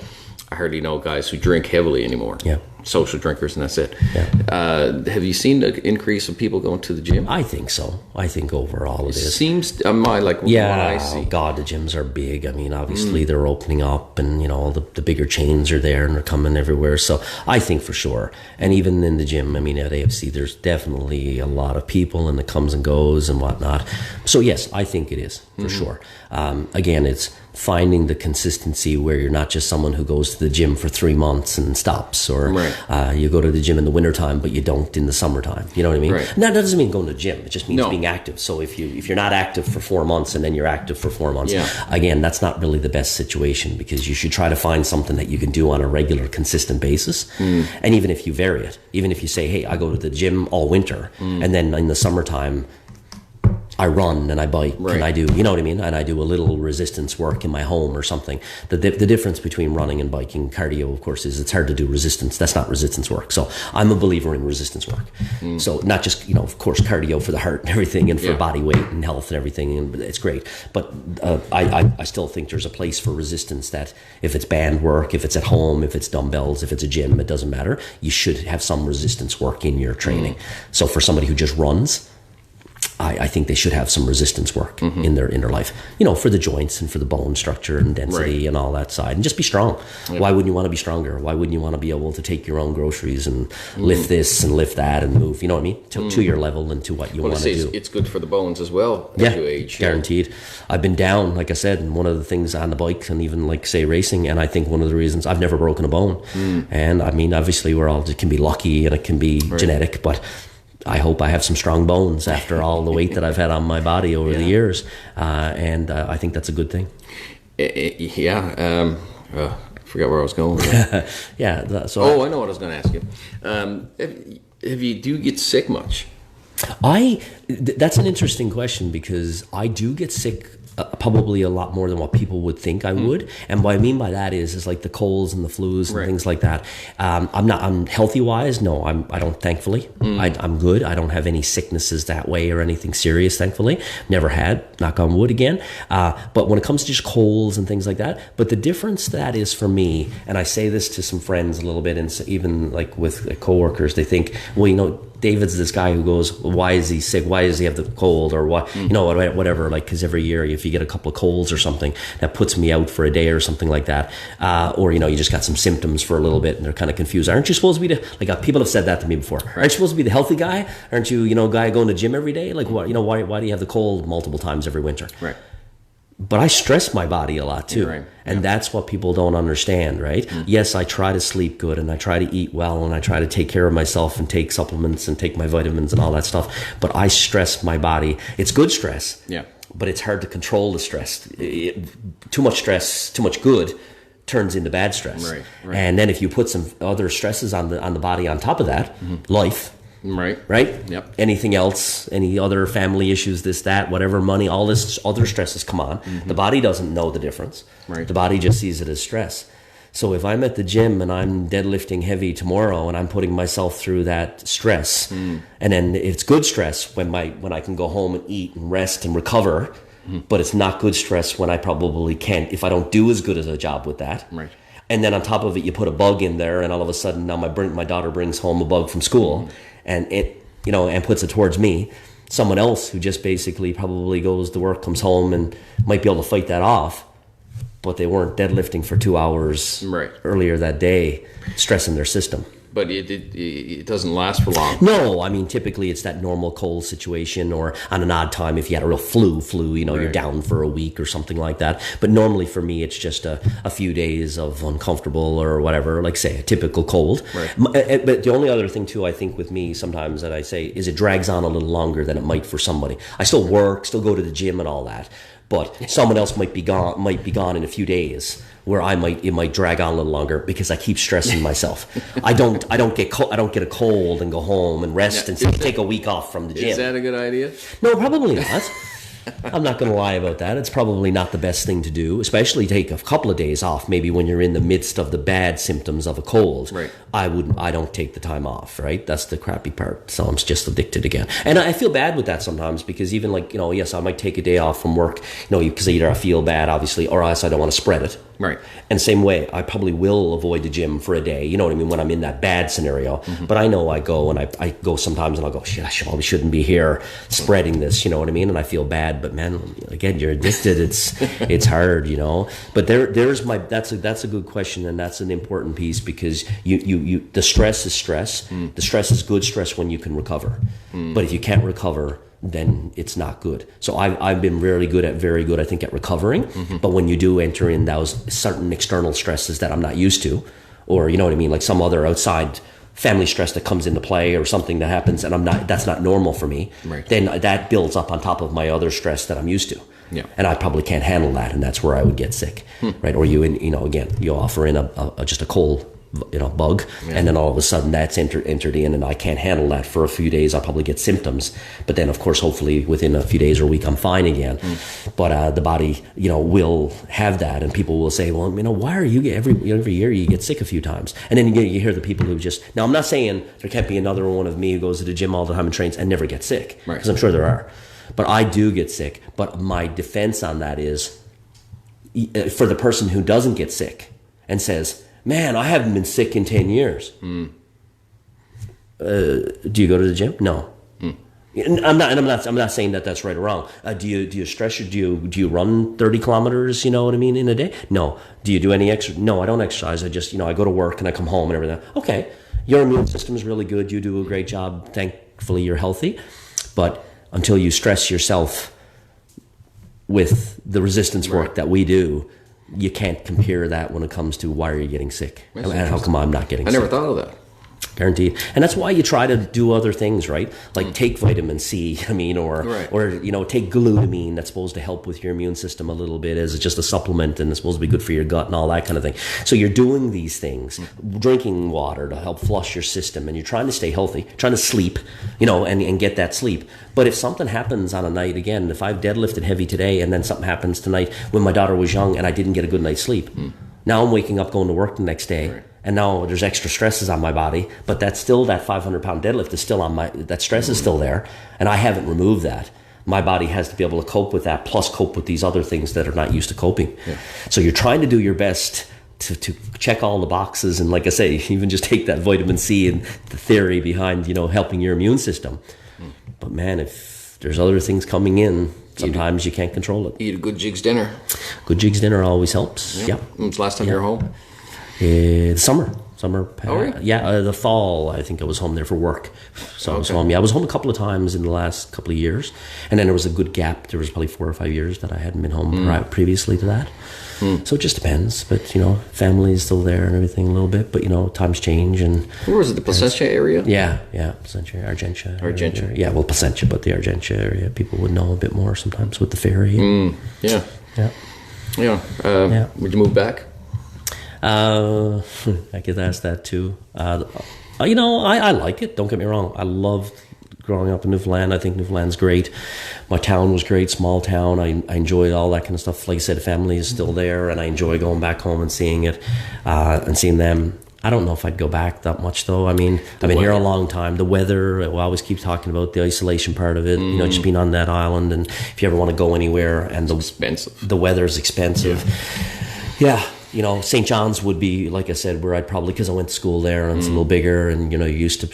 I hardly know guys who drink heavily anymore. Yeah. Social drinkers, and that's it. Yeah. Have you seen the increase of people going to the gym? I think so. I think overall it is. Seems, what I see. Oh God, the gyms are big. I mean, obviously they're opening up, and all the bigger chains are there, and they're coming everywhere. So I think for sure. And even in the gym, I mean, at AFC, there's definitely a lot of people, and it comes and goes and whatnot. So yes, I think it is for sure. Again, finding the consistency where you're not just someone who goes to the gym for 3 months and stops, or you go to the gym in the wintertime but you don't in the summertime. You know what I mean? Now, that doesn't mean going to the gym. It just means being active. So if you're not active for 4 months and then you're active for 4 months, again, that's not really the best situation, because you should try to find something that you can do on a regular, consistent basis. And even if you vary it, even if you say, hey, I go to the gym all winter and then in the summertime I run and I bike and I do, you know what I mean? And I do a little resistance work in my home or something. The difference between running and biking, cardio, of course, is it's hard to do resistance. That's not resistance work. So I'm a believer in resistance work. So not just, of course, cardio for the heart and everything, and for body weight and health and everything. And it's great. But I still think there's a place for resistance, that if it's band work, if it's at home, if it's dumbbells, if it's a gym, it doesn't matter. You should have some resistance work in your training. So for somebody who just runs, I think they should have some resistance work in their life, for the joints and for the bone structure and density and all that side, and just be strong. Why wouldn't you want to be stronger? Why wouldn't you want to be able to take your own groceries and lift this and lift that and move, you know what I mean? To your level and to what you want to do. It's good for the bones as well as you age. Guaranteed. I've been down, like I said, and one of the things on the bike and even like say racing, and I think one of the reasons I've never broken a bone. And I mean, obviously it can be lucky and it can be genetic, but I hope I have some strong bones after all the weight that I've had on my body over the years. And I think that's a good thing. I forgot where I was going. I know what I was going to ask you. Have you do get sick much? That's an interesting question, because I do get sick probably a lot more than what people would think I would. And what I mean by that is like the colds and the flus and things like that. I'm healthy wise. No, I don't, thankfully. I'm good. I don't have any sicknesses that way or anything serious, thankfully. Never had, knock on wood again. But when it comes to just colds and things like that, but the difference that is for me, and I say this to some friends a little bit, and even like with coworkers, they think, well, David's this guy who goes, why is he sick? Why does he have the cold? Or what, whatever, like, because every year if you get a couple of colds or something, that puts me out for a day or something like that. Or, you just got some symptoms for a little bit and they're kind of confused. Aren't you supposed to be people have said that to me before. Aren't you supposed to be the healthy guy? Aren't you, guy going to the gym every day? Like, what, why do you have the cold multiple times every winter? Right. But I stress my body a lot too. And that's what people don't understand, right? Yes, I try to sleep good and I try to eat well and I try to take care of myself and take supplements and take my vitamins and all that stuff. But I stress my body. It's good stress. Yeah. But it's hard to control the stress. Too much stress, too much good turns into bad stress. Right. And then if you put some other stresses on the body on top of that, life. Right? Yep. Anything else, any other family issues, this, that, whatever, money, all this other stresses come on. The body doesn't know the difference. The body just sees it as stress. So if I'm at the gym and I'm deadlifting heavy tomorrow and I'm putting myself through that stress, and then it's good stress when I can go home and eat and rest and recover, but it's not good stress when I probably can't, if I don't do as good as a job with that. And then on top of it, you put a bug in there, and all of a sudden now my daughter brings home a bug from school, and it, and puts it towards me. Someone else who just basically probably goes to work, comes home, and might be able to fight that off, but they weren't deadlifting for 2 hours earlier that day, stressing their system. But it doesn't last for long. No, I mean, typically it's that normal cold situation, or on an odd time if you had a real flu, you're down for a week or something like that. But normally for me, it's just a few days of uncomfortable or whatever, like say a typical cold. But the only other thing too, I think with me sometimes that I say is it drags on a little longer than it might for somebody. I still work, still go to the gym and all that, but someone else might be gone in a few days, where it might drag on a little longer because I keep stressing myself. I don't get a cold and go home and rest and take a week off from the gym. Is that a good idea? No, probably not. I'm not going to lie about that. It's probably not the best thing to do, especially take a couple of days off, maybe when you're in the midst of the bad symptoms of a cold. I don't take the time off, right? That's the crappy part. So I'm just addicted again. And I feel bad with that sometimes, because even yes, I might take a day off from work, because either I feel bad, obviously, or else I don't want to spread it. And same way, I probably will avoid the gym for a day, you know what I mean, when I'm in that bad scenario. But I know I go, and I go sometimes and I'll go, shit, I probably shouldn't be here spreading this, you know what I mean? And I feel bad, but man, again, you're addicted. It's hard, But that's a good question, and that's an important piece, because the stress is stress. The stress is good stress when you can recover. But if you can't recover, then it's not good. So I've been very good, I think, at recovering. But when you do enter in those certain external stresses that I'm not used to, or you know what I mean, like some other outside family stress that comes into play or something that happens and that's not normal for me, then that builds up on top of my other stress that I'm used to. Yeah. And I probably can't handle that, and that's where I would get sick, right? Or you offer in just a cold, bug, and then all of a sudden that's entered in, and I can't handle that for a few days. I'll probably get symptoms, but then of course, hopefully within a few days or a week, I'm fine again. But the body, will have that, and people will say, well, why are you every year you get sick a few times, and then you hear the people who just. Now, I'm not saying there can't be another one of me who goes to the gym all the time and trains and never gets sick, because I'm sure there are, but I do get sick. But my defense on that is for the person who doesn't get sick and says, man, I haven't been sick in 10 years. Do you go to the gym? No. I'm not saying that that's right or wrong. Do you stress? Do you run 30 kilometers? You know what I mean, in a day? No. Do you do any exercise? No, I don't exercise. I just I go to work and I come home and everything. Okay, your immune system is really good. You do a great job. Thankfully, you're healthy. But until you stress yourself with the resistance work that we do, you can't compare that when it comes to why are you getting sick, and how come I'm not getting sick. I never thought of that. Guaranteed. And that's why you try to do other things, right? Like take vitamin C, or take glutamine that's supposed to help with your immune system a little bit as just a supplement, and it's supposed to be good for your gut and all that kind of thing. So you're doing these things, drinking water to help flush your system, and you're trying to stay healthy, trying to sleep, and get that sleep. But if something happens on a night, again, if I've deadlifted heavy today and then something happens tonight when my daughter was young and I didn't get a good night's sleep, now I'm waking up going to work the next day. Right. And now there's extra stresses on my body, but that's still that 500-pound deadlift is still on that stress is still there, and I haven't removed that. My body has to be able to cope with that, plus cope with these other things that are not used to coping. Yeah. So you're trying to do your best to check all the boxes, and like I say, even just take that vitamin C and the theory behind helping your immune system. But man, if there's other things coming in, sometimes you can't control it. Eat a good Jigs dinner. Good Jigs dinner always helps. Yeah. When's the last time you were home? Summer. Oh, really? The fall. I think I was home there for work, so I was home. Yeah, I was home a couple of times in the last couple of years, and then there was a good gap. There was probably 4 or 5 years that I hadn't been home previously to that. So it just depends. But family is still there and everything a little bit. But times change. And where was it? The Placentia area? Yeah, Placentia, Argentia. Yeah, well, Placentia, but the Argentia area, people would know a bit more sometimes with the ferry. Yeah. Would you move back? I get asked that too. I like it. Don't get me wrong. I loved growing up in Newfoundland. I think Newfoundland's great. My town was great, small town. I enjoyed all that kind of stuff. Like I said, family is still there, and I enjoy going back home and seeing it, and seeing them. I don't know if I'd go back that much though. I mean, I've been here a long time. The weather, we'll always keep talking about the isolation part of it, just being on that island, and if you ever want to go anywhere, and the weather is expensive. Yeah. St. John's would be, like I said, where I'd probably, because I went to school there and it's a little bigger, and you're used to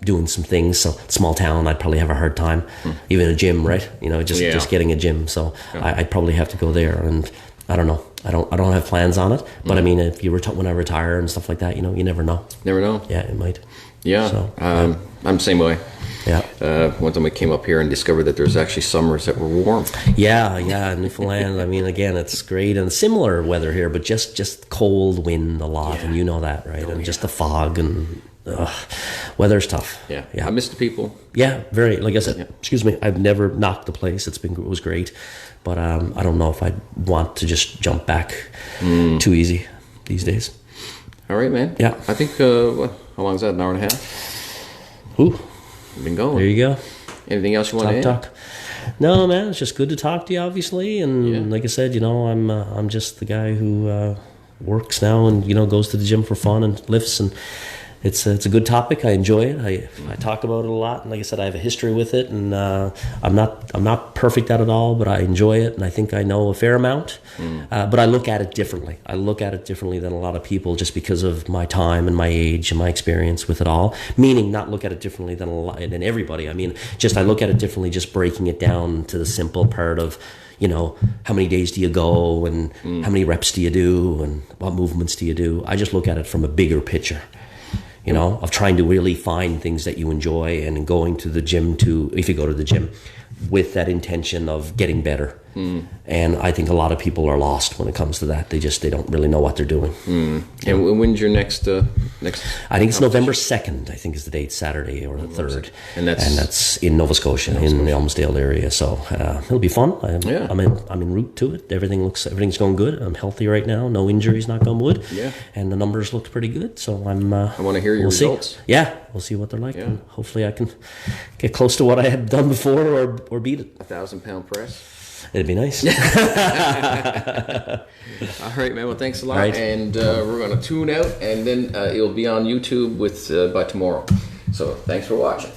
doing some things. So small town, I'd probably have a hard time. Even a gym, right? Just getting a gym. So I'd probably have to go there, and I don't know. I don't have plans on it, but I mean, if you when I retire and stuff like that, you never know. Never know. Yeah, it might. Yeah. So, I'm the same way. Yeah. One time we came up here and discovered that there's actually summers that were warm. Yeah, Newfoundland. I mean, again, it's great, and similar weather here, but just cold wind a lot, and you know that, right? Just the fog, and weather's tough. Yeah. I miss the people. Yeah, very. Like I said, excuse me, I've never knocked the place. It was great, but I don't know if I'd want to just jump back too easy these days. All right, man. Yeah. I think how long is that? An hour and a half. Ooh. Been going. There you go. Anything else you want to add? Talk. No, man, it's just good to talk to you, obviously. And like I said, I'm just the guy who works now and goes to the gym for fun and lifts, and it's a good topic. I enjoy it. I talk about it a lot, and like I said, I have a history with it, and I'm not perfect at it all, but I enjoy it, and I think I know a fair amount. But I look at it differently. I look at it differently than a lot of people, just because of my time and my age and my experience with it all. Meaning, not look at it differently than everybody. I mean, I look at it differently, just breaking it down to the simple part of, how many days do you go, and how many reps do you do, and what movements do you do. I just look at it from a bigger picture. you know, of trying to really find things that you enjoy and going to the gym if you go to the gym with that intention of getting better. And I think a lot of people are lost when it comes to that. They don't really know what they're doing. And when's your next I think it's November 2nd, I think is the date, Saturday or the 3rd. And that's in Nova Scotia, in the Elmsdale area. So it'll be fun. I'm en route to it. Everything's going good. I'm healthy right now. No injuries, knock on wood. Yeah. And the numbers looked pretty good. So I want to hear your results. Yeah, we'll see what they're like. Yeah. And hopefully I can get close to what I had done before or beat it. 1,000-pound press. It'd be nice. All right, man. Well, thanks a lot. Right. And we're going to tune out, and then it'll be on YouTube by tomorrow. So thanks for watching.